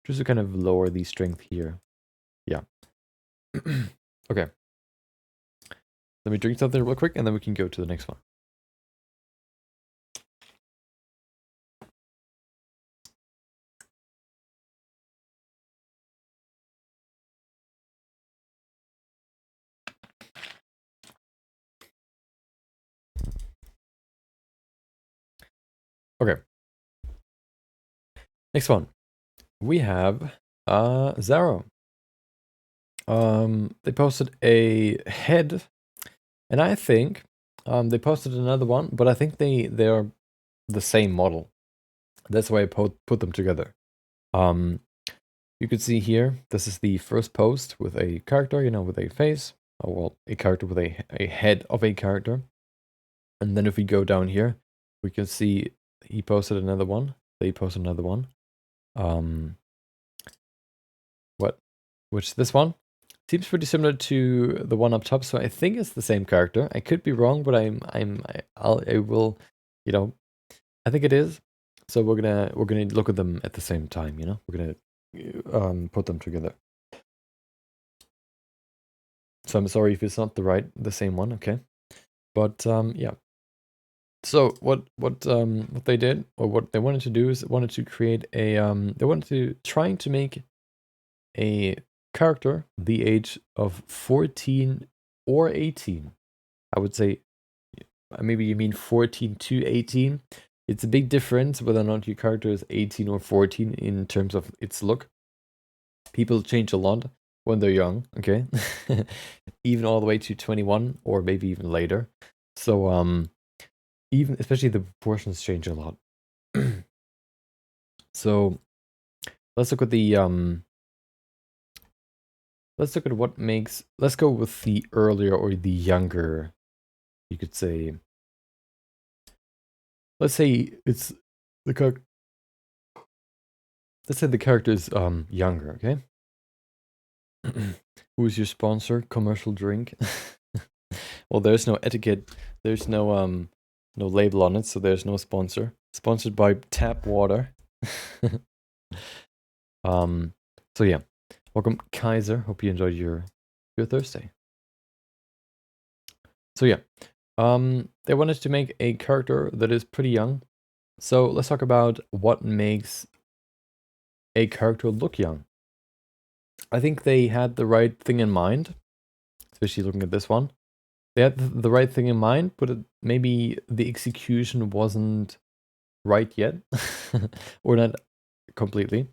just to kind of lower the strength here. Yeah. Okay. Let me drink something real quick, and then we can go to the next one. Okay. Next one. We have Zaro. They posted a head, and I think they posted another one, but I think they're the same model. That's why I put them together. you could see here, this is the first post with a character, you know, with a face. Oh, well, a character with a head of a character. And then if we go down here, we can see he posted another one. They posted another one. Which this one seems pretty similar to the one up top. So I think it's the same character. I could be wrong, but I will, you know, I think it is. So we're gonna look at them at the same time. You know, we're gonna put them together. So I'm sorry if it's not the same one. Okay, but yeah. So what they did, or what they wanted to do, is wanted to create a they wanted to trying to make a character the age of 14 or 18. I would say maybe you mean 14 to 18. It's a big difference whether or not your character is 18 or 14 in terms of its look. People change a lot when they're young, okay? Even all the way to 21 or maybe even later. So even especially the proportions change a lot. So let's look at the let's look at what makes, let's go with the earlier or the younger, you could say. Let's say it's the character. Let's say the character is younger, okay? Who's your sponsor? Commercial drink? Well, there's no etiquette. There's no no label on it, so there's no sponsor. Sponsored by tap water. So yeah. Welcome, Kaiser. Hope you enjoyed your Thursday. So yeah. They wanted to make a character that is pretty young. So let's talk about what makes a character look young. I think they had the right thing in mind, especially looking at this one. They had the right thing in mind, but maybe the execution wasn't right yet, or not completely.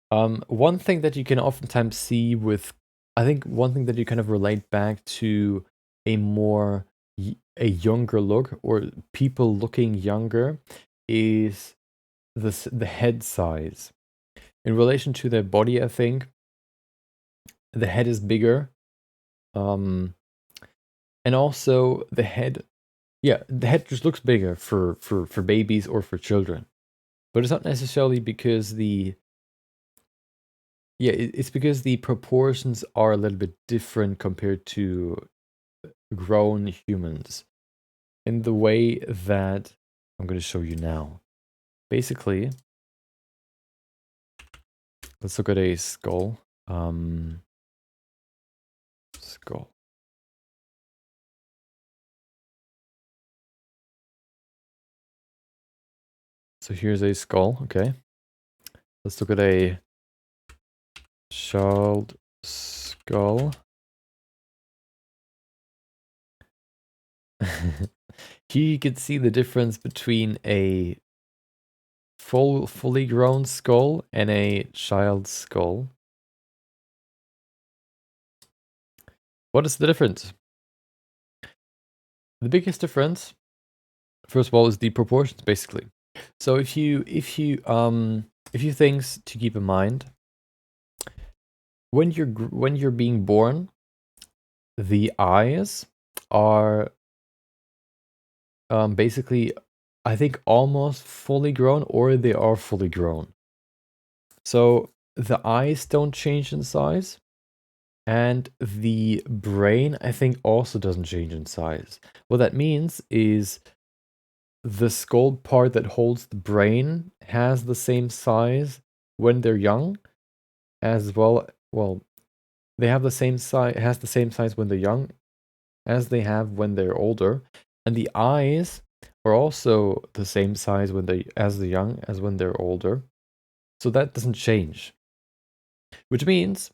One thing that you can oftentimes see with, I think one thing that you kind of relate back to a more a younger look, or people looking younger, is the head size. In relation to their body, I think the head is bigger. And also the head, yeah, the head just looks bigger for babies or for children. But it's not necessarily because it's because the proportions are a little bit different compared to grown humans, in the way that I'm going to show you now. Basically, let's look at a skull. Skull. So here's a skull, okay. Let's look at a child skull. Here you can see the difference between a fully grown skull and a child skull. What is the difference? The biggest difference, first of all, is the proportions, basically. So if you things to keep in mind, when you're being born, the eyes are basically, I think, almost fully grown, or they are fully grown. So the eyes don't change in size, and the brain, I think, also doesn't change in size. What that means is the skull part that holds the brain has the same size when they're young, as well. Well, they have the same size, has the same size when they're young as they have when they're older, and the eyes are also the same size when they're young as when they're older. So that doesn't change. Which means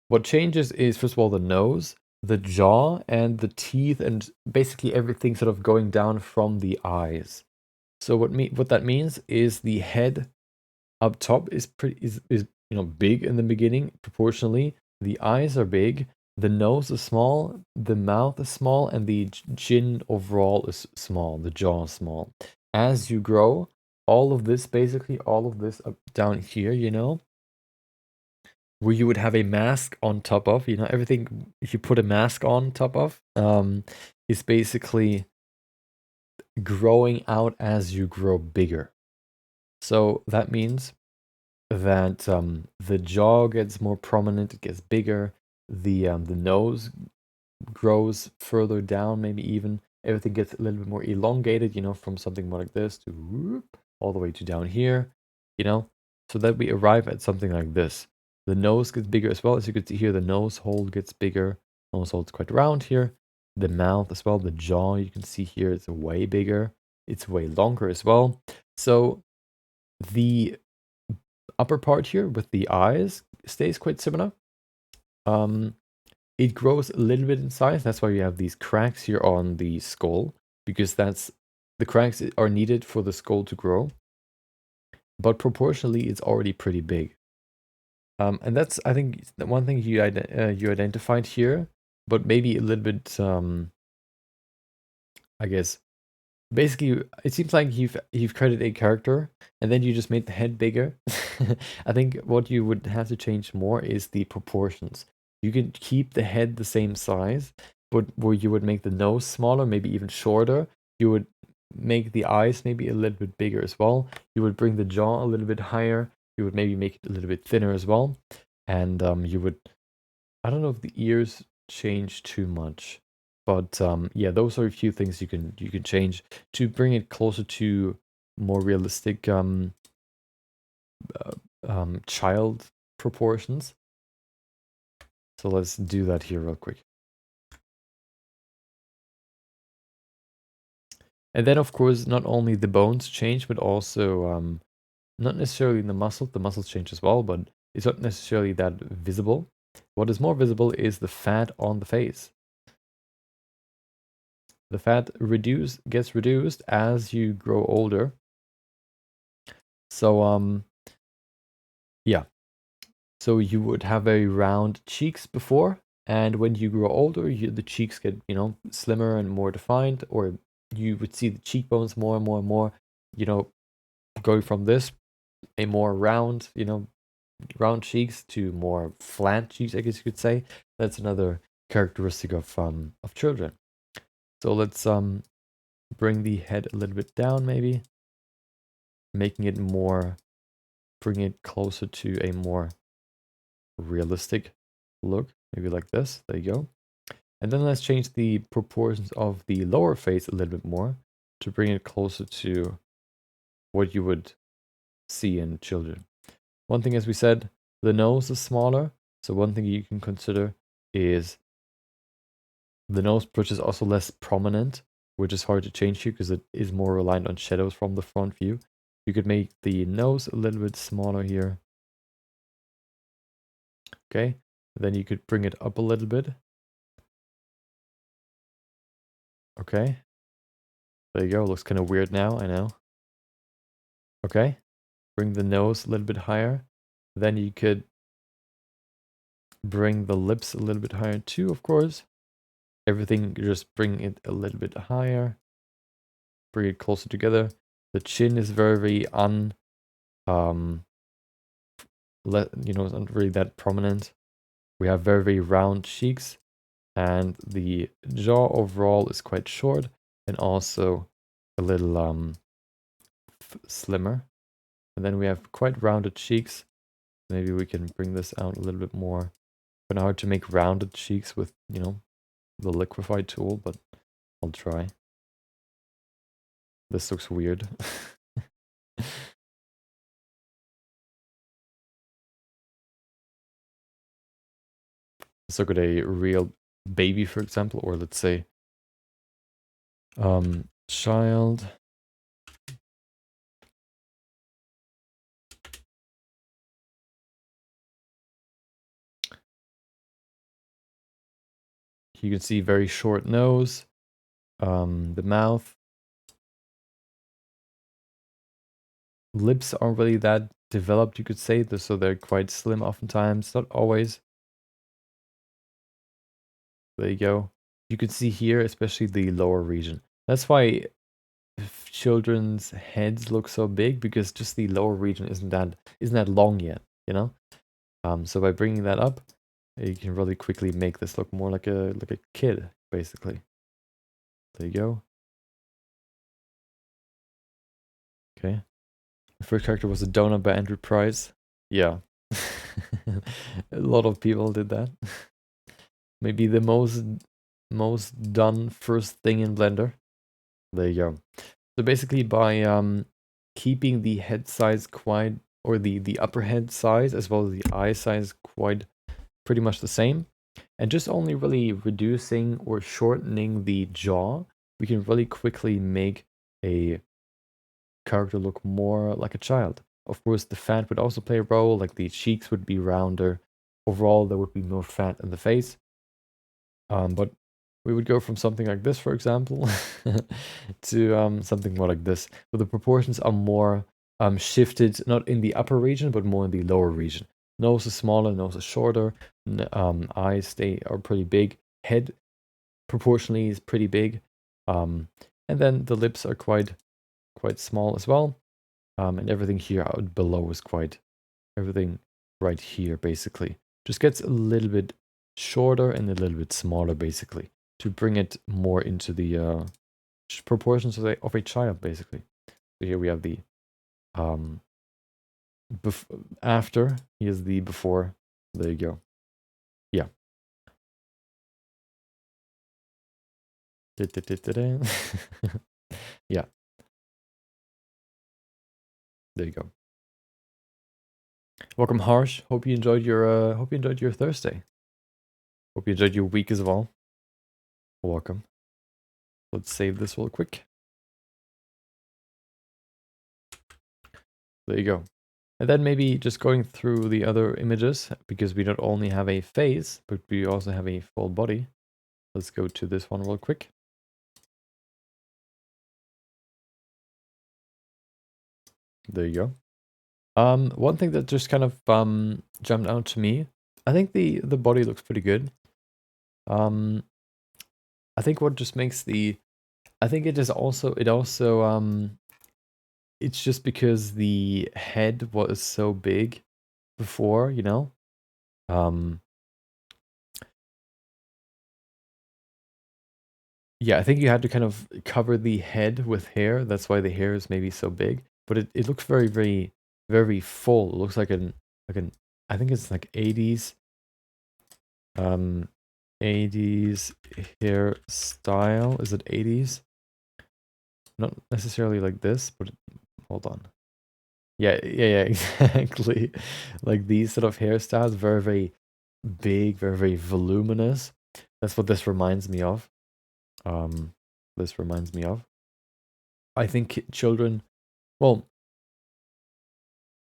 what changes is, first of all, the nose, the jaw, and the teeth, and basically everything sort of going down from the eyes. So what that means is the head up top is big in the beginning proportionally. The eyes are big, the nose is small, the mouth is small, and the chin overall is small, the jaw is small. As you grow, all of this up down here, where you would have a mask on top of, you know, everything you put a mask on top of, is basically growing out as you grow bigger. So that means that the jaw gets more prominent, it gets bigger, the nose grows further down, maybe even everything gets a little bit more elongated, you know, from something more like this to whoop, all the way to down here, you know, so that we arrive at something like this. The nose gets bigger as well. As you can see here, the nose hole gets bigger. Nose hole is quite round here. The mouth as well, the jaw, you can see here, it's way bigger. It's way longer as well. So the upper part here with the eyes stays quite similar. It grows a little bit in size. That's why you have these cracks here on the skull, because that's the cracks are needed for the skull to grow. But proportionally, it's already pretty big. And that's, I think, the one thing you identified here, but maybe a little bit, I guess. Basically, it seems like you've created a character and then you just made the head bigger. I think what you would have to change more is the proportions. You can keep the head the same size, but where you would make the nose smaller, maybe even shorter, you would make the eyes maybe a little bit bigger as well. You would bring the jaw a little bit higher. You would maybe make it a little bit thinner as well. And you would, I don't know if the ears change too much. But yeah, those are a few things you can change to bring it closer to more realistic child proportions. So let's do that here real quick. And then of course, not only the bones change, but also not necessarily the muscles change as well, but it's not necessarily that visible. What is more visible is the fat on the face. The fat gets reduced as you grow older. So yeah. So you would have very round cheeks before, and when you grow older, the cheeks get, you know, slimmer and more defined, or you would see the cheekbones more and more and more, you know, going from this a more round, you know, round cheeks to more flat cheeks, I guess you could say. That's another characteristic of children. So let's bring the head a little bit down, maybe making it more, bring it closer to a more realistic look, maybe like this. There you go. And then let's change the proportions of the lower face a little bit more to bring it closer to what you would see in children. One thing, as we said, the nose is smaller. So one thing you can consider is the nose bridge is also less prominent, which is hard to change here because it is more reliant on shadows from the front view. You could make the nose a little bit smaller here. Okay, then you could bring it up a little bit. Okay, there you go. Looks kind of weird now, I know. Okay, bring the nose a little bit higher. Then you could bring the lips a little bit higher too, of course. Everything, just bring it a little bit higher. Bring it closer together. The chin is very you know, it's not really that prominent. We have very round cheeks, and the jaw overall is quite short and also a little slimmer. And then we have quite rounded cheeks. Maybe we can bring this out a little bit more. But hard to make rounded cheeks with, you know, the liquify tool, but I'll try. This looks weird. Let's look at a real baby, for example, or let's say child. You can see very short nose, the mouth. Lips aren't really that developed, you could say, so they're quite slim oftentimes, not always. There you go. You can see here, especially the lower region. That's why children's heads look so big, because just the lower region isn't that long yet, you know? So by bringing that up, you can really quickly make this look more like a kid, basically. There you go. Okay. The first character was a donut by Andrew Price. Yeah. A lot of people did that. Maybe the most done first thing in Blender. There you go. So basically by keeping the head size quite, or the upper head size as well as the eye size quite pretty much the same, and just only really reducing or shortening the jaw, we can really quickly make a character look more like a child. Of course, the fat would also play a role, like the cheeks would be rounder. Overall, there would be more fat in the face. But we would go from something like this, for example, to something more like this, where the proportions are more shifted, not in the upper region, but more in the lower region. Nose is smaller, nose is shorter, eyes are pretty big, head proportionally is pretty big, and then the lips are quite small as well, and everything here out below is everything right here basically just gets a little bit shorter and a little bit smaller basically to bring it more into the proportions of a child basically. So here we have the after, here's the before. There you go. Yeah. Yeah. There you go. Welcome, Harsh. Hope you enjoyed your Thursday. Hope you enjoyed your week as well. Welcome. Let's save this real quick. There you go. And then maybe just going through the other images, because we not only have a face, but we also have a full body. Let's go to this one real quick. There you go. One thing that just kind of jumped out to me, I think the body looks pretty good. I think what just makes I think it also it's just because the head was so big before, you know. Yeah, I think you had to kind of cover the head with hair. That's why the hair is maybe so big. But it looks very, very, very full. It looks like an I think it's like 80s 80s hairstyle. Is it 80s? Not necessarily like this, but hold on. Yeah, exactly. Like these sort of hairstyles, very, very big, very, very voluminous. That's what this reminds me of. This reminds me of. I think children, well,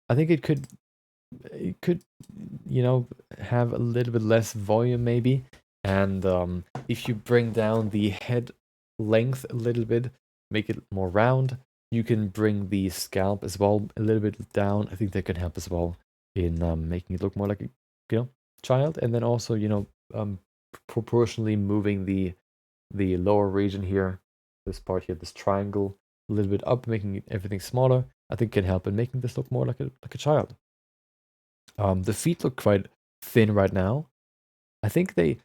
I think it could, you know, have a little bit less volume maybe. And if you bring down the head length a little bit, make it more round, you can bring the scalp as well a little bit down. I think that can help as well in making it look more like a, child. And then also, proportionally moving the lower region here, this part here, this triangle, a little bit up, making everything smaller. I think can help in making this look more like a child. The feet look quite thin right now. I think they,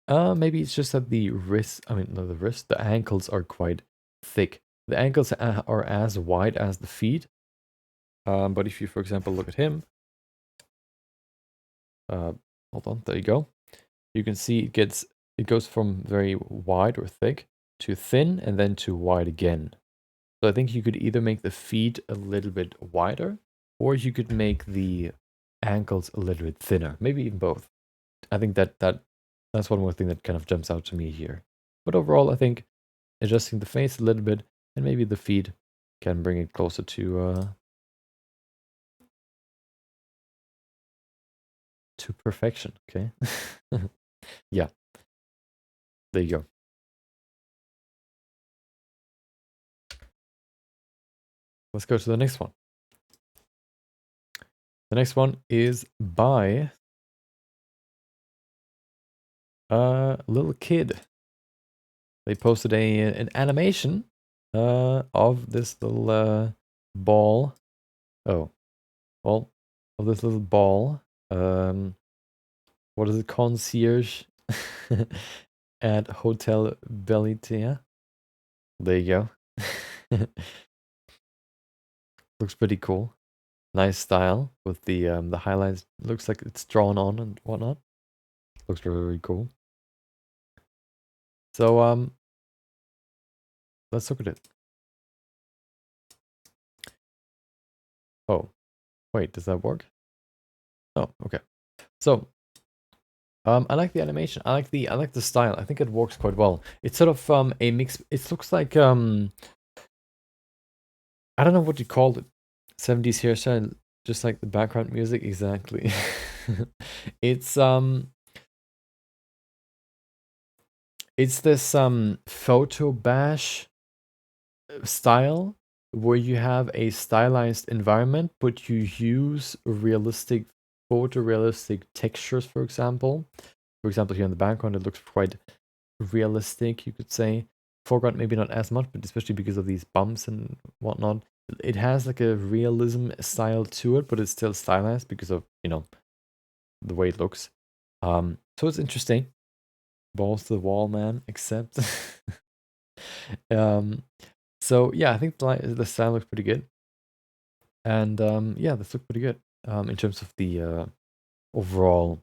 maybe it's just that the wrist, I mean, not the wrist, the ankles are quite thick. The ankles are as wide as the feet. But if you, for example, look at him, hold on, there you go. You can see it goes from very wide or thick to thin and then to wide again. So I think you could either make the feet a little bit wider, or you could make the ankles a little bit thinner. Maybe even both. I think that's one more thing that kind of jumps out to me here. But overall, I think adjusting the face a little bit and maybe the feet can bring it closer to perfection. Okay. Yeah. There you go. Let's go to the next one. The next one is by a little kid. They posted an animation of this little ball. Oh, well, of this little ball What is it? Concierge at Hotel Bellitea. There you go. Looks pretty cool. Nice style with the highlights. Looks like it's drawn on and whatnot. Looks very, very cool. So let's look at it. Oh, wait, does that work? Oh, okay. So I like the animation. I like the style. I think it works quite well. It's sort of a mix. It looks like I don't know what you call it. 70s hairstyle, just like the background music. Exactly. It's it's this photo bash style where you have a stylized environment, but you use realistic, photorealistic textures, for example. For example, here in the background, it looks quite realistic, you could say. Foreground, maybe not as much, but especially because of these bumps and whatnot. It has like a realism style to it, but it's still stylized because of, you know, the way it looks. So it's interesting. Balls to the wall, man, except. um, so yeah, I think the style looks pretty good. And yeah, this looks pretty good in terms of the overall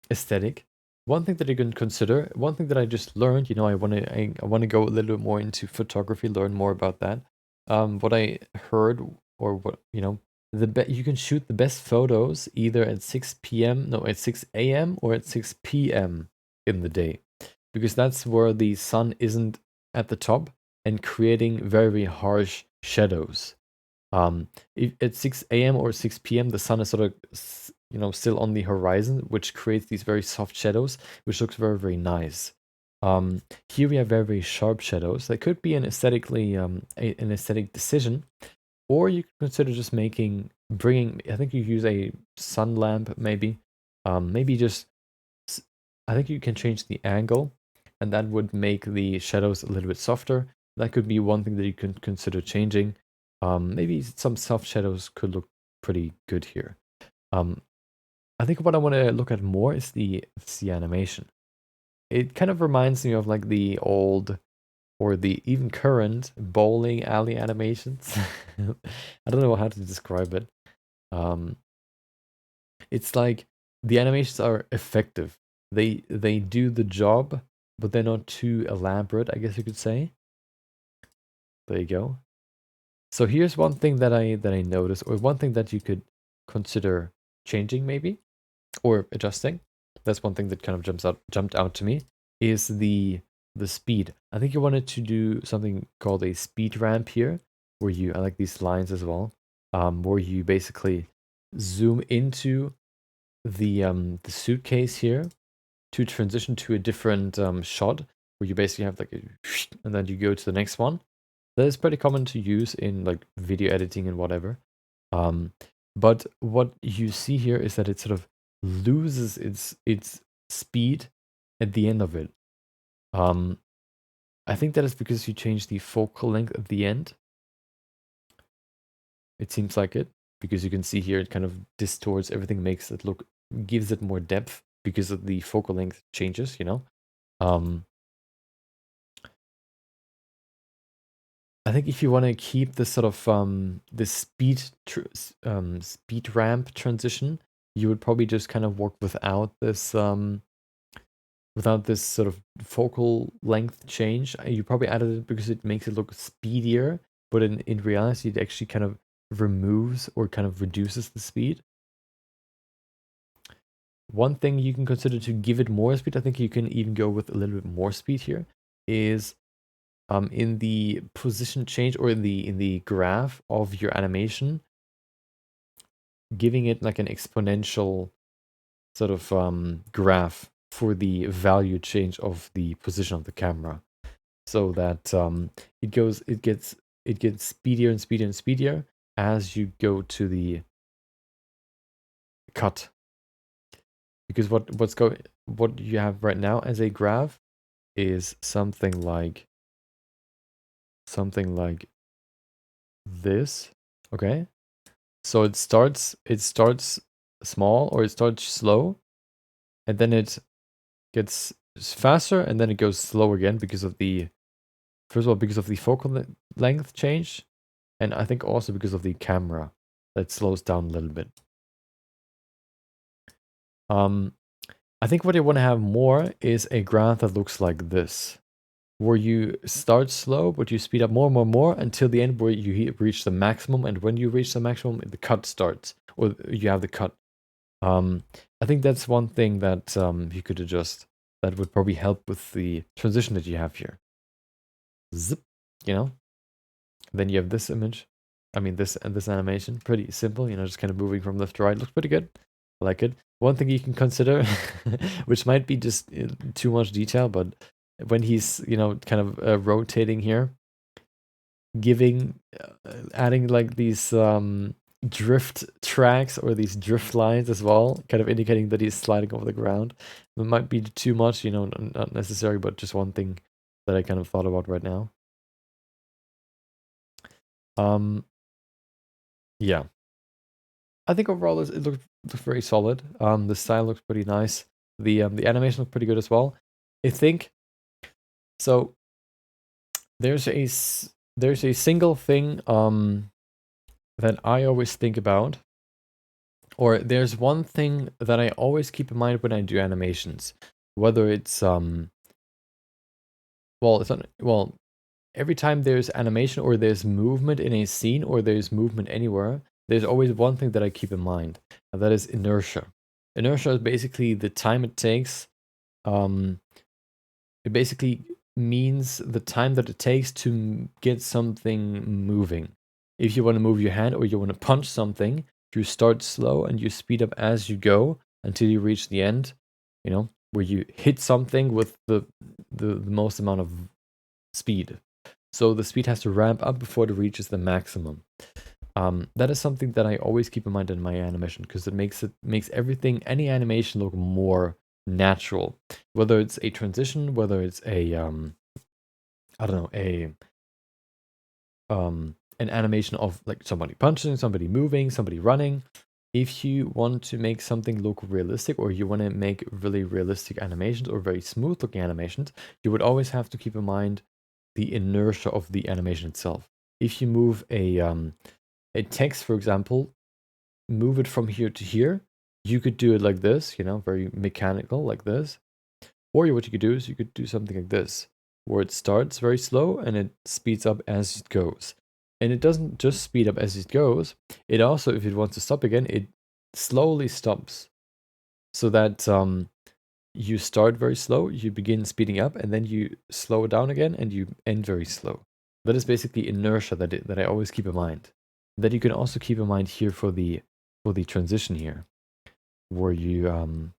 aesthetic. One thing that you can consider, one thing that I just learned, you know, I want to go a little bit more into photography, learn more about that. What I heard, or what, you know, you can shoot the best photos either at 6 p.m., no, at 6 a.m. or at 6 p.m. in the day, because that's where the sun isn't at the top and creating very, very harsh shadows. If at 6 a.m. or 6 p.m., the sun is sort of, you know, still on the horizon, which creates these very soft shadows, which looks very, very nice. Here we have very, very sharp shadows. That could be an aesthetically, an aesthetic decision, or you could consider just bringing. I think you use a sun lamp, maybe. Maybe just. I think you can change the angle, and that would make the shadows a little bit softer. That could be one thing that you can consider changing. Maybe some soft shadows could look pretty good here. Um, I think what I want to look at more is the animation. It kind of reminds me of like the old or the even current bowling alley animations. I don't know how to describe it. Um, it's like the animations are effective. They do the job, but they're not too elaborate, I guess you could say. There you go. So here's one thing that I noticed, or one thing that you could consider changing maybe, or adjusting. That's one thing that kind of jumped out to me is the speed. I think you wanted to do something called a speed ramp here, where I like these lines as well, where you basically zoom into the suitcase here to transition to a different shot, where you basically have like and then you go to the next one. That is pretty common to use in like video editing and whatever. Um, but what you see here is that it sort of loses its speed at the end of it. Um, I think that is because you change the focal length at the end. It seems like it, because you can see here it kind of distorts everything, makes it look, gives it more depth because of the focal length changes, you know. Um, I think if you want to keep this sort of this speed ramp transition, you would probably just kind of work without this sort of focal length change. You probably added it because it makes it look speedier, but in reality, it actually kind of removes or kind of reduces the speed. One thing you can consider to give it more speed, I think you can even go with a little bit more speed here, is in the position change or in the graph of your animation, giving it like an exponential sort of graph for the value change of the position of the camera, so that it gets speedier and speedier and speedier as you go to the cut. Because what you have right now as a graph is something like this. Okay, so it starts small or it starts slow, and then it gets faster, and then it goes slow again because of the, first of all, because of the focal length change, and I think also because of the camera that slows down a little bit. I think what I want to have more is a graph that looks like this, where you start slow, but you speed up more and more and more until the end where you reach the maximum, and when you reach the maximum, the cut starts, or you have the cut. I think that's one thing that you could adjust that would probably help with the transition that you have here. Zip, you know? Then you have this image. I mean, this animation, pretty simple, you know, just kind of moving from left to right. Looks pretty good. I like it. One thing you can consider, which might be just too much detail, but when he's, you know, kind of rotating here, adding like these drift tracks or these drift lines as well, kind of indicating that he's sliding over the ground. It might be too much, you know, not necessary, but just one thing that I kind of thought about right now. Yeah. I think overall it looks very solid. The style looks pretty nice. The animation looks pretty good as well. I think so. There's a single thing that I always think about, or there's one thing that I always keep in mind when I do animations, whether it's well, every time there's animation or there's movement in a scene or there's movement anywhere, there's always one thing that I keep in mind, and that is inertia. Inertia is basically the time it takes. It basically means the time that it takes to get something moving. If you want to move your hand or you want to punch something, you start slow and you speed up as you go until you reach the end, you know, where you hit something with the most amount of speed. So the speed has to ramp up before it reaches the maximum. That is something that I always keep in mind in my animation because it makes everything, any animation, look more natural. Whether it's a transition, whether it's a I don't know, an animation of like somebody punching, somebody moving, somebody running. If you want to make something look realistic, or you want to make really realistic animations or very smooth looking animations, you would always have to keep in mind the inertia of the animation itself. If you move a text, for example, move it from here to here, you could do it like this, you know, very mechanical like this. Or what you could do is you could do something like this, where it starts very slow and it speeds up as it goes. And it doesn't just speed up as it goes, it also, if it wants to stop again, it slowly stops. So that you start very slow, you begin speeding up, and then you slow down again and you end very slow. That is basically inertia that I always keep in mind. That you can also keep in mind here for the transition here, where you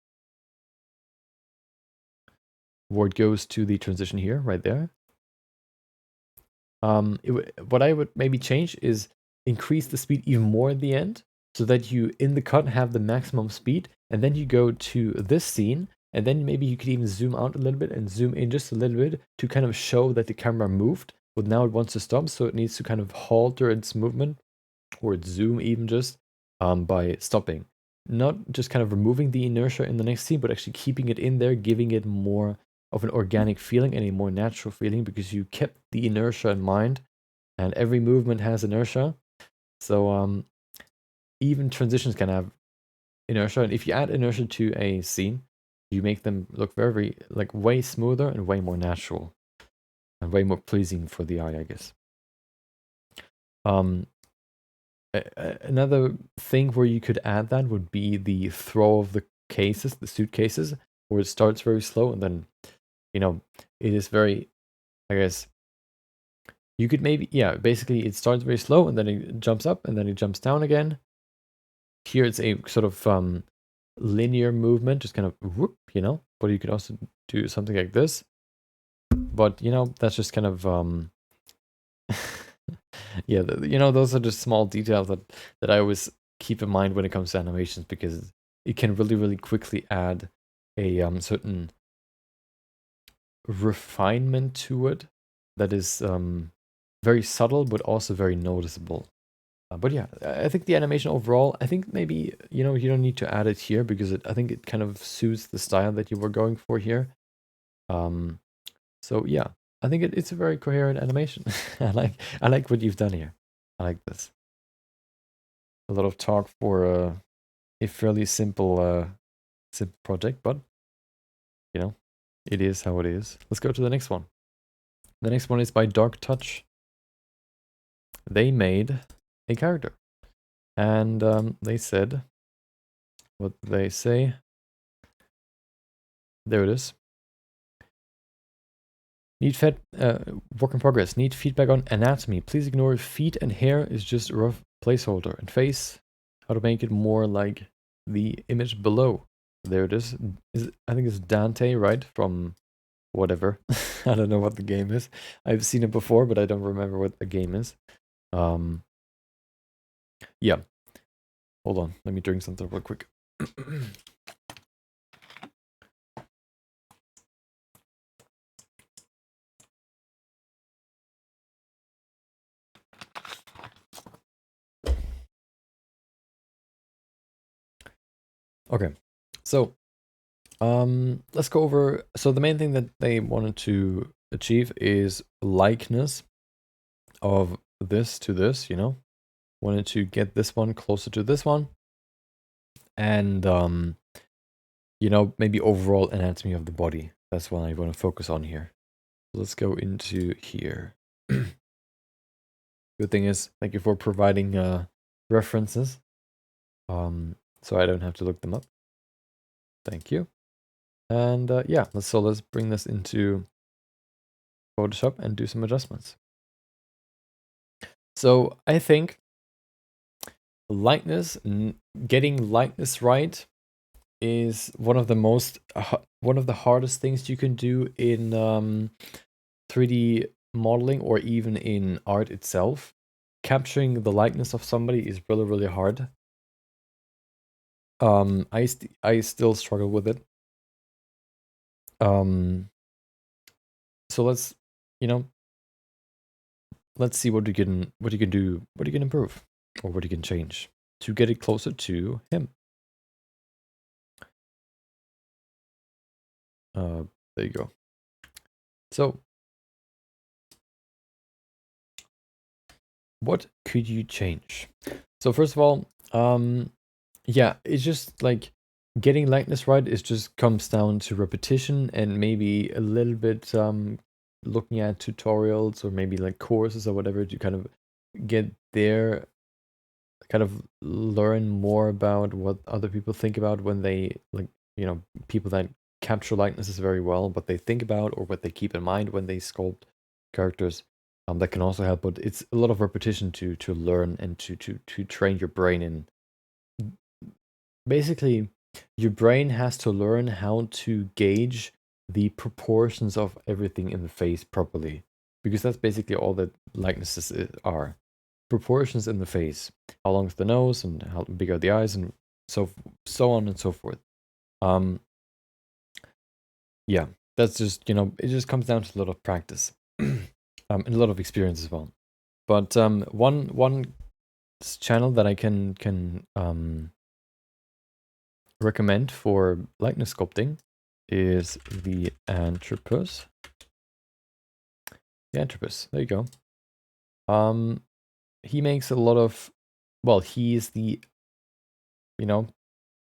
where it goes to the transition here, right there. What I would maybe change is increase the speed even more at the end, so that you in the cut have the maximum speed, and then you go to this scene, and then maybe you could even zoom out a little bit and zoom in just a little bit to kind of show that the camera moved, but now it wants to stop, so it needs to kind of halter its movement, or its zoom even just, by stopping. Not just kind of removing the inertia in the next scene, but actually keeping it in there, giving it more of an organic feeling and a more natural feeling, because you kept the inertia in mind, and every movement has inertia. So even transitions can have inertia, and if you add inertia to a scene, you make them look very, like, way smoother and way more natural and way more pleasing for the eye, I guess. Another thing where you could add that would be the throw of the cases, the suitcases, where it starts very slow and then, you know, it is very, I guess, you could maybe, yeah, basically it starts very slow and then it jumps up and then it jumps down again. Here it's a sort of linear movement, just kind of whoop, you know, but you could also do something like this. But, you know, that's just kind of, yeah, you know, those are just small details that I always keep in mind when it comes to animations, because it can really, really quickly add a certain refinement to it that is very subtle but also very noticeable. But yeah, I think the animation overall, I think maybe, you know, you don't need to add it here because I think it kind of suits the style that you were going for here. So yeah, I think it's a very coherent animation. I like what you've done here. I like this. A lot of talk for a fairly simple project, but you know, it is how it is. Let's go to the next one. The next one is by Dark Touch. They made a character, and they said what they say. There it is. Work in progress. Need feedback on anatomy. Please ignore feet and hair is just a rough placeholder. And face, how to make it more like the image below. There it is. I think it's Dante, right? From whatever. I don't know what the game is. I've seen it before, but I don't remember what the game is. Yeah. Hold on. Let me drink something real quick. Okay. So, let's go over. So the main thing that they wanted to achieve is likeness of this to this, you know. Wanted to get this one closer to this one. And you know, maybe overall anatomy of the body. That's what I want to focus on here. Let's go into here. Good thing is, thank you for providing references. So I don't have to look them up. Thank you. And yeah, let's bring this into Photoshop and do some adjustments. So I think lightness, getting lightness right is one of the hardest things you can do in 3D modeling or even in art itself. Capturing the likeness of somebody is really, really hard. I still struggle with it. So let's, you know, let's see what you can do, what you can improve, or what you can change to get it closer to him. There you go. So, what could you change? So first of all, yeah, it's just like getting likeness right. It just comes down to repetition and maybe a little bit looking at tutorials or maybe like courses or whatever to kind of get there, kind of learn more about what other people think about when they, like, you know, people that capture likenesses very well, what they think about or what they keep in mind when they sculpt characters. That can also help, but it's a lot of repetition to learn and to train your brain in. Basically, your brain has to learn how to gauge the proportions of everything in the face properly, because that's basically all that likenesses are. Proportions in the face. How long is the nose and how big are the eyes and so on and so forth. Yeah, that's just, you know, it just comes down to a lot of practice. And a lot of experience as well. But one channel that I can recommend for likeness sculpting is the Anthropus. The Anthropus, there you go. He makes a lot of, well, he is the, you know,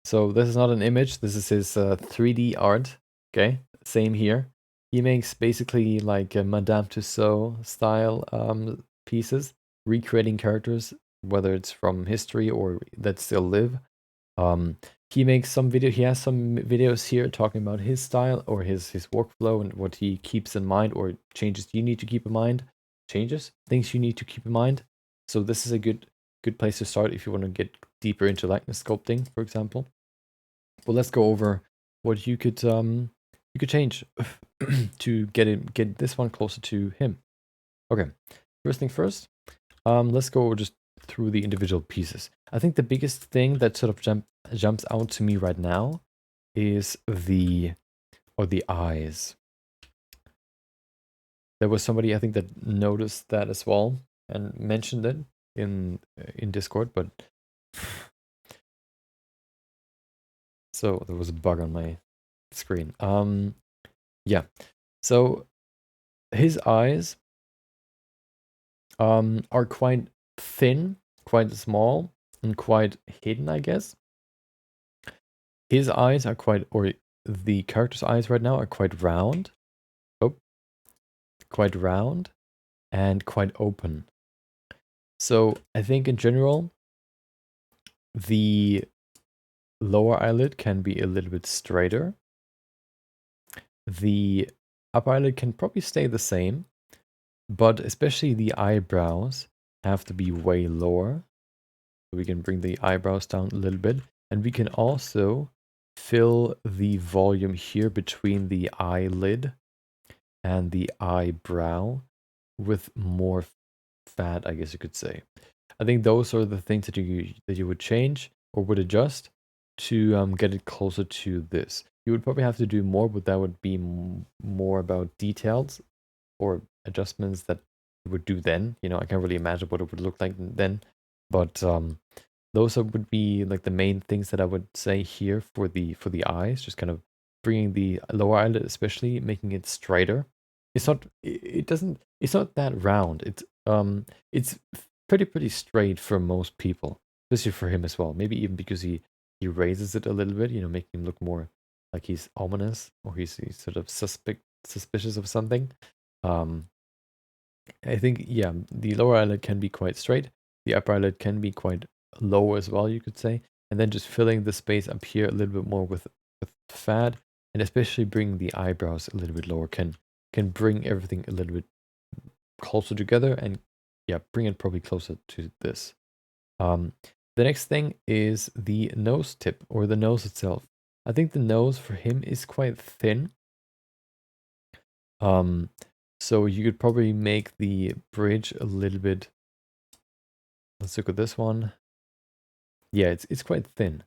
so this is not an image, this is his 3D art, okay? Same here. He makes basically like a Madame Tussauds style pieces, recreating characters, whether it's from history or that still live. He makes some video. He has some videos here talking about his style or his workflow and what he keeps in mind or changes you need to keep in mind. Things you need to keep in mind. So this is a good place to start if you want to get deeper into likeness sculpting, for example. But let's go over what you could change to get this one closer to him. Okay, first thing first. Let's go just through the individual pieces. I think the biggest thing that sort of jumps out to me right now is the eyes. There was somebody I think that noticed that as well and mentioned it. in Discord, but so there was a bug on my screen. Yeah. So his eyes are quite thin, quite small, and quite hidden, I guess. His eyes are quite, or the character's eyes right now are quite round. Oh, quite round and quite open. So I think in general, the lower eyelid can be a little bit straighter. The upper eyelid can probably stay the same, but especially the eyebrows have to be way lower. We can bring the eyebrows down a little bit, and we can also fill the volume here between the eyelid and the eyebrow with more fat, I guess you could say. I think those are the things that you would change or would adjust to get it closer to this. You would probably have to do more, but that would be more about details or adjustments that you would do then. You know, I can't really imagine what it would look like then, but those would be like the main things that I would say here for the eyes. Just kind of bringing the lower eyelid, especially making it straighter. It's not. It doesn't. It's not that round. It's pretty straight for most people, especially for him as well. Maybe even because he raises it a little bit. You know, making him look more like he's ominous or he's sort of suspicious of something. Um, I think, yeah, the lower eyelid can be quite straight. The upper eyelid can be quite low as well, you could say. And then just filling the space up here a little bit more with fat, and especially bringing the eyebrows a little bit lower can bring everything a little bit closer together and, yeah, bring it probably closer to this. The next thing is the nose tip or the nose itself. I think the nose for him is quite thin. Um, so you could probably make the bridge a little bit. Let's look at this one. Yeah, it's quite thin.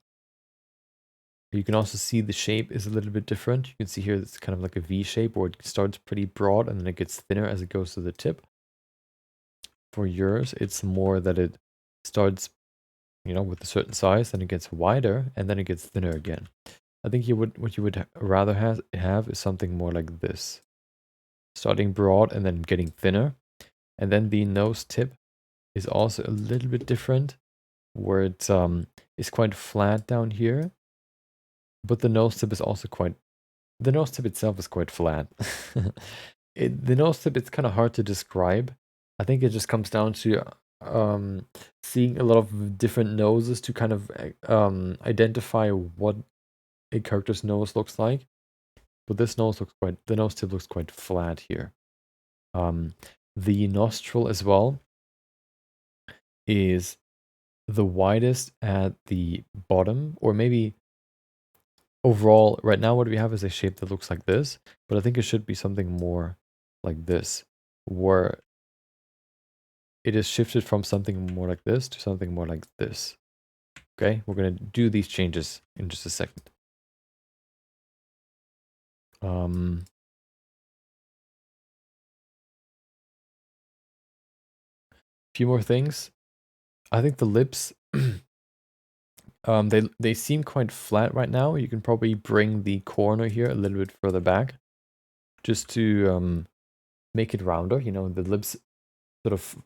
You can also see the shape is a little bit different. You can see here it's kind of like a V shape where it starts pretty broad and then it gets thinner as it goes to the tip. For yours, it's more that it starts, you know, with a certain size, then it gets wider and then it gets thinner again. I think what you would rather have is something more like this. Starting broad and then getting thinner. And then the nose tip is also a little bit different, where it is quite flat down here, but the nose tip is also quite. The nose tip itself is quite flat. The nose tip, it's kind of hard to describe. I think it just comes down to seeing a lot of different noses to kind of identify what a character's nose looks like. But this nose looks quite. The nose tip looks quite flat here. The nostril as well is the widest at the bottom, or maybe overall, right now what we have is a shape that looks like this, but I think it should be something more like this, where it is shifted from something more like this to something more like this. Okay, we're going to do these changes in just a second. Few more things. I think the lips, they seem quite flat right now. You can probably bring the corner here a little bit further back, just to make it rounder. You know, the lips sort of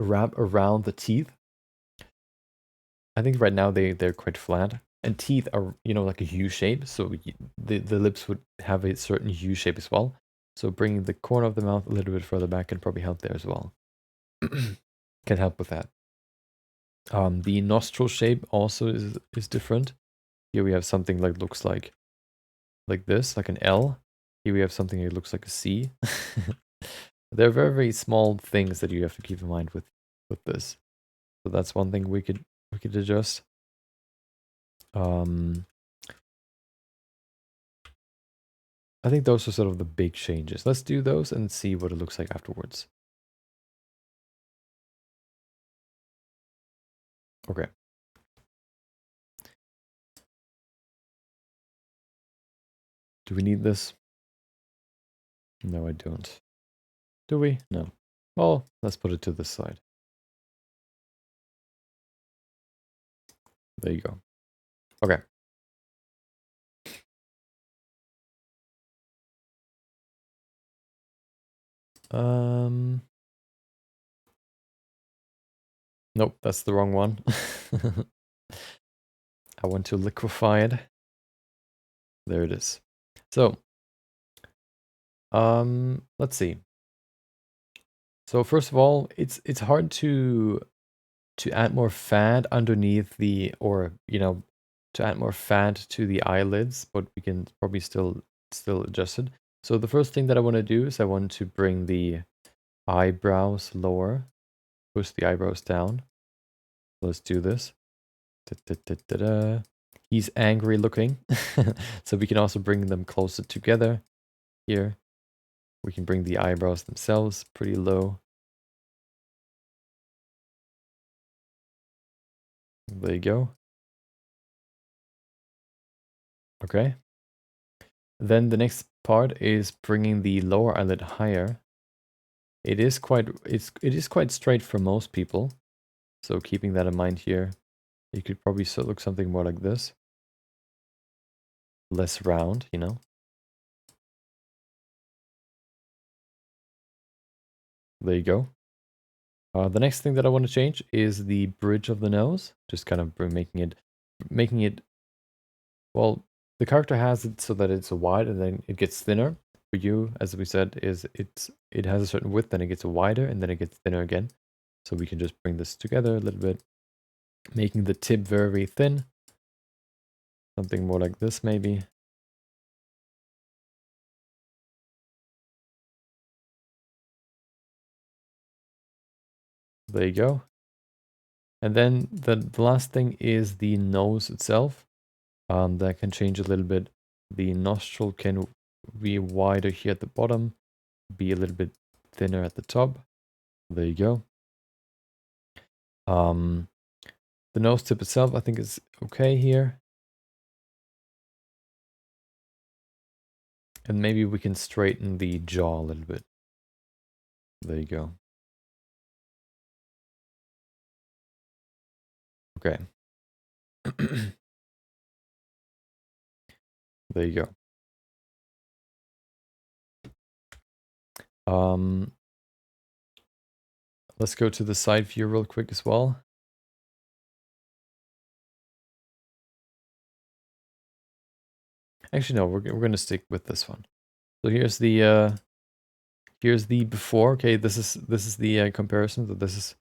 wrap around the teeth. I think right now they're quite flat, and teeth are, you know, like a U shape, so the lips would have a certain U shape as well. So bringing the corner of the mouth a little bit further back can probably help there as well. Can help with that. The nostril shape also is different. Here we have something like looks like this, like an L. Here we have something that looks like a C. They're very small things that you have to keep in mind with this. So that's one thing we could adjust. I think those are sort of the big changes. Let's do those and see what it looks like afterwards. Okay. Do we need this? No, I don't. Do we? No. Well, let's put it to this side. There you go. Okay. Nope, that's the wrong one. I want to liquefy it. There it is. So, let's see. So first of all, it's hard to add more fat underneath the, or to add more fat to the eyelids, but we can probably still adjust it. So the first thing that I want to do is I want to bring the eyebrows lower, push the eyebrows down. Let's do this. Da-da-da-da-da. He's angry looking, so we can also bring them closer together here. We can bring the eyebrows themselves pretty low. There you go. Okay. Then the next part is bringing the lower eyelid higher. It is quite straight for most people. So keeping that in mind here, you could probably look something more like this. Less round, you know. There you go. The next thing that I want to change is the bridge of the nose. Just kind of making it, well, the character has it so that it's wide and then it gets thinner. For you, as we said, is it has a certain width, then it gets wider and then it gets thinner again. So we can just bring this together a little bit, making the tip very, very thin. Something more like this maybe. There you go. And then the last thing is the nose itself. That can change a little bit. The nostril can be wider here at the bottom, be a little bit thinner at the top. There you go. The nose tip itself, I think, is okay here. And maybe we can straighten the jaw a little bit. There you go. Okay. There you go. Let's go to the side view real quick as well. Actually, no, we're going to stick with this one. So here's the before. Okay, this is the comparison. So this is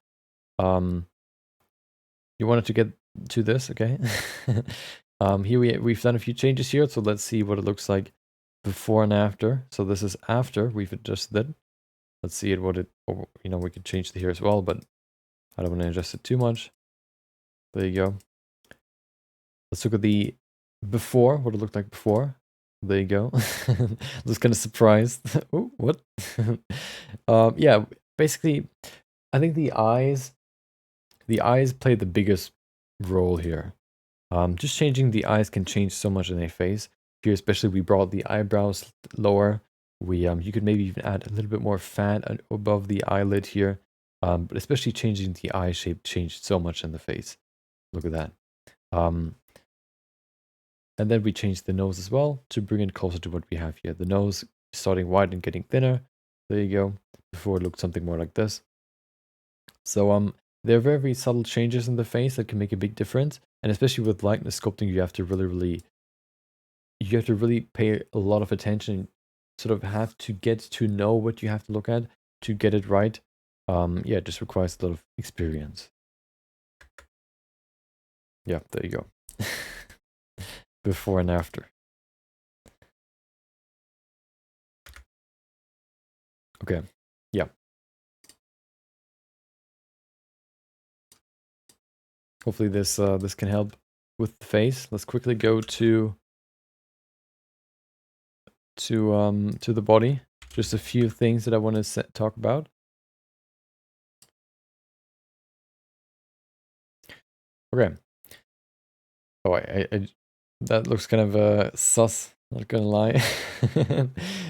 you wanted to get to this, okay? Here we've done a few changes here, so let's see what it looks like before and after. So this is after we've adjusted it. Let's see we could change the here as well, but I don't want to adjust it too much. There you go. Let's look at the before, what it looked like before. There you go. I was kind of surprised. Oh, what? Yeah, basically, I think the eyes play the biggest role here. Just changing the eyes can change so much in a face. Here, especially, we brought the eyebrows lower. You could maybe even add a little bit more fat above the eyelid here. But especially changing the eye shape changed so much in the face. Look at that. And then we changed the nose as well to bring it closer to what we have here. The nose starting wide and getting thinner. There you go. Before it looked something more like this. So there are very, very subtle changes in the face that can make a big difference. And especially with likeness sculpting, you have to really pay a lot of attention. Sort of have to get to know what you have to look at to get it right. Yeah, it just requires a lot of experience. Yeah, there you go. Before and after. Okay, yeah. Hopefully this can help with the face. Let's quickly go to the body. Just a few things that I want to talk about. Okay. Oh, that looks kind of sus. Not gonna lie.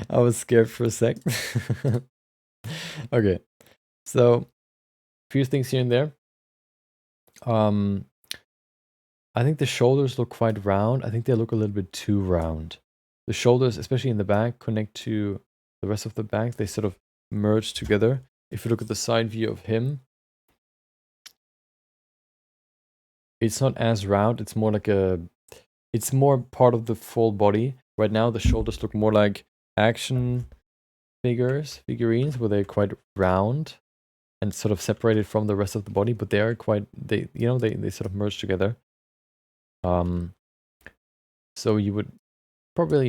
I was scared for a sec. Okay, so a few things here and there. I think the shoulders look quite round. I think they look a little bit too round. The shoulders, especially in the back, connect to the rest of the back. They sort of merge together. If you look at the side view of him, it's not as round. It's more like it's more part of the full body. Right now, the shoulders look more like action figurines, where they're quite round and sort of separated from the rest of the body, but they are quite, they sort of merge together. So you would probably,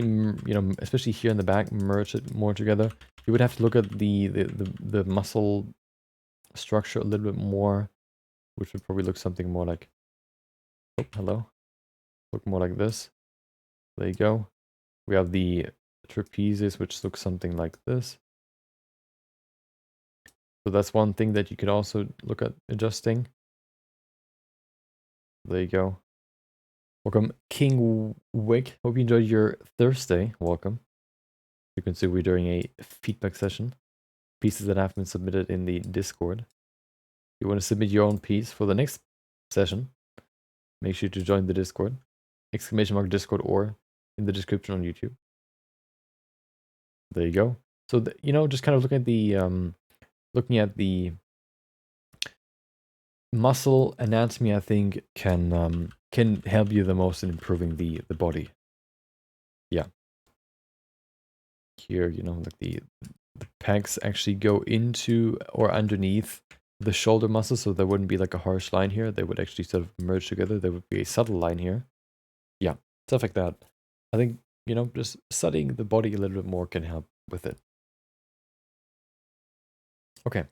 especially here in the back, merge it more together. You would have to look at the muscle structure a little bit more, which would probably look something more like, oh, hello. Look more like this. There you go. We have the trapezes, which look something like this. So that's one thing that you could also look at adjusting. There you go. Welcome, King Wick. Hope you enjoyed your Thursday. Welcome. You can see we're doing a feedback session. Pieces that have been submitted in the Discord. If you want to submit your own piece for the next session, make sure to join the Discord. ! Discord or in the description on YouTube. There you go. So, just kind of looking at the muscle anatomy, I think can help you the most in improving the body. Yeah. Here, like the pecs actually go into or underneath the shoulder muscle, so there wouldn't be like a harsh line here. They would actually sort of merge together. There would be a subtle line here. Yeah, stuff like that. I think, just studying the body a little bit more can help with it. Okay.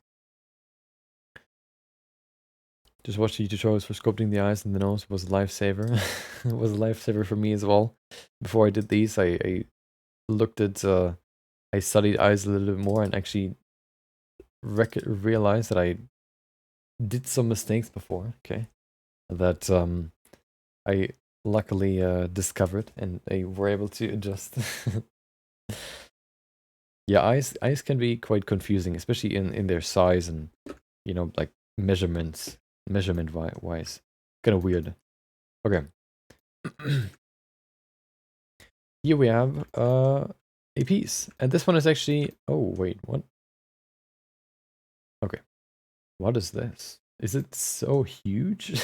Just watched the tutorials for sculpting the eyes and the nose. Was a lifesaver. It was a lifesaver for me as well. Before I did these, I looked at, I studied eyes a little bit more and actually realized that I did some mistakes before, okay, that I luckily discovered and I were able to adjust. Yeah, eyes can be quite confusing, especially in their size and, like measurement wise. Kind of weird. Okay. Here we have a piece. And this one is actually, oh wait, what? Okay. What is this? Is it so huge?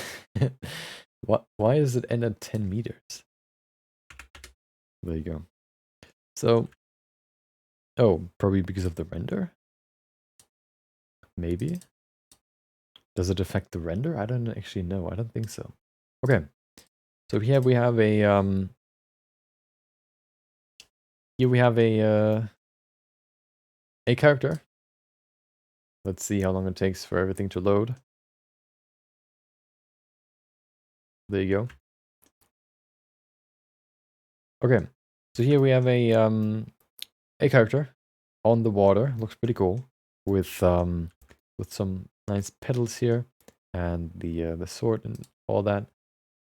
Why does it end at 10 meters? There you go. So, oh, probably because of the render? Maybe? Does it affect the render? I don't actually know. I don't think so. Okay. So here we have a a character. Let's see how long it takes for everything to load. There you go. Okay. So here we have a character on the water. Looks pretty cool with some nice petals here and the sword and all that.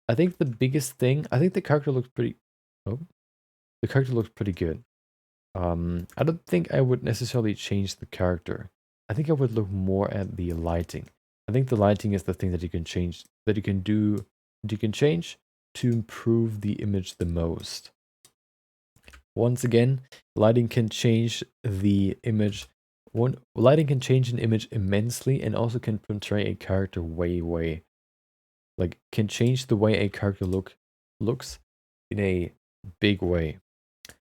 I think the biggest thing, I think the character looks pretty, the character looks pretty good. I don't think I would necessarily change the character. I think I would look more at the lighting. I think the lighting is the thing that you can change, that you can change to improve the image the most. Once again, lighting can change the image. Lighting can change an image immensely and also can portray a character way, like can change the way a character looks in a big way.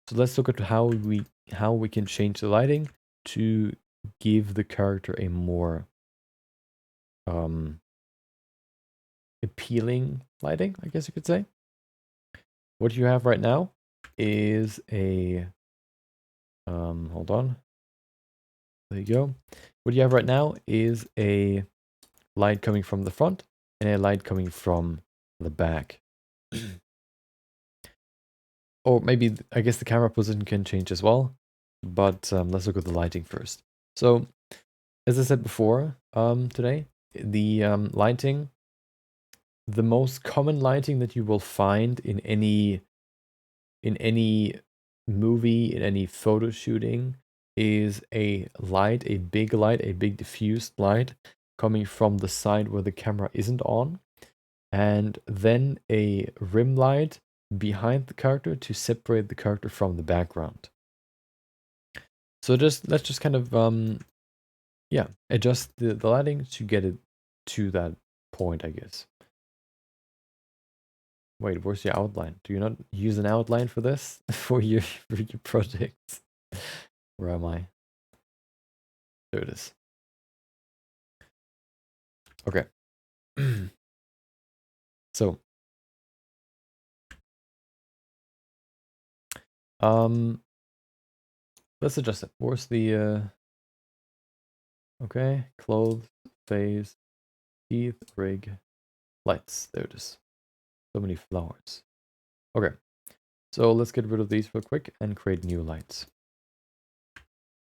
So let's look at how we can change the lighting to give the character a more appealing lighting, I guess you could say. What you have right now is a hold on. There you go. What you have right now is a light coming from the front and a light coming from the back. Or maybe, I guess the camera position can change as well. But let's look at the lighting first. So, as I said before, today, the lighting, the most common lighting that you will find in any movie, in any photo shooting, is a big diffused light coming from the side where the camera isn't on. and then a rim light behind the character to separate the character from the background. So let's just kind of yeah, adjust the lighting to get it to that point, I guess. Wait, where's your outline? Do you not use an outline for this for your projects? Where am I? There it is. Okay. So let's adjust it. Where's the okay, clothes, face, teeth, rig, lights. There it is. So many flowers. Okay. So let's get rid of these real quick and create new lights.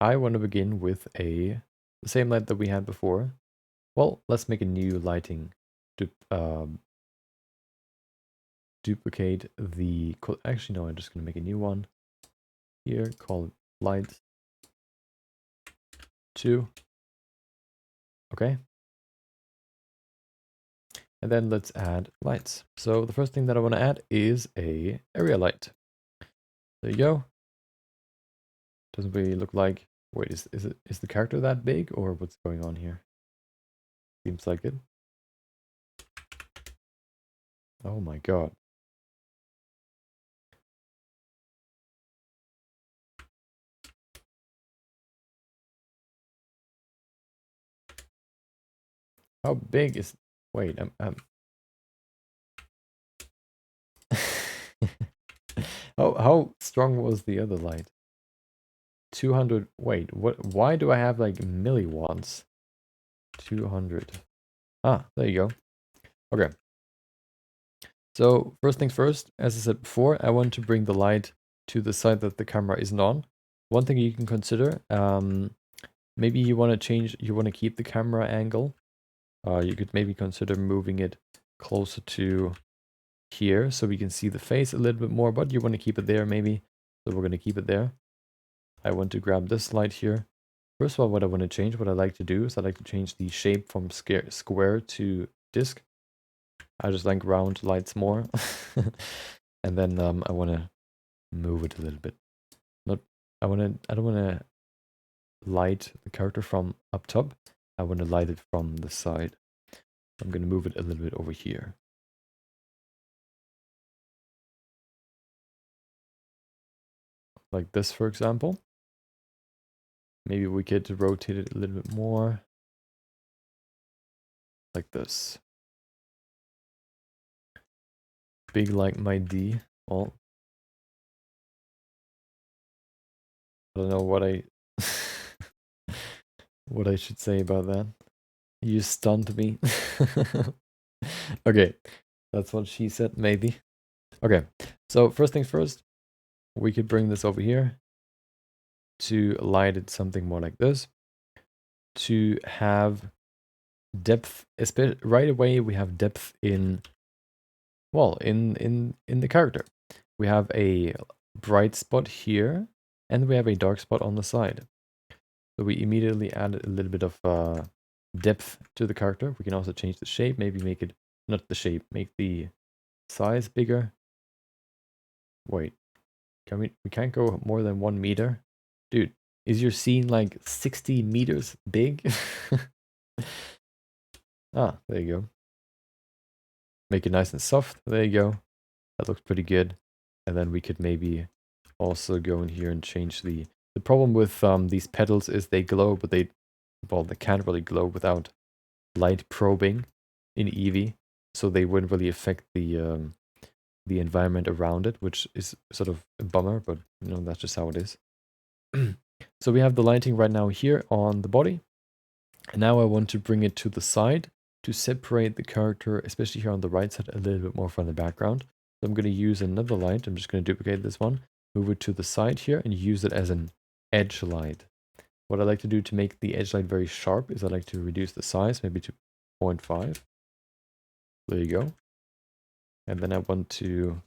I want to begin with the same light that we had before. Well, let's make a new lighting to duplicate the... Actually, no, I'm just going to make a new one. Here, call it light 2. Okay. And then let's add lights. So the first thing that I want to add is a area light. There you go. Doesn't really look like... Wait, is the character that big or what's going on here? Seems like it. Oh my god. How big is... Wait, how strong was the other light? 200... Wait, what? Why do I have like milliwatts? 200. Ah, there you go. Okay. So first things first, as I said before, I want to bring the light to the side that the camera isn't on. One thing you can consider, maybe you want to change, you want to keep the camera angle. You could maybe consider moving it closer to here so we can see the face a little bit more, but you want to keep it there maybe. So we're going to keep it there. I want to grab this light here. First of all, what I want to change, what I like to do is I like to change the shape from square to disc. I just like round lights more. And then I want to move it a little bit. I don't want to light the character from up top. I want to light it from the side. I'm going to move it a little bit over here. Like this, for example. Maybe we could rotate it a little bit more. Like this. Big like my D. Well, I don't know what what I should say about that. You stunned me. Okay, that's what she said, maybe. Okay, so first things first, we could bring this over here to light it something more like this. To have depth, right away we have depth in, well, in the character. We have a bright spot here, and we have a dark spot on the side. So we immediately add a little bit of depth to the character. We can also change the shape, maybe make it, not the shape, make the size bigger. Wait, we can't go more than 1 meter? Dude, is your scene like 60 meters big? Ah, there you go. Make it nice and soft. There you go. That looks pretty good. And then we could maybe also go in here and change the problem with these petals is they glow, but they can't really glow without light probing in Eevee, so they wouldn't really affect the environment around it, which is sort of a bummer, but you know, that's just how it is. So we have the lighting right now here on the body, and now I want to bring it to the side to separate the character, especially here on the right side, a little bit more from the background. So I'm going to use another light. I'm just going to duplicate this one, move it to the side here, and use it as an edge light. What I like to do to make the edge light very sharp is I like to reduce the size, maybe to 0.5. There you go. And then I want to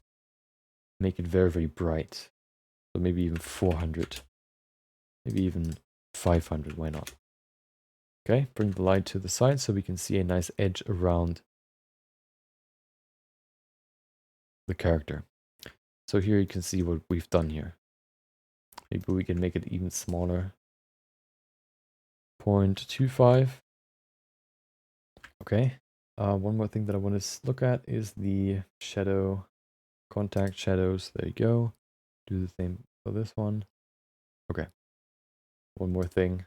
make it very, very bright. So maybe even 400. Maybe even 500, why not? Okay, bring the light to the side so we can see a nice edge around the character. So here you can see what we've done here. Maybe we can make it even smaller. 0.25. Okay. One more thing that I want to look at is the shadow, contact shadows. There you go. Do the same for this one. Okay. One more thing.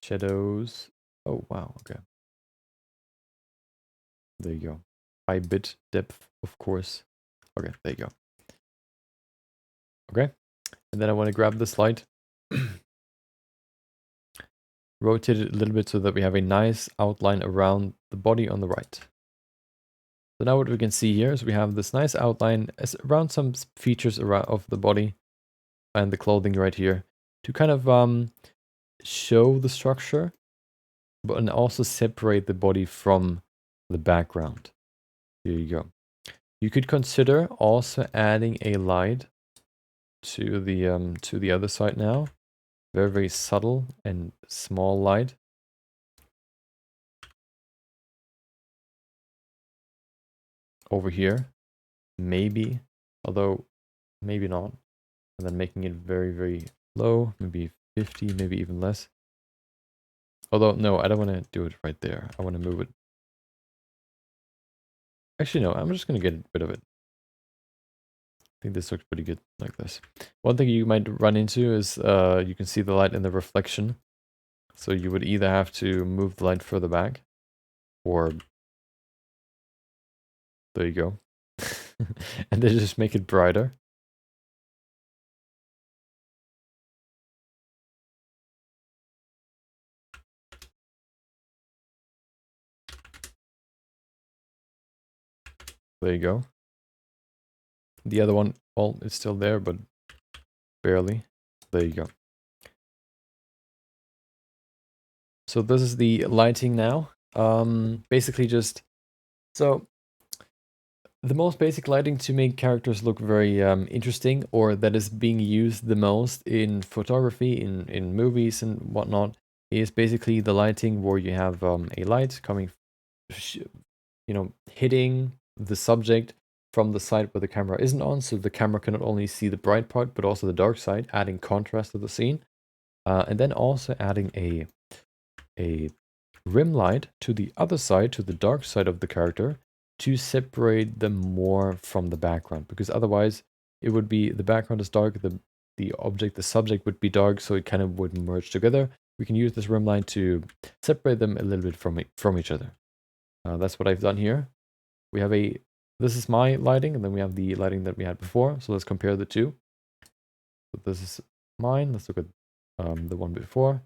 Shadows. Oh, wow. Okay. There you go. High bit depth, of course. Okay, there you go. Okay. And then I want to grab this light. Rotate it a little bit so that we have a nice outline around the body on the right. So now what we can see here is we have this nice outline around some features around of the body and the clothing right here to kind of show the structure, but and also separate the body from the background. Here you go. You could consider also adding a light to the other side now. Very, very subtle and small light. Over here, maybe, although maybe not. And then making it very, very low, maybe 50, maybe even less. Although, no, I don't want to do it right there. I want to move it. Actually, no, I'm just going to get rid of it. I think this looks pretty good like this. One thing you might run into is you can see the light in the reflection. So you would either have to move the light further back, or there you go. And then just make it brighter. There you go. The other one, well, it's still there, but barely. There you go. So this is the lighting now. Basically just, so the most basic lighting to make characters look very interesting, or that is being used the most in photography, in movies and whatnot, is basically the lighting where you have a light coming, hitting the subject from the side where the camera isn't on, so the camera can not only see the bright part, but also the dark side, adding contrast to the scene. And then also adding a rim light to the other side, to the dark side of the character, to separate them more from the background, because otherwise it would be, the background is dark, the subject would be dark, so it kind of would merge together. We can use this rim light to separate them a little bit from each other. That's what I've done here. We have this is my lighting, and then we have the lighting that we had before. So let's compare the two. So this is mine. Let's look at the one before.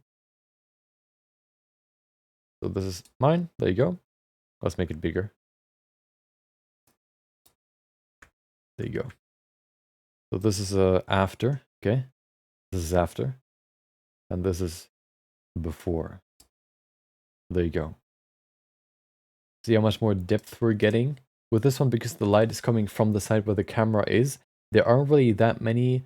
So this is mine. There you go. Let's make it bigger. There you go. So this is after. Okay. This is after. And this is before. There you go. See how much more depth we're getting with this one, because the light is coming from the side where the camera is. There aren't really that many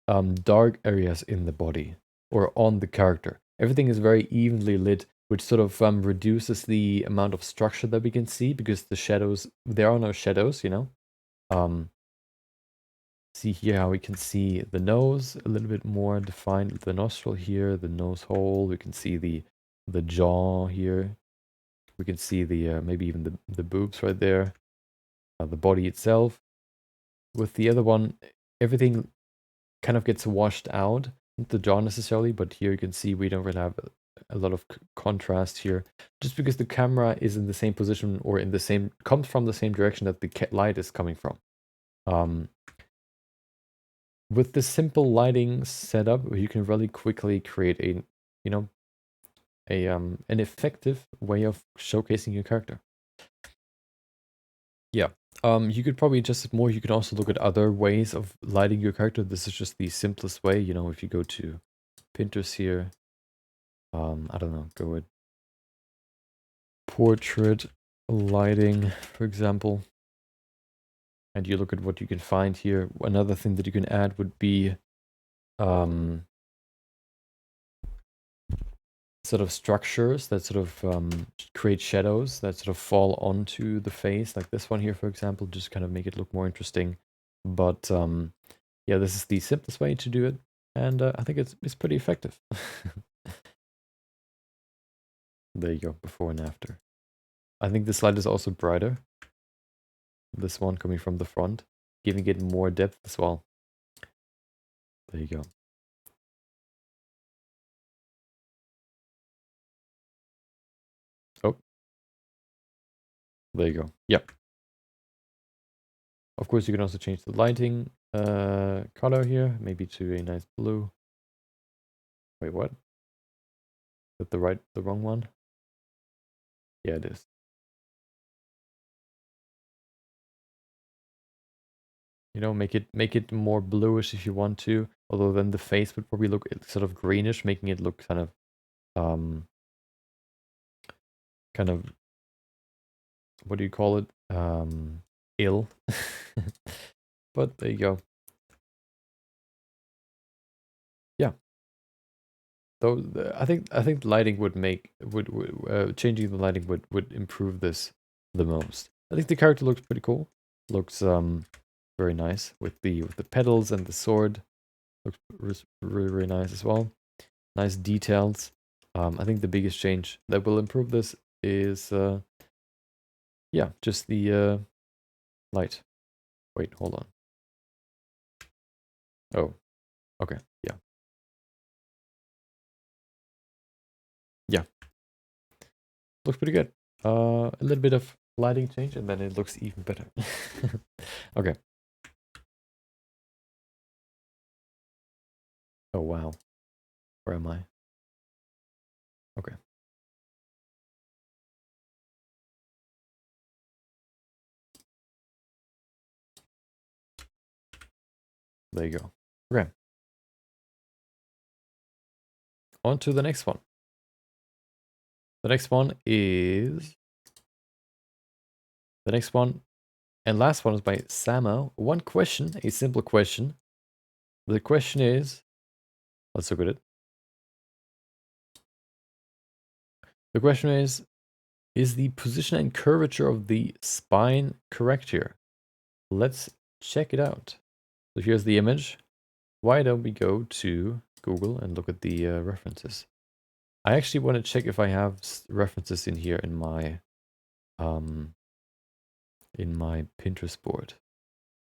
dark areas in the body or on the character. Everything is very evenly lit, which sort of reduces the amount of structure that we can see, because the shadows, there are no shadows, see here how we can see the nose a little bit more defined, the nostril here, the nose hole. We can see the jaw here. We can see the maybe even the boobs right there, the body itself. With the other one, everything kind of gets washed out, not the jaw necessarily, but here you can see we don't really have a lot of contrast here, just because the camera is in the same position, or comes from the same direction that the light is coming from. With this simple lighting setup, you can really quickly create an effective way of showcasing your character. Yeah. You could probably adjust it more. You can also look at other ways of lighting your character. This is just the simplest way. If you go to Pinterest here, I don't know, go with portrait lighting, for example, and you look at what you can find here. Another thing that you can add would be some sort of structures that sort of create shadows that sort of fall onto the face, like this one here, for example, just kind of make it look more interesting. But yeah, this is the simplest way to do it, and I think it's pretty effective. There you go, before and after. I think this light is also brighter. This one coming from the front, giving it more depth as well. There you go. Oh, there you go. Yep. Of course, you can also change the lighting color here, maybe to a nice blue. Wait, what? Is that the wrong one? Yeah, it is. You know, make it more bluish if you want to. Although then the face would probably look sort of greenish, making it look kind of what do you call it? Ill. But there you go. Yeah. Though I think lighting would changing the lighting would improve this the most. I think the character looks pretty cool. Looks very nice with the petals and the sword. Looks really nice as well. Nice details. I think the biggest change that will improve this is yeah, just the light. Wait, hold on. Oh, okay, yeah. Yeah, looks pretty good. A little bit of lighting change and then it looks even better. Okay. Oh, wow. Where am I? Okay. There you go. Okay. On to the next one. The next one and last one is by Samo. One question, a simple question. The question is, let's look at it. The question is the position and curvature of the spine correct here? Let's check it out. So here's the image. Why don't we go to Google and look at the references? I actually want to check if I have references in here in my Pinterest board.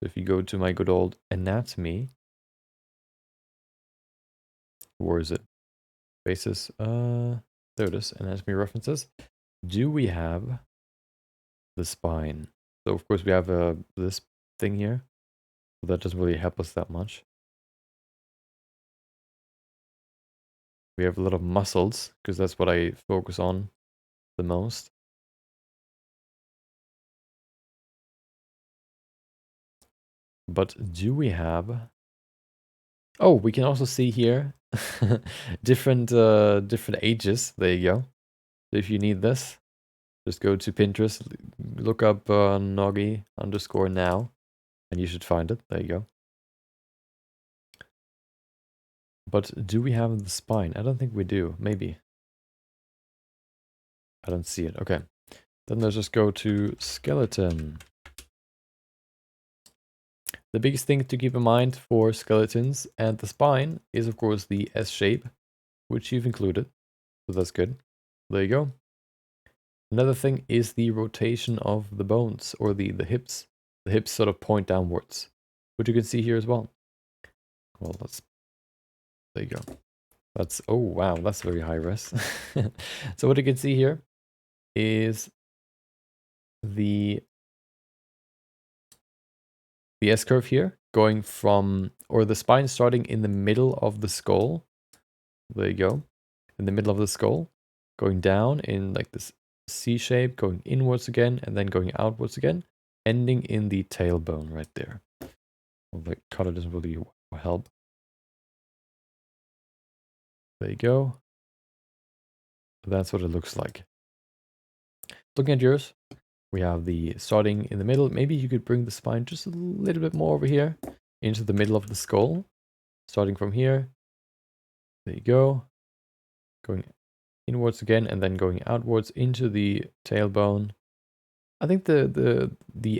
So if you go to my good old anatomy, where is it? Basis, there it is, anatomy references. Do we have the spine? So of course we have this thing here. But that doesn't really help us that much. We have a lot of muscles, because that's what I focus on the most. But do we have... Oh, we can also see here different ages. There you go. So if you need this, just go to Pinterest, look up Noggy_now, and you should find it. There you go. But do we have the spine? I don't think we do. Maybe. I don't see it. Okay. Then let's just go to skeleton. The biggest thing to keep in mind for skeletons and the spine is, of course, the S shape, which you've included. So that's good. There you go. Another thing is the rotation of the bones, or the hips. The hips sort of point downwards, which you can see here as well. Well, there you go. Oh wow, that's very high res. So what you can see here is the S curve here, going from, or the spine starting in the middle of the skull. There you go. In the middle of the skull, going down in like this C shape, going inwards again, and then going outwards again, ending in the tailbone right there. Well, the color doesn't really help. There you go. That's what it looks like. Looking at yours, we have the starting in the middle. Maybe you could bring the spine just a little bit more over here into the middle of the skull. Starting from here. There you go. Going inwards again, and then going outwards into the tailbone. I think the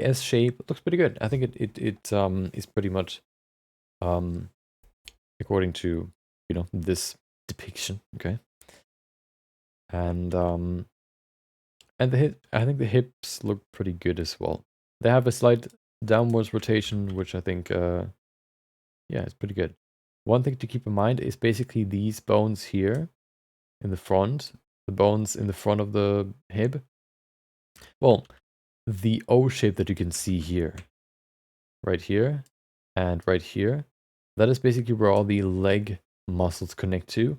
S shape looks pretty good. I think it is pretty much according to, you know, this depiction. Okay. And I think the hips look pretty good as well. They have a slight downwards rotation, which I think yeah, it's pretty good. One thing to keep in mind is basically these bones here in the front, the bones in the front of the hip. Well, the O shape that you can see here, right here, and right here, that is basically where all the leg muscles connect to.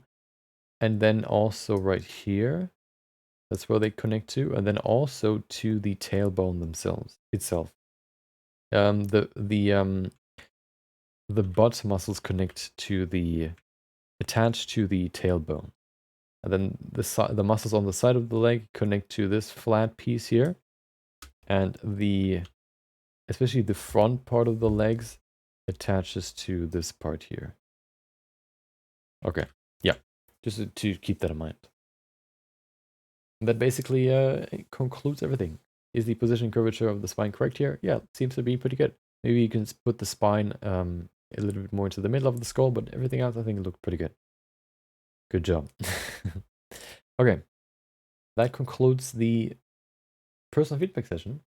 And then also right here, that's where they connect to, and then also to the tailbone itself. The butt muscles connect to attached to the tailbone. And then the muscles on the side of the leg connect to this flat piece here. And especially the front part of the legs attaches to this part here. Okay, yeah, just to keep that in mind. And that basically concludes everything. Is the position curvature of the spine correct here? Yeah, it seems to be pretty good. Maybe you can put the spine a little bit more into the middle of the skull, but everything else I think looked pretty good. Good job. Okay, that concludes the personal feedback session,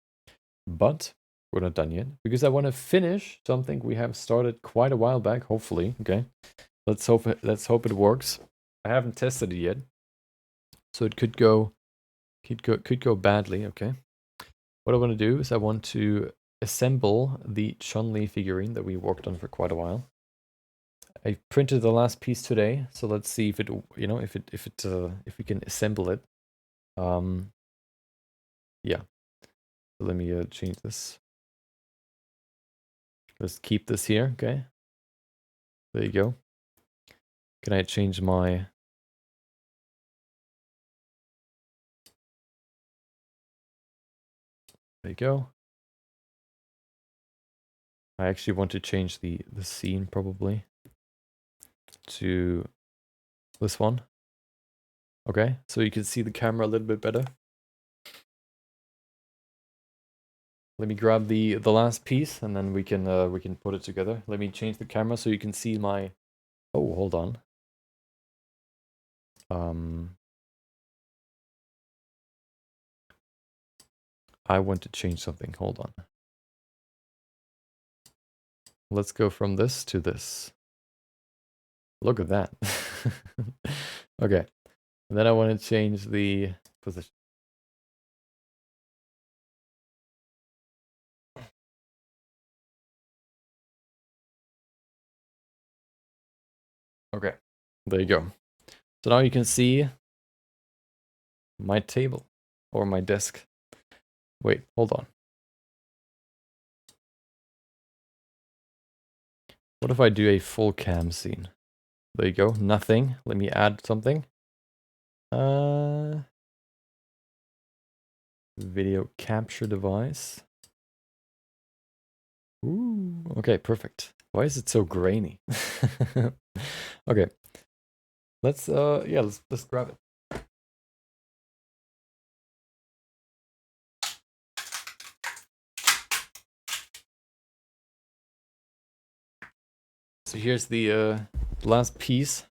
but we're not done yet because I want to finish something we have started quite a while back. Hopefully, okay. Let's hope it works. I haven't tested it yet, so it could go badly. Okay. What I want to do is I want to assemble the Chun-Li figurine that we worked on for quite a while. I printed the last piece today, so let's see if it, you know, if we can assemble it. Yeah. So let me change this. Let's keep this here, okay? There you go. Can I change my... There you go. I actually want to change the scene probably to this one. Okay, so you can see the camera a little bit better. Let me grab the last piece and then we can put it together. Let me change the camera so you can see my... Oh, hold on. I want to change something. Hold on. Let's go from this to this. Look at that. Okay. And then I want to change the position. Okay. There you go. So now you can see my table or my desk. Wait, hold on. What if I do a full cam scene? There you go. Nothing. Let me add something. Video capture device. Ooh, okay, perfect. Why is it so grainy? Okay. Let's yeah, let's grab it. So here's the last piece